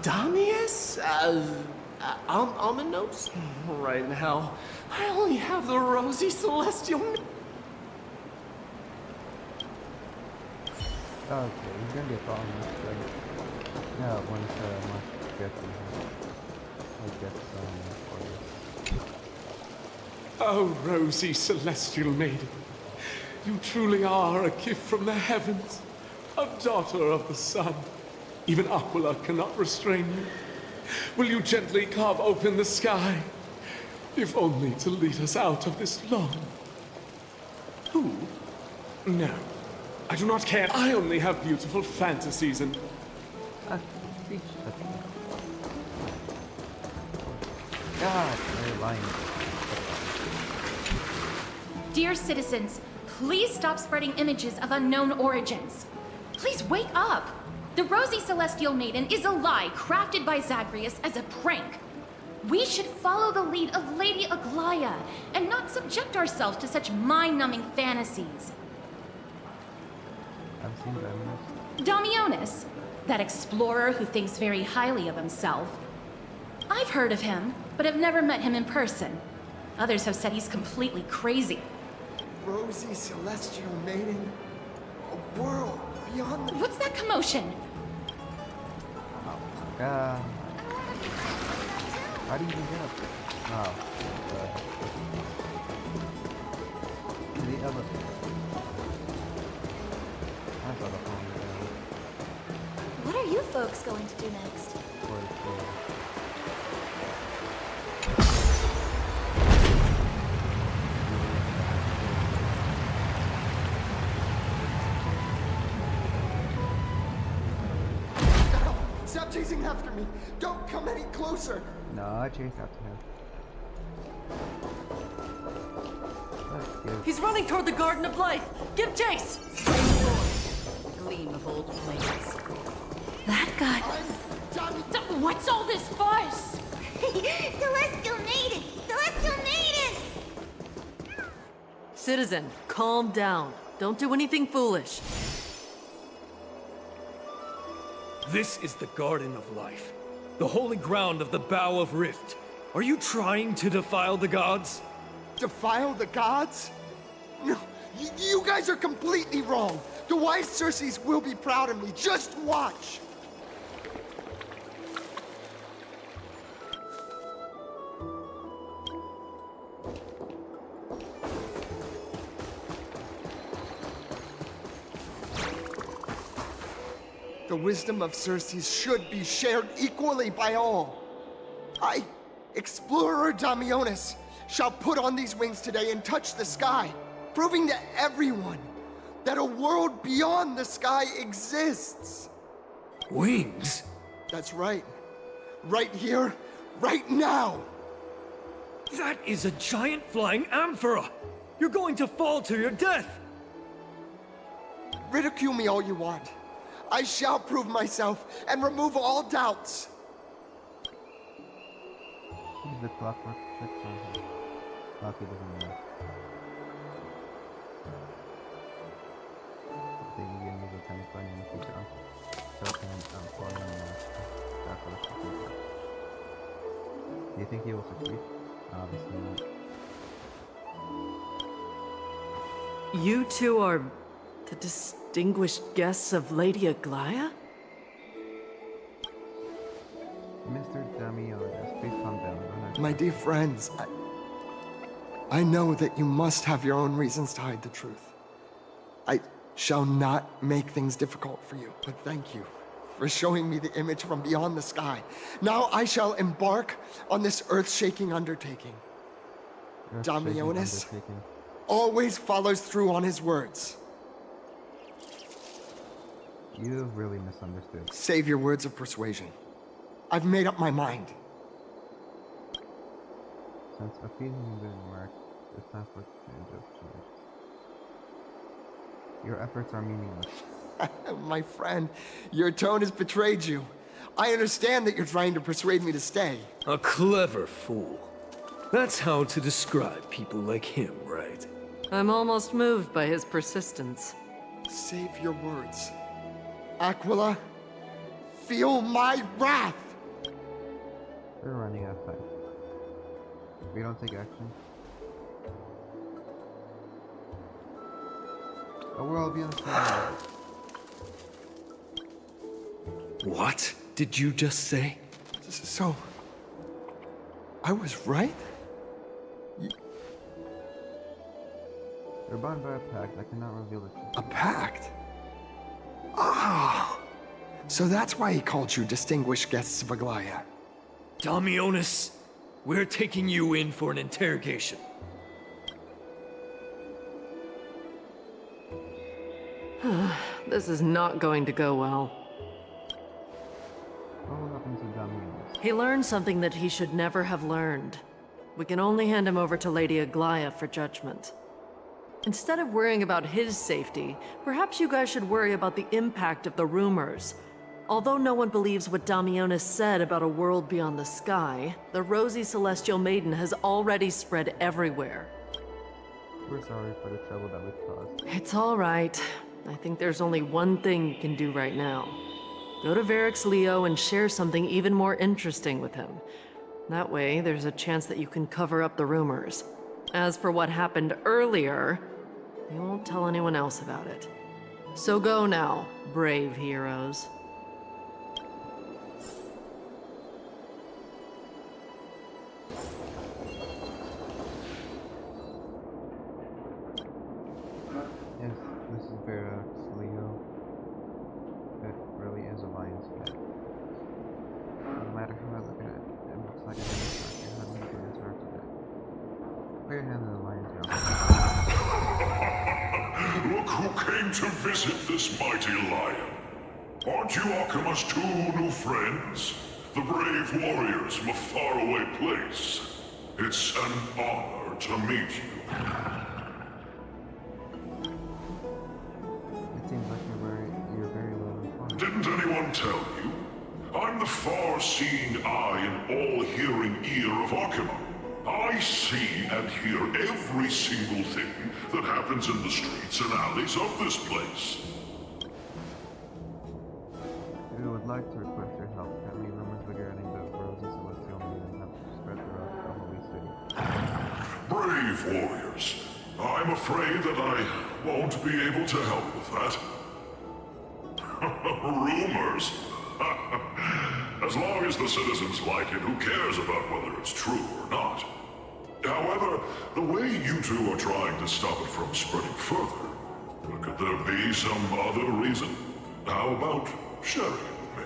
Speaker 22: Damius? I'm a nose right now. I only have the Rosy Celestial
Speaker 2: Okay, he's gonna be a problem once Mark gets in here. Like gets
Speaker 22: Oh, rosy celestial maiden. You truly are a gift from the heavens. A daughter of the sun. Even Aquila cannot restrain you. Will you gently carve open the sky? If only to lead us out of this long... Who? No. I do not care. I only have beautiful fantasies and...
Speaker 2: God, they're lying.
Speaker 14: Dear citizens, please stop spreading images of unknown origins. Please wake up. The Rosy Celestial Maiden is a lie crafted by Zagreus as a prank. We should follow the lead of Lady Aglaya and not subject ourselves to such mind-numbing fantasies.
Speaker 2: I've seen Damianos.
Speaker 14: Damianos, that explorer who thinks very highly of himself. I've heard of him, but have never met him in person. Others have said he's completely crazy.
Speaker 9: Rosy Celestial Maiden, a world beyond the...
Speaker 14: What's that commotion?
Speaker 2: God. How do you even get up there? Oh. The elevator. I thought the phone was down.
Speaker 1: What are you folks going to do next?
Speaker 9: Stop chasing after me! Don't come any closer!
Speaker 2: No, I chased after him.
Speaker 5: He's running toward the Garden of Life! Give chase! Gleam of old flames.
Speaker 15: That guy...
Speaker 14: What's all this fuss?
Speaker 1: Celestial Maiden! Celestial Maiden!
Speaker 5: Citizen, calm down. Don't do anything foolish.
Speaker 7: This is the Garden of Life, the holy ground of the Bow of Rift. Are you trying to defile the gods?
Speaker 9: Defile the gods? No, you guys are completely wrong. The wise Circes will be proud of me. Just watch. The wisdom of Circes should be shared equally by all. I, Explorer Damianos, shall put on these wings today and touch the sky, proving to everyone that a world beyond the sky exists.
Speaker 7: Wings?
Speaker 9: That's right. Right here, right now.
Speaker 7: That is a giant flying amphora! You're going to fall to your death!
Speaker 9: Ridicule me all you want. I shall prove myself and remove all doubts.
Speaker 2: Use the clockwork fix on him. Lucky doesn't know. I think you can use a 10-20 in the future. So can do you think he will succeed? Obviously not.
Speaker 5: You two are the distinguished guests of Lady Aglaya?
Speaker 2: Mr. Damianos, please calm down.
Speaker 9: My dear friends, I know that you must have your own reasons to hide the truth. I shall not make things difficult for you, but thank you for showing me the image from beyond the sky. Now I shall embark on this earth-shaking undertaking. Damianos always follows through on his words.
Speaker 2: You've really misunderstood.
Speaker 9: Save your words of persuasion. I've made up my mind.
Speaker 2: Since appeasing didn't work, it's time for change of change. Your efforts are meaningless.
Speaker 9: My friend, your tone has betrayed you. I understand that you're trying to persuade me to stay.
Speaker 7: A clever fool. That's how to describe people like him, right?
Speaker 5: I'm almost moved by his persistence.
Speaker 9: Save your words. Aquila, feel my wrath!
Speaker 2: We're running out of time. If we don't take action, a world beyond the sky.
Speaker 7: What did you just say?
Speaker 9: So... I was right?
Speaker 2: You're bound by a pact. I cannot reveal the truth.
Speaker 9: A pact? Ah! So that's why he called you distinguished guests of Aglaya.
Speaker 7: Damionis, we're taking you in for an interrogation.
Speaker 5: This is not going to go well.
Speaker 2: What will happen to Damionis?
Speaker 5: He learned something that he should never have learned. We can only hand him over to Lady Aglaya for judgment. Instead of worrying about his safety, perhaps you guys should worry about the impact of the rumors. Although no one believes what Damionis said about a world beyond the sky, the rosy celestial maiden has already spread everywhere.
Speaker 2: We're sorry for the trouble that we've caused.
Speaker 5: It's all right. I think there's only one thing you can do right now. Go to Varrix Leo and share something even more interesting with him. That way, there's a chance that you can cover up the rumors. As for what happened earlier, you won't tell anyone else about it. So go now, brave heroes.
Speaker 2: Yes, this is Varrix Leo. It really is a lion's pet. No matter how I look at it, it looks like an insect and had me interrupted it. Put your hand in the lion's mouth.
Speaker 19: Look who came to visit this mighty lion. Aren't you Akima's two new friends? The brave warriors from a faraway place. It's an honor to meet you.
Speaker 2: It seems like you're very well informed.
Speaker 19: Didn't anyone tell you? I'm the far-seeing eye and all-hearing ear of Akima. I see and hear every single thing that happens in the streets and alleys of this place.
Speaker 2: We would like to request your help. Currently, rumors regarding the rosy celestial maiden have spread throughout the holy city.
Speaker 19: Brave warriors, I'm afraid that I won't be able to help with that. Rumors? As long as the citizens like it, who cares about whether it's true or not? However, the way you two are trying to stop it from spreading further, could there be some other reason? How about sharing it with me?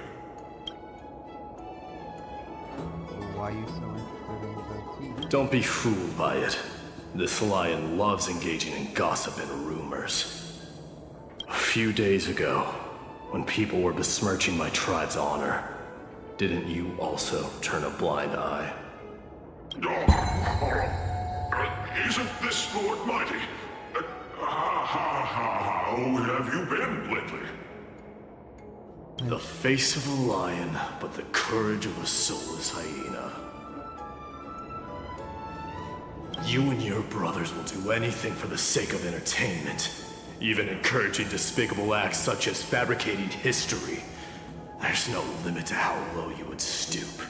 Speaker 2: Why are you so interested in the tea?
Speaker 17: Don't be fooled by it. This lion loves engaging in gossip and rumors. A few days ago, when people were besmirching my tribe's honor, didn't you also turn a blind eye?
Speaker 19: Isn't this Lord Mighty? How have you been lately?
Speaker 17: The face of a lion, but the courage of a soulless hyena. You and your brothers will do anything for the sake of entertainment, even encouraging despicable acts such as fabricating history. There's no limit to how low you would stoop.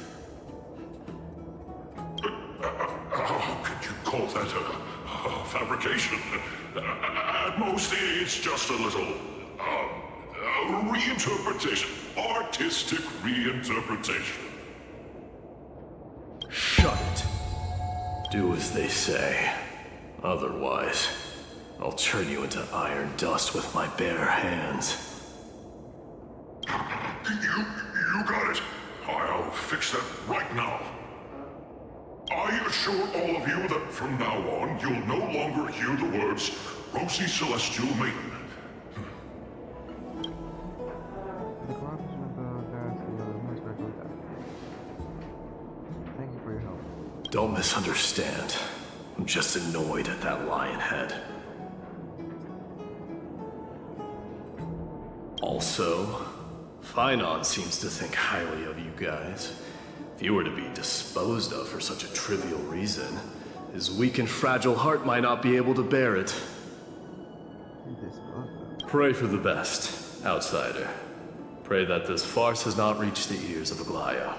Speaker 19: How could you call that a fabrication? At most, it's just a little reinterpretation, artistic reinterpretation.
Speaker 17: Shut it. Do as they say. Otherwise, I'll turn you into iron dust with my bare hands.
Speaker 19: You got it. I'll fix that right now. I assure all of you that from now on, you'll no longer hear the words Rosy Celestial Maiden.
Speaker 2: The corruption of the Varrix Leo has regularly died. Thank you for your help.
Speaker 17: Don't misunderstand. I'm just annoyed at that lion head. Also, Finon seems to think highly of you guys. If you were to be disposed of for such a trivial reason, his weak and fragile heart might not be able to bear it. Pray for the best, outsider. Pray that this farce has not reached the ears of Aglaya.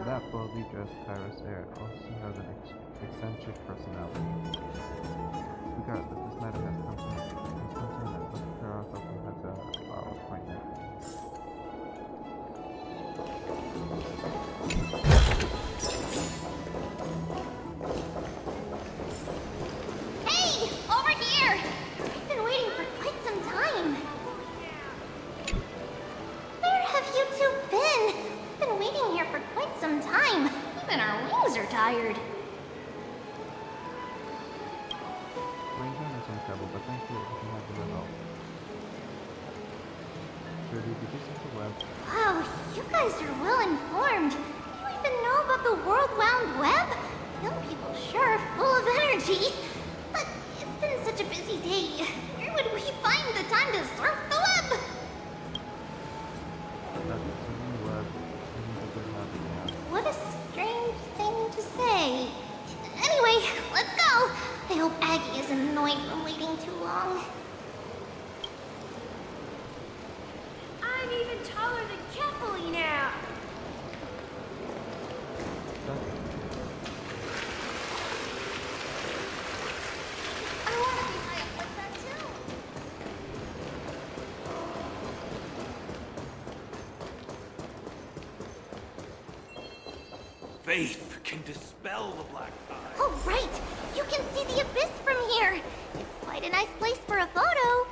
Speaker 2: That boldly dressed Pyrosaur also has an eccentric personality. Regardless, this matter has come to an end. Ruby, did you see the web?
Speaker 4: Wow, you guys are well informed. You even know about the World Wound Web? Young people sure are full of energy. But it's been such a busy day. Where would we find the time to surf the web?
Speaker 2: That's the web. Isn't a good habit now.
Speaker 4: What a strange thing to say. Anyway, let's go. I hope Aggie isn't annoyed from waiting too long.
Speaker 16: I'm even taller than Kefali now.
Speaker 4: I want to be high up like that too.
Speaker 13: Faith can dispel the black eye.
Speaker 4: Oh, right! You can see the abyss from here. It's quite a nice place for a photo.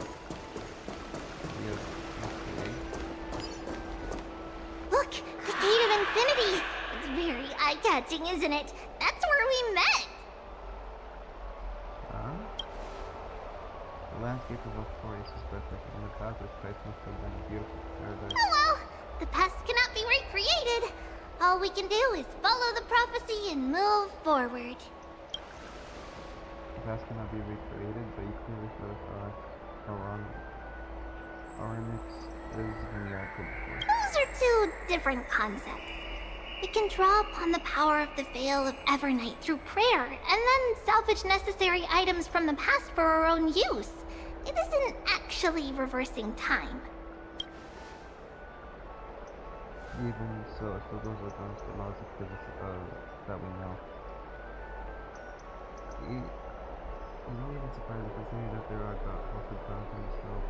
Speaker 4: Look, the Gate of Infinity. It's very eye-catching, isn't it? That's where we met.
Speaker 2: The landscape of Amphoreus is breathtaking, and the path of Christ must have been a beautiful paradise.
Speaker 4: Oh well, the past cannot be recreated. All we can do is follow the prophecy and move forward.
Speaker 2: The past cannot be recreated, but you clearly feel Oryx is in the output before.
Speaker 4: Those are two different concepts. We can draw upon the power of the Veil of Evernight through prayer, and then salvage necessary items from the past for our own use. It isn't actually reversing time.
Speaker 2: Even so, it still goes against the laws of physics that we know. You don't even surprised to consider that there are hosted gods in this world.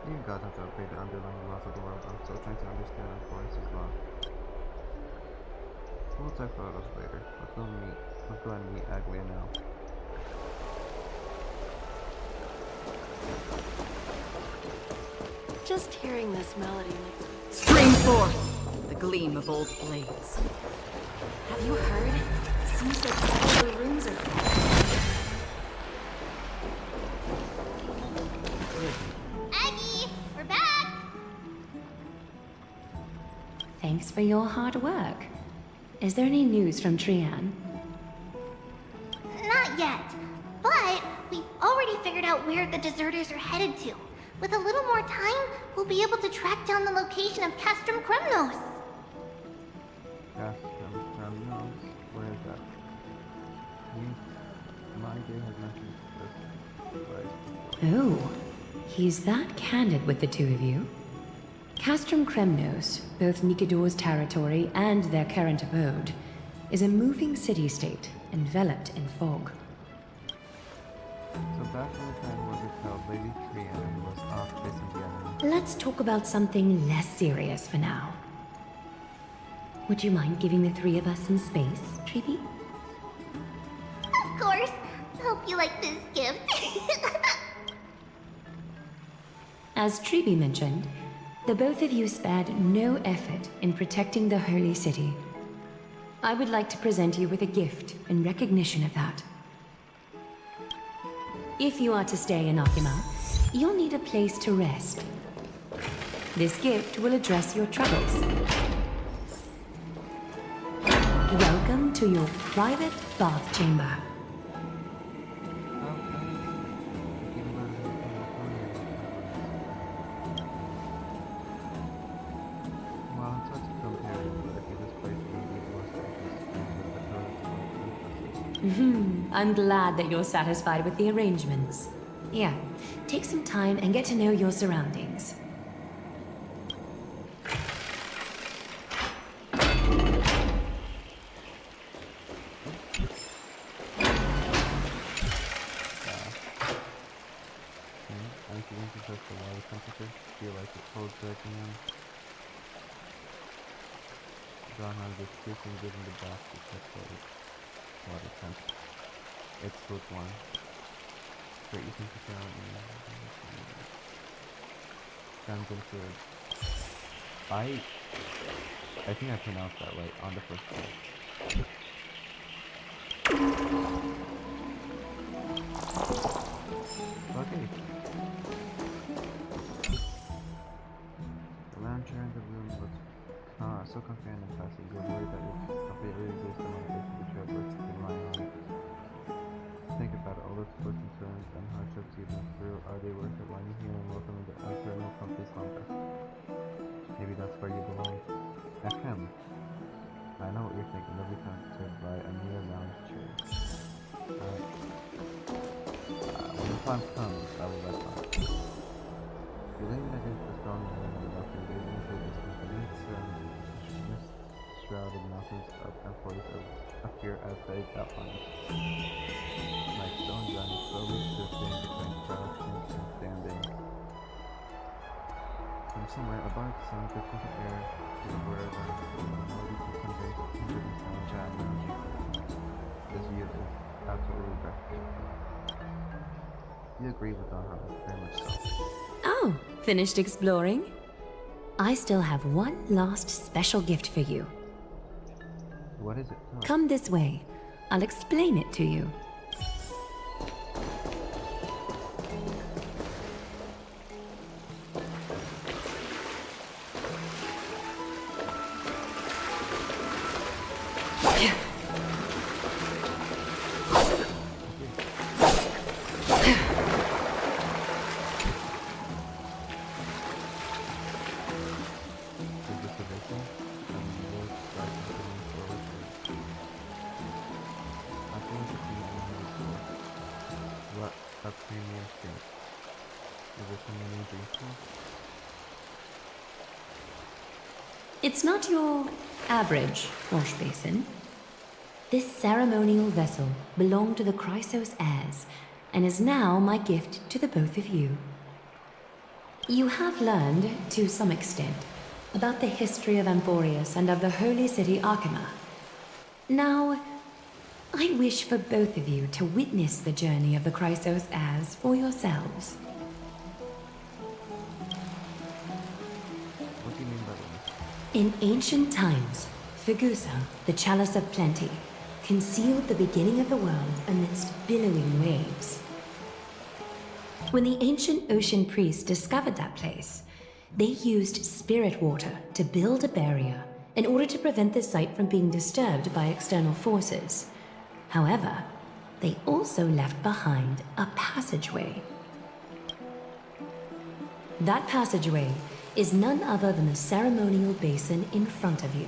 Speaker 2: Even gods have to obey the underlying laws of the world. I'm still trying to understand Amphoreus' law. We'll take photos later. Let's go and meet Aglia now.
Speaker 5: Just hearing this melody makes me...
Speaker 21: Stream forth the gleam of old blades. Have you heard? Seems like all the rooms are
Speaker 4: Aggie, we're back!
Speaker 8: Thanks for your hard work. Is there any news from Trian?
Speaker 4: Not yet, but we've already figured out where the deserters are headed to. With a little more time, we'll be able to track down the location of Castrum Kremnos.
Speaker 2: Castrum Kremnos? Where is that? My day has mentioned this right.
Speaker 8: Oh, he's that candid with the two of you. Castrum Kremnos, both Nikador's territory and their current abode, is a moving city-state enveloped in fog.
Speaker 2: So back in the time was it called Lady Trian was off chasing the enemy.
Speaker 8: Let's talk about something less serious for now. Would you mind giving the three of us some space, Treeby?
Speaker 4: Of course. Hope you like this gift.
Speaker 8: As Treeby mentioned, the both of you spared no effort in protecting the Holy City. I would like to present you with a gift in recognition of that. If you are to stay in Akima, you'll need a place to rest. This gift will address your troubles. Welcome to your private bath chamber. I'm glad that you're satisfied with the arrangements. Yeah, take some time and get to know your surroundings.
Speaker 2: Feel like it's cold breaking in. John has this piercing given the bath to check water temp. It's good one. Great, you think you can Dungeon Sword. I think I pronounced that right on the first one. Okay. fan and passes, you're worried that you'll completely exist among the travelers who rely on it. Think about it, all the twists and turns and hardships you've been through, are they worth it? Lying here and welcoming the eternal comfort slumber? Maybe that's where you belong. Ahem. I know what you're thinking, every time to buy a mere lounge chair. When the time comes, I will let on. Feeling against the strong wind of the gazing into the distance, the mist-shrouded mountains of Amphoreus appear as vague outlines. Like stone giants slowly shifting between crouching and standing. From somewhere, a bark sound drifts into the air to the word of the melody to convey the tenderness and jam around you. This view is absolutely breathtaking. You agree with Don Howard, very much so.
Speaker 8: Oh, finished exploring? I still have one last special gift for you.
Speaker 2: What is it? Oh.
Speaker 8: Come this way. I'll explain it to you. It's not your average wash basin. This ceremonial vessel belonged to the Chrysos heirs and is now my gift to the both of you. You have learned, to some extent, about the history of Amphoreus and of the holy city Arkema. Now, I wish for both of you to witness the journey of the Chrysos heirs for yourselves.
Speaker 2: What do you mean by that?
Speaker 8: In ancient times, Fegusa, the Chalice of Plenty, concealed the beginning of the world amidst billowing waves. When the ancient ocean priests discovered that place, they used spirit water to build a barrier in order to prevent the site from being disturbed by external forces. However, they also left behind a passageway. That passageway is none other than the ceremonial basin in front of you.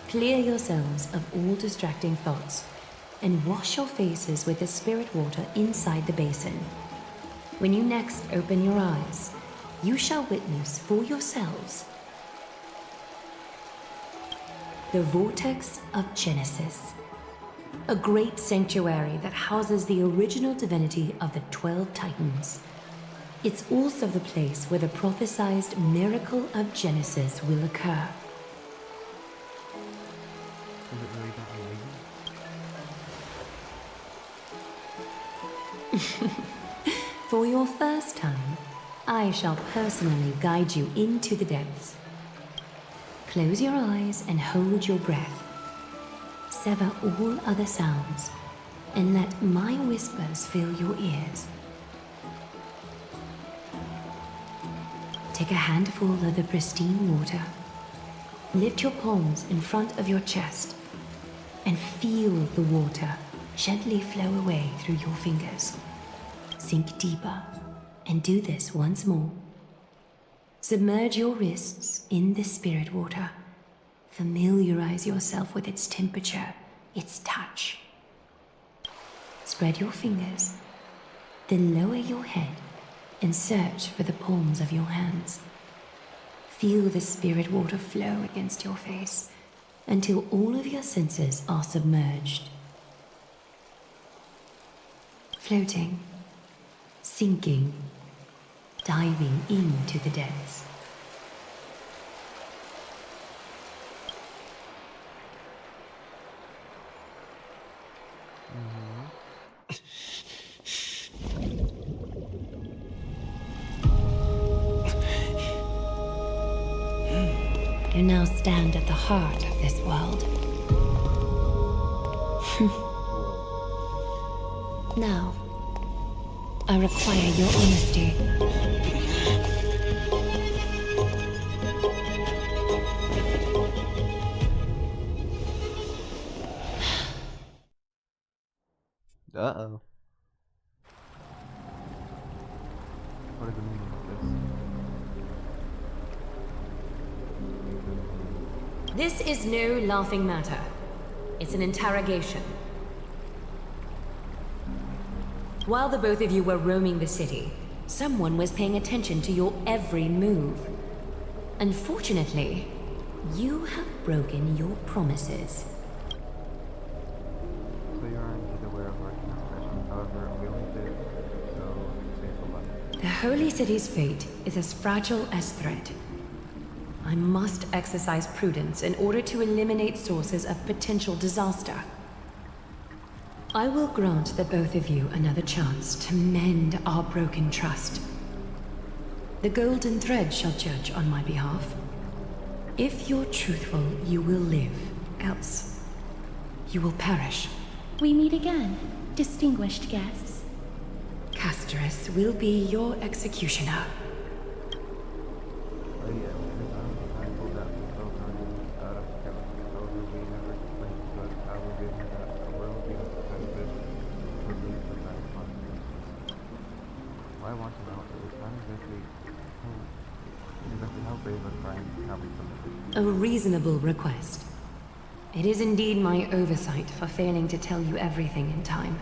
Speaker 8: Clear yourselves of all distracting thoughts and wash your faces with the spirit water inside the basin. When you next open your eyes, you shall witness for yourselves the Vortex of Genesis, a great sanctuary that houses the original divinity of the 12 Titans. It's also the place where the prophesied miracle of Genesis will occur.
Speaker 2: Is it really that amazing?
Speaker 8: For your first time, I shall personally guide you into the depths. Close your eyes and hold your breath. Sever all other sounds and let my whispers fill your ears. Take a handful of the pristine water. Lift your palms in front of your chest and feel the water gently flow away through your fingers. Sink deeper and do this once more. Submerge your wrists in the spirit water. Familiarize yourself with its temperature, its touch. Spread your fingers, then lower your head and search for the palms of your hands. Feel the spirit water flow against your face until all of your senses are submerged. Floating, sinking, diving into the depths. You now stand at the heart of this world. Now, I require your honesty.
Speaker 2: Uh-oh. What is the meaning of this?
Speaker 8: This is no laughing matter. It's an interrogation. While the both of you were roaming the city, someone was paying attention to your every move. Unfortunately, you have broken your promises.
Speaker 2: So you are indeed aware of our transgression, however, we only did so to save the life.
Speaker 8: The Holy City's fate is as fragile as thread. I must exercise prudence in order to eliminate sources of potential disaster. I will grant the both of you another chance to mend our broken trust. The Golden Thread shall judge on my behalf. If you're truthful, you will live. Else, you will perish.
Speaker 15: We meet again, distinguished guests.
Speaker 8: Casterus will be your executioner.
Speaker 2: Oh yeah, I pulled that both out of Kevin. However, we never explained to us how we did that a world being suspended would lead to that consequences. What I want to know is not exactly how brave a crime have we committed.
Speaker 8: A reasonable request. It is indeed my oversight for failing to tell you everything in time.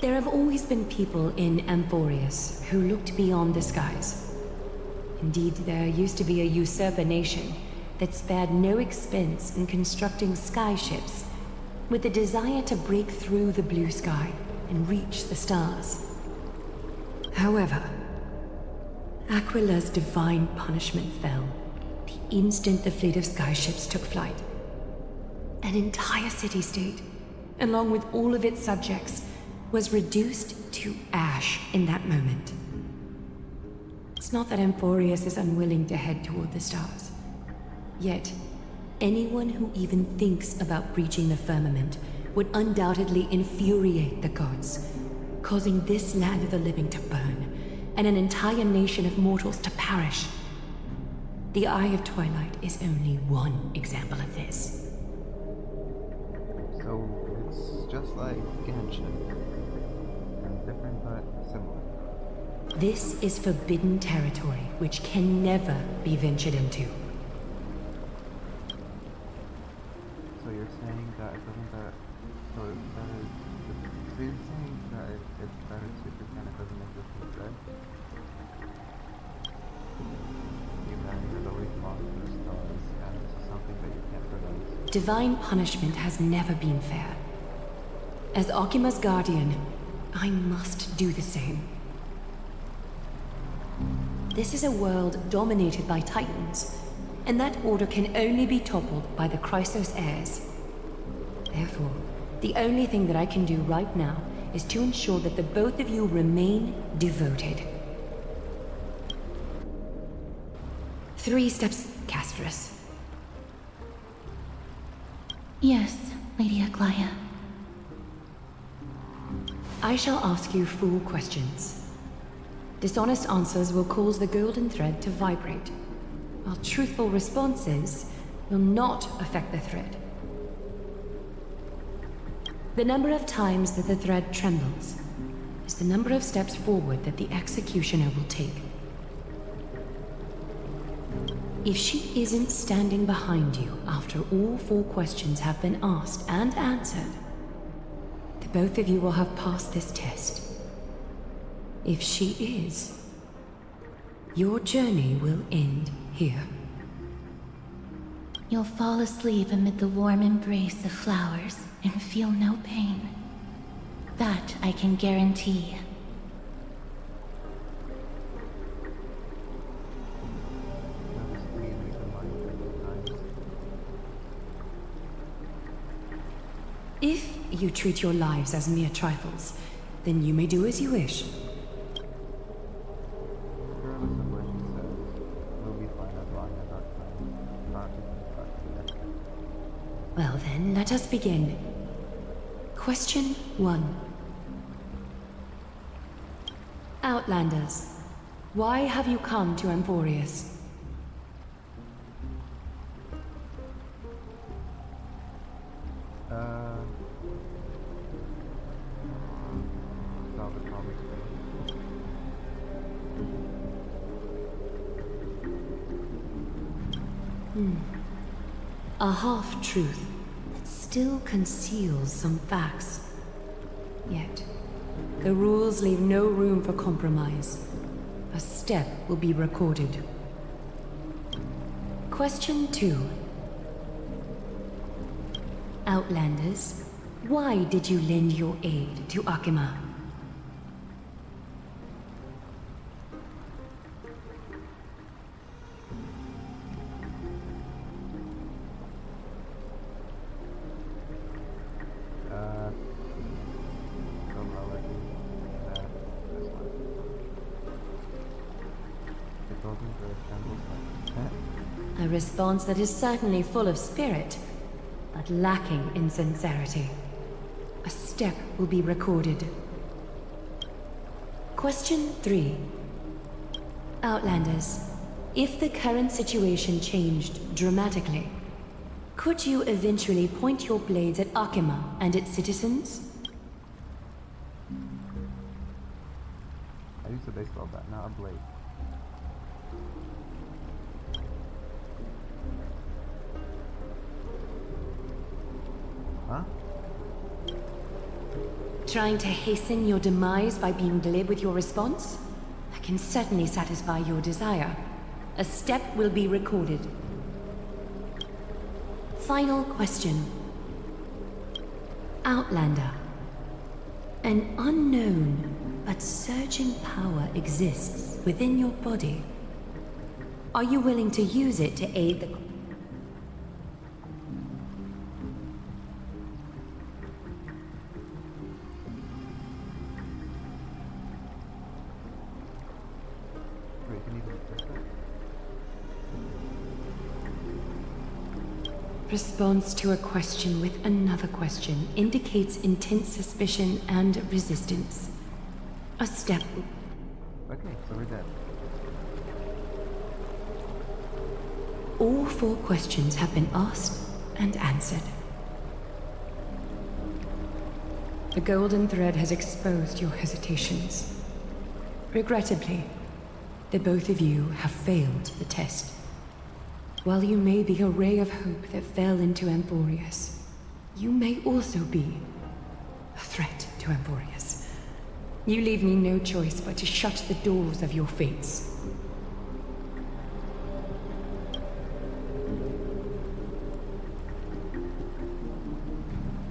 Speaker 8: There have always been people in Amphoreus who looked beyond the skies. Indeed, there used to be a usurper nation that spared no expense in constructing skyships with the desire to break through the blue sky and reach the stars. However, Aquila's divine punishment fell the instant the fleet of skyships took flight. An entire city-state, along with all of its subjects, was reduced to ash in that moment. It's not that Amphoreus is unwilling to head toward the stars. Yet, anyone who even thinks about breaching the firmament would undoubtedly infuriate the gods, causing this land of the living to burn, and an entire nation of mortals to perish. The Eye of Twilight is only one example of this.
Speaker 2: So it's just like Genshin. Different but similar.
Speaker 8: This is forbidden territory which can never be ventured into.
Speaker 2: So you're saying that it doesn't that so you're saying that it's better to pretend it doesn't exist instead? Humanity is always lost to the stars, and this is something that you can't prevent.
Speaker 8: Divine punishment has never been fair. As Akima's guardian, I must do the same. This is a world dominated by Titans, and that order can only be toppled by the Chrysos heirs. Therefore, the only thing that I can do right now is to ensure that the both of you remain devoted. 3 steps, Casterus.
Speaker 15: Yes, Lady Aglaia.
Speaker 8: I shall ask you full questions. Dishonest answers will cause the golden thread to vibrate, while truthful responses will not affect the thread. The number of times that the thread trembles is the number of steps forward that the executioner will take. If she isn't standing behind you after all 4 questions have been asked and answered, the both of you will have passed this test. If she is, your journey will end here.
Speaker 15: You'll fall asleep amid the warm embrace of flowers and feel no pain. That I can guarantee.
Speaker 8: If you treat your lives as mere trifles, then you may do as you wish.
Speaker 2: Regardless of what she says, we'll be fine as long as our time together.
Speaker 8: Well then, let us begin. Question 1. Outlanders, why have you come to Amphoreus?
Speaker 2: moments ago.
Speaker 8: A half-truth that still conceals some facts. Yet, the rules leave no room for compromise. A step will be recorded. Question 2. Outlanders, why did you lend your aid to Akima? A response that is certainly full of spirit, but lacking in sincerity. A step will be recorded. Question 3. Outlanders, if the current situation changed dramatically, could you eventually point your blades at Akima and its citizens?
Speaker 2: I used a baseball bat, not a blade. Huh?
Speaker 8: Trying to hasten your demise by being glib with your response? I can certainly satisfy your desire. A step will be recorded. Final question. Outlander. An unknown but surging power exists within your body. Are you willing to use it to aid the... Response to a question with another question indicates intense suspicion and resistance. A step.
Speaker 2: Okay, so we're dead.
Speaker 8: All 4 questions have been asked and answered. The golden thread has exposed your hesitations. Regrettably, the both of you have failed the test. While you may be a ray of hope that fell into Amphoreus, you may also be a threat to Amphoreus. You leave me no choice but to shut the doors of your fates.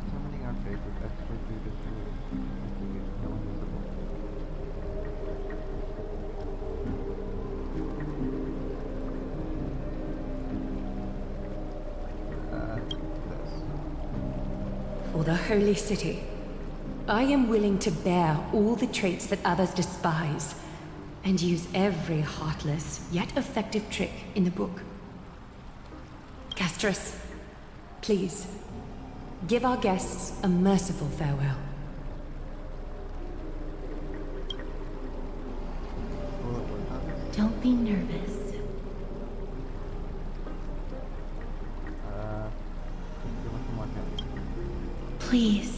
Speaker 2: Summoning our fate with expert leadership and making it no invisible.
Speaker 8: For the Holy City, I am willing to bear all the traits that others despise, and use every heartless yet effective trick in the book. Castris, please, give our guests a merciful farewell.
Speaker 15: Don't be nervous. Please.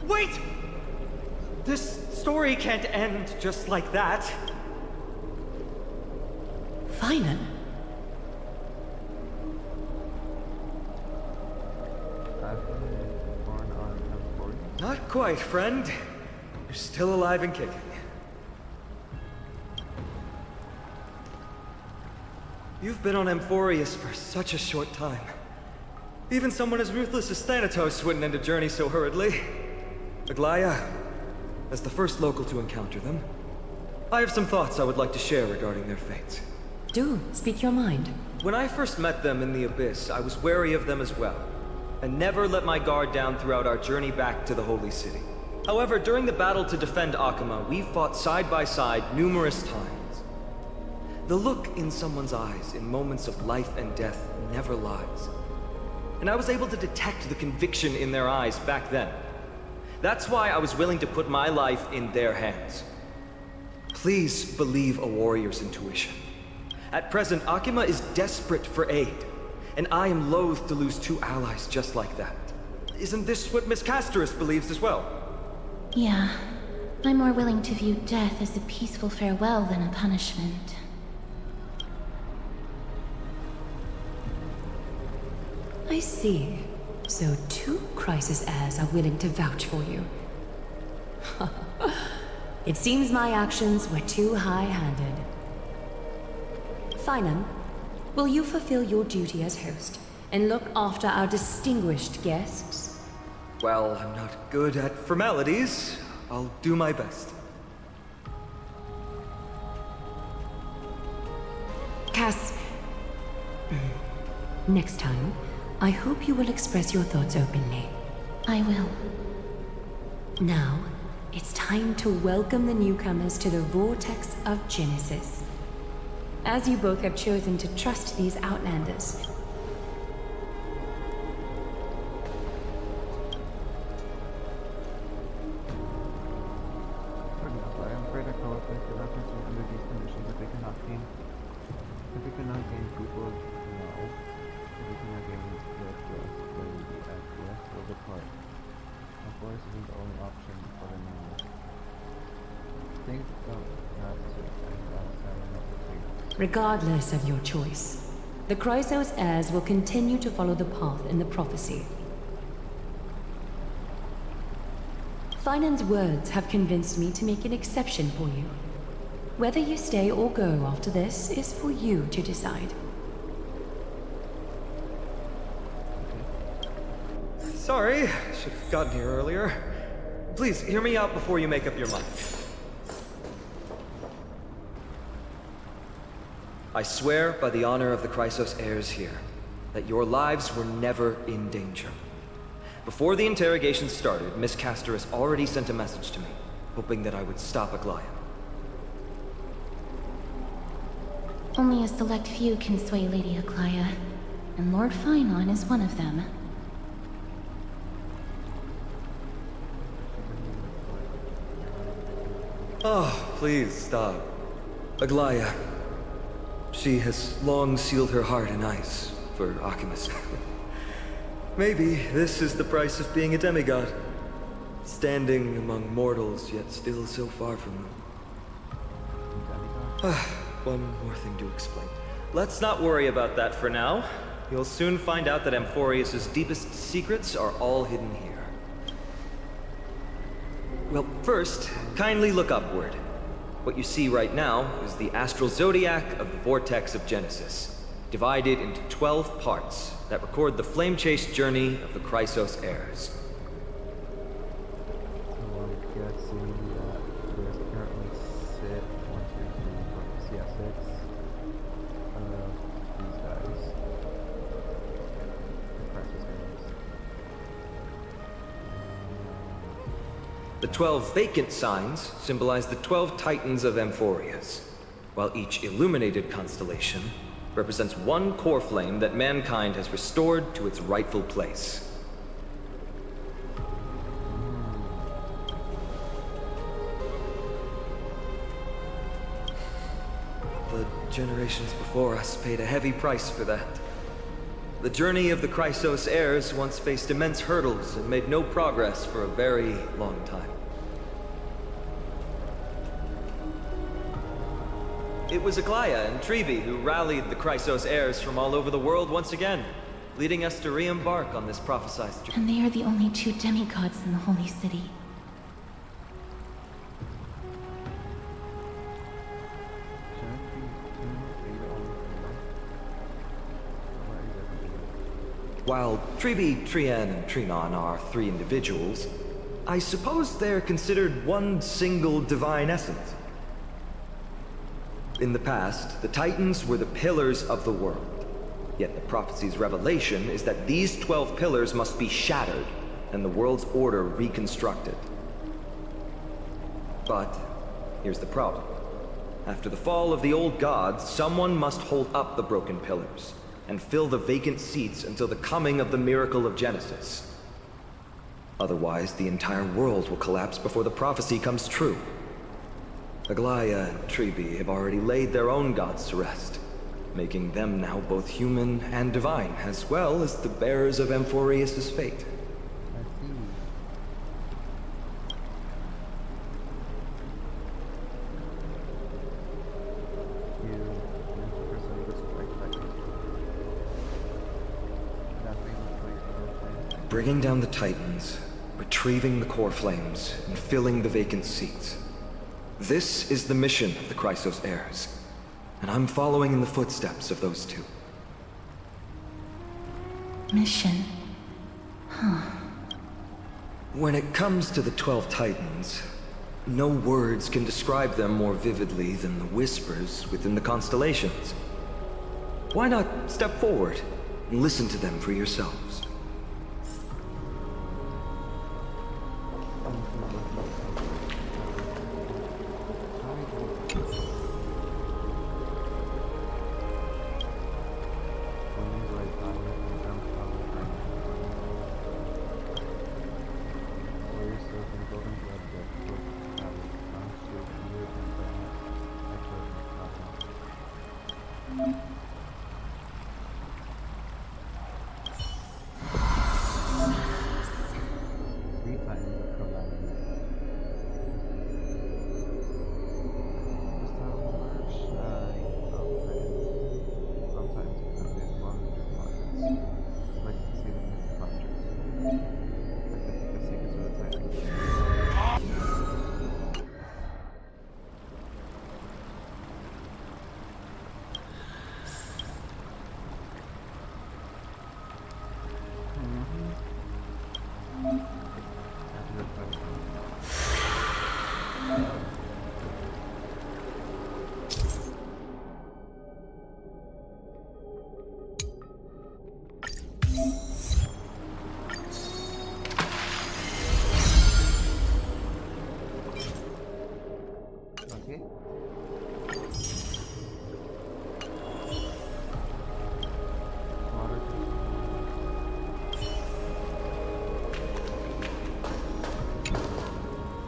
Speaker 12: Wait! This story can't end just like that.
Speaker 8: Finan?
Speaker 12: Not quite, friend. You're still alive and kicking. You've been on Amphoreus for such a short time. Even someone as ruthless as Thanatos wouldn't end a journey so hurriedly. Aglaya, as the first local to encounter them, I have some thoughts I would like to share regarding their fates.
Speaker 8: Do, speak your mind.
Speaker 12: When I first met them in the Abyss, I was wary of them as well, and never let my guard down throughout our journey back to the Holy City. However, during the battle to defend Akama, we fought side by side numerous times. The look in someone's eyes in moments of life and death never lies. And I was able to detect the conviction in their eyes back then. That's why I was willing to put my life in their hands. Please believe a warrior's intuition. At present, Akama is desperate for aid, and I am loath to lose two allies just like that. Isn't this what Miss Casterus believes as well?
Speaker 15: Yeah. I'm more willing to view death as a peaceful farewell than a punishment.
Speaker 8: I see. So 2 Crisis heirs are willing to vouch for you. It seems my actions were too high-handed. Phylum, will you fulfill your duty as host and look after our distinguished guests?
Speaker 12: Well, I'm not good at formalities. I'll do my best.
Speaker 8: Cass, next time, I hope you will express your thoughts openly.
Speaker 15: I will.
Speaker 8: Now, it's time to welcome the newcomers to the Vortex of Genesis. As you both have chosen to trust these Outlanders,
Speaker 2: For example, I am afraid I come up with the references under these conditions if we cannot gain people now. If we cannot gain their trust, then the Amphoreus will depart. Amphoreus isn't the only option for the moment. Things don't have to end outside of the tree.
Speaker 8: regardless of your choice, the Chrysos heirs will continue to follow the path in the prophecy. Finan's words have convinced me to make an exception for you. Whether you stay or go after this is for you to decide.
Speaker 12: Sorry, should have gotten here earlier. Please, hear me out before you make up your mind. I swear by the honor of the Chrysos heirs here, that your lives were never in danger. Before the interrogation started, Miss Casterus already sent a message to me, hoping that I would stop Aglaia.
Speaker 15: Only a select few can sway Lady Aglaia, and Lord Phylum is one of them.
Speaker 12: Oh, please stop. Aglaia. She has long sealed her heart in ice for Akima's. Maybe this is the price of being a demigod. Standing among mortals, yet still so far from them. One more thing to explain. Let's not worry about that for now. You'll soon find out that Amphoreus' deepest secrets are all hidden here. Well, first, kindly look upward. What you see right now is the astral zodiac of the Vortex of Genesis, divided into 12 parts that record the flame-chased journey of the Chrysos heirs.
Speaker 2: So I'm guessing that there's currently 6 of these guys. The Chrysos heirs.
Speaker 12: The 12 vacant signs symbolize the 12 titans of Amphoreus, while each illuminated constellation represents one core flame that mankind has restored to its rightful place. The generations before us paid a heavy price for that. The journey of the Chrysos heirs once faced immense hurdles and made no progress for a very long time. It was Aglaia and Trebi who rallied the Chrysos heirs from all over the world once again, leading us to re-embark on this prophesized journey.
Speaker 15: And they are the only 2 demigods in the Holy City.
Speaker 12: While Trebi, Trian, and Trinon are 3 individuals, I suppose they're considered one single divine essence.
Speaker 11: In the past, the Titans were the pillars of the world. Yet the prophecy's revelation is that these 12 pillars must be shattered, and the world's order reconstructed. But here's the problem. After the fall of the old gods, someone must hold up the broken pillars, and fill the vacant seats until the coming of the miracle of Genesis. Otherwise, the entire world will collapse before the prophecy comes true. Aglaia and Tribi have already laid their own gods to rest, making them now both human and divine, as well as the bearers of Amphoreus' fate. Bringing down the Titans, retrieving the core flames, and filling the vacant seats. This is the mission of the Chrysos heirs, and I'm following in the footsteps of those two.
Speaker 15: Mission. Huh.
Speaker 11: When it comes to the 12 Titans, no words can describe them more vividly than the whispers within the constellations. Why not step forward and listen to them for yourselves?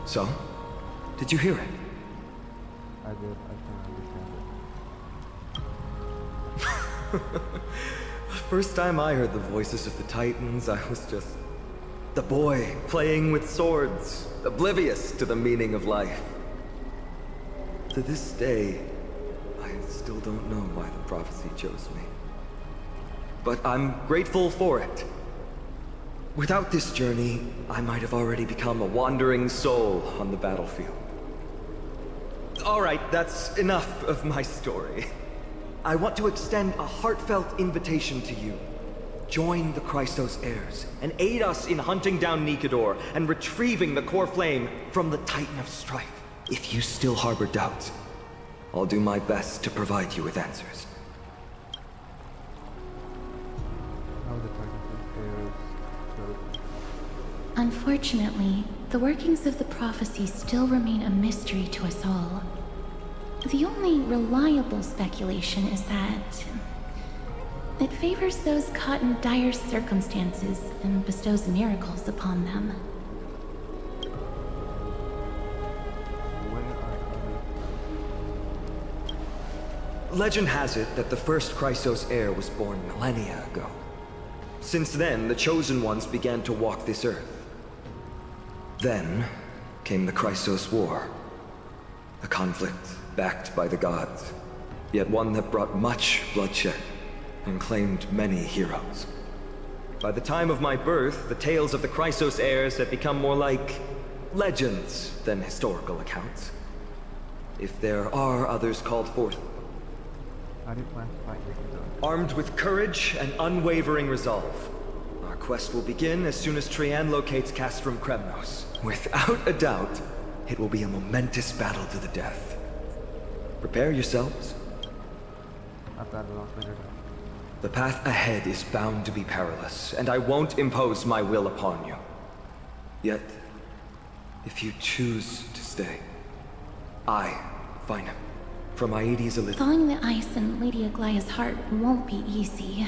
Speaker 11: So? Did you hear it?
Speaker 2: I did. I can't understand it.
Speaker 11: The first time I heard the voices of the Titans, I was just the boy playing with swords, oblivious to the meaning of life. To this day, I still don't know why the prophecy chose me. But I'm grateful for it. Without this journey, I might have already become a wandering soul on the battlefield. All right, that's enough of my story. I want to extend a heartfelt invitation to you. Join the Chrysos heirs and aid us in hunting down Nikador and retrieving the core flame from the Titan of Strife. If you still harbor doubts, I'll do my best to provide you with answers.
Speaker 15: Unfortunately, the workings of the prophecy still remain a mystery to us all. The only reliable speculation is that it favors those caught in dire circumstances and bestows miracles upon them.
Speaker 11: Legend has it that the first Chrysos heir was born millennia ago. Since then, the Chosen Ones began to walk this earth. Then came the Chrysos War. A conflict backed by the gods, yet one that brought much bloodshed and claimed many heroes. By the time of my birth, the tales of the Chrysos heirs had become more like legends than historical accounts. If there are others called forth.
Speaker 2: How do you plan to fight Nikador?
Speaker 11: Armed with courage and unwavering resolve. Our quest will begin as soon as Trian locates Castrum Kremnos. Without a doubt, it will be a momentous battle to the death. Prepare yourselves.
Speaker 2: I've got it all figured out.
Speaker 11: The path ahead is bound to be perilous, and I won't impose my will upon you. Yet, if you choose to stay, I, Finam, from Aedes Olympic.
Speaker 15: Thawing the ice in Lady Aglaya's heart won't be easy.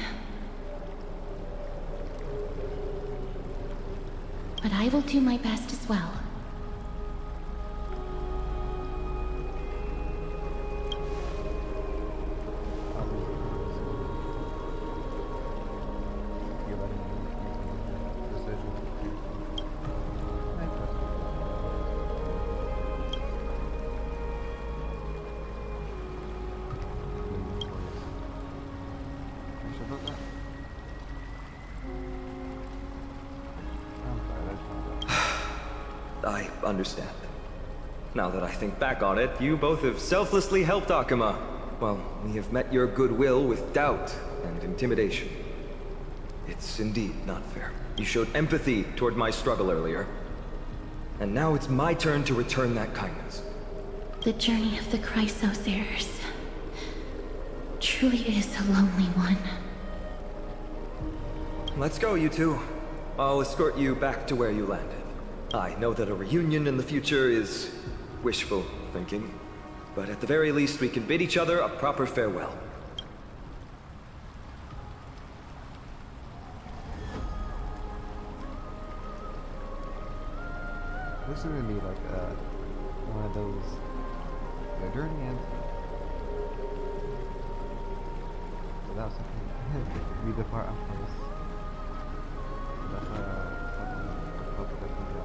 Speaker 15: But I will do my best as well.
Speaker 11: I understand. Now that I think back on it, you both have selflessly helped Akuma. Well, we have met your goodwill with doubt and intimidation. It's indeed not fair. You showed empathy toward my struggle earlier. And now it's my turn to return that kindness.
Speaker 15: The journey of the Chrysoseirs truly is a lonely one.
Speaker 11: Let's go, you two. I'll escort you back to where you landed. I know that a reunion in the future is wishful thinking, but at the very least we can bid each other a proper farewell.
Speaker 2: This is gonna be like one of those journey ends without something. We depart Amphoreus. That's something I hope that can go.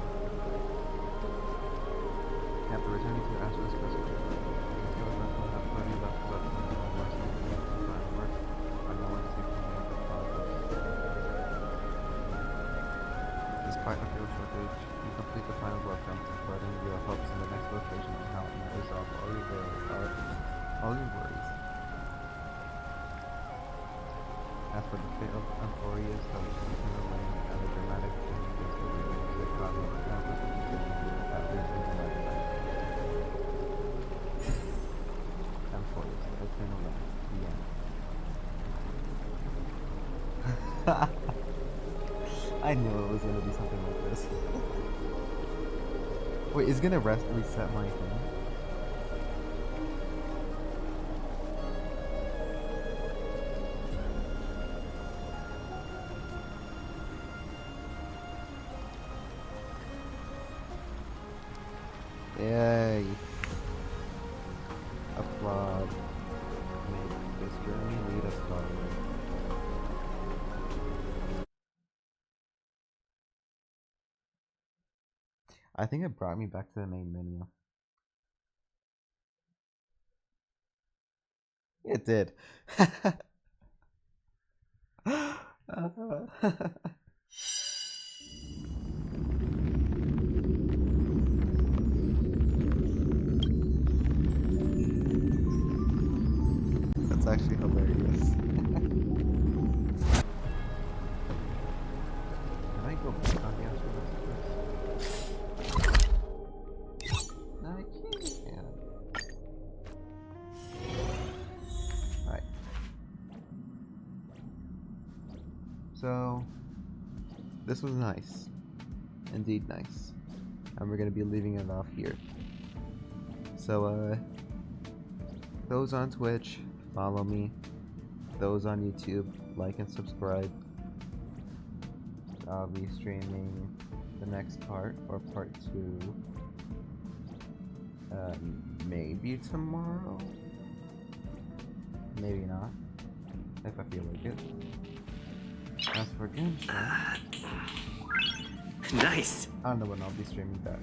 Speaker 2: After returning to Astro's presence, this goes back to have plenty left but more safely to find work. I know one safety at the progress. Despite a field shortage, you complete the final blood count, spreading your hopes in the next location on how it might resolve all your worries. As for the fate of Amphoreus, that was taken away and the dramatic changes will be made to the copy of the campus of the city that lives in the light. Amphoreus, eternal light, the end. I knew it was gonna be something like this. Wait, is it gonna reset my thing? Yay. Applaud. Make this journey lead us forward. I think it brought me back to the main menu. It did. That's actually hilarious. Can I go back on the Amphoreus? No, I can't. Alright. So, this was nice. Indeed nice. And we're gonna be leaving it off here. So, those on Twitch, follow me. Those on YouTube, like and subscribe. I'll be streaming the next part, or part 2. Maybe tomorrow? Maybe not. If I feel like it. As for Genshin...
Speaker 6: Nice!
Speaker 2: I don't know when I'll be streaming that.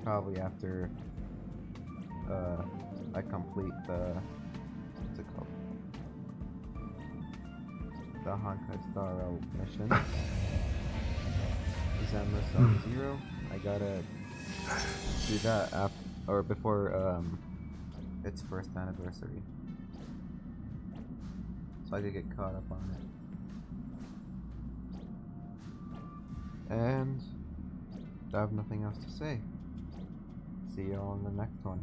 Speaker 2: Probably after... I complete the... What's it called? The Honkai Star mission. Zenless Sub-Zero. I gotta do that or before its first anniversary, so I could get caught up on it. And I have nothing else to say. See you all in the next one.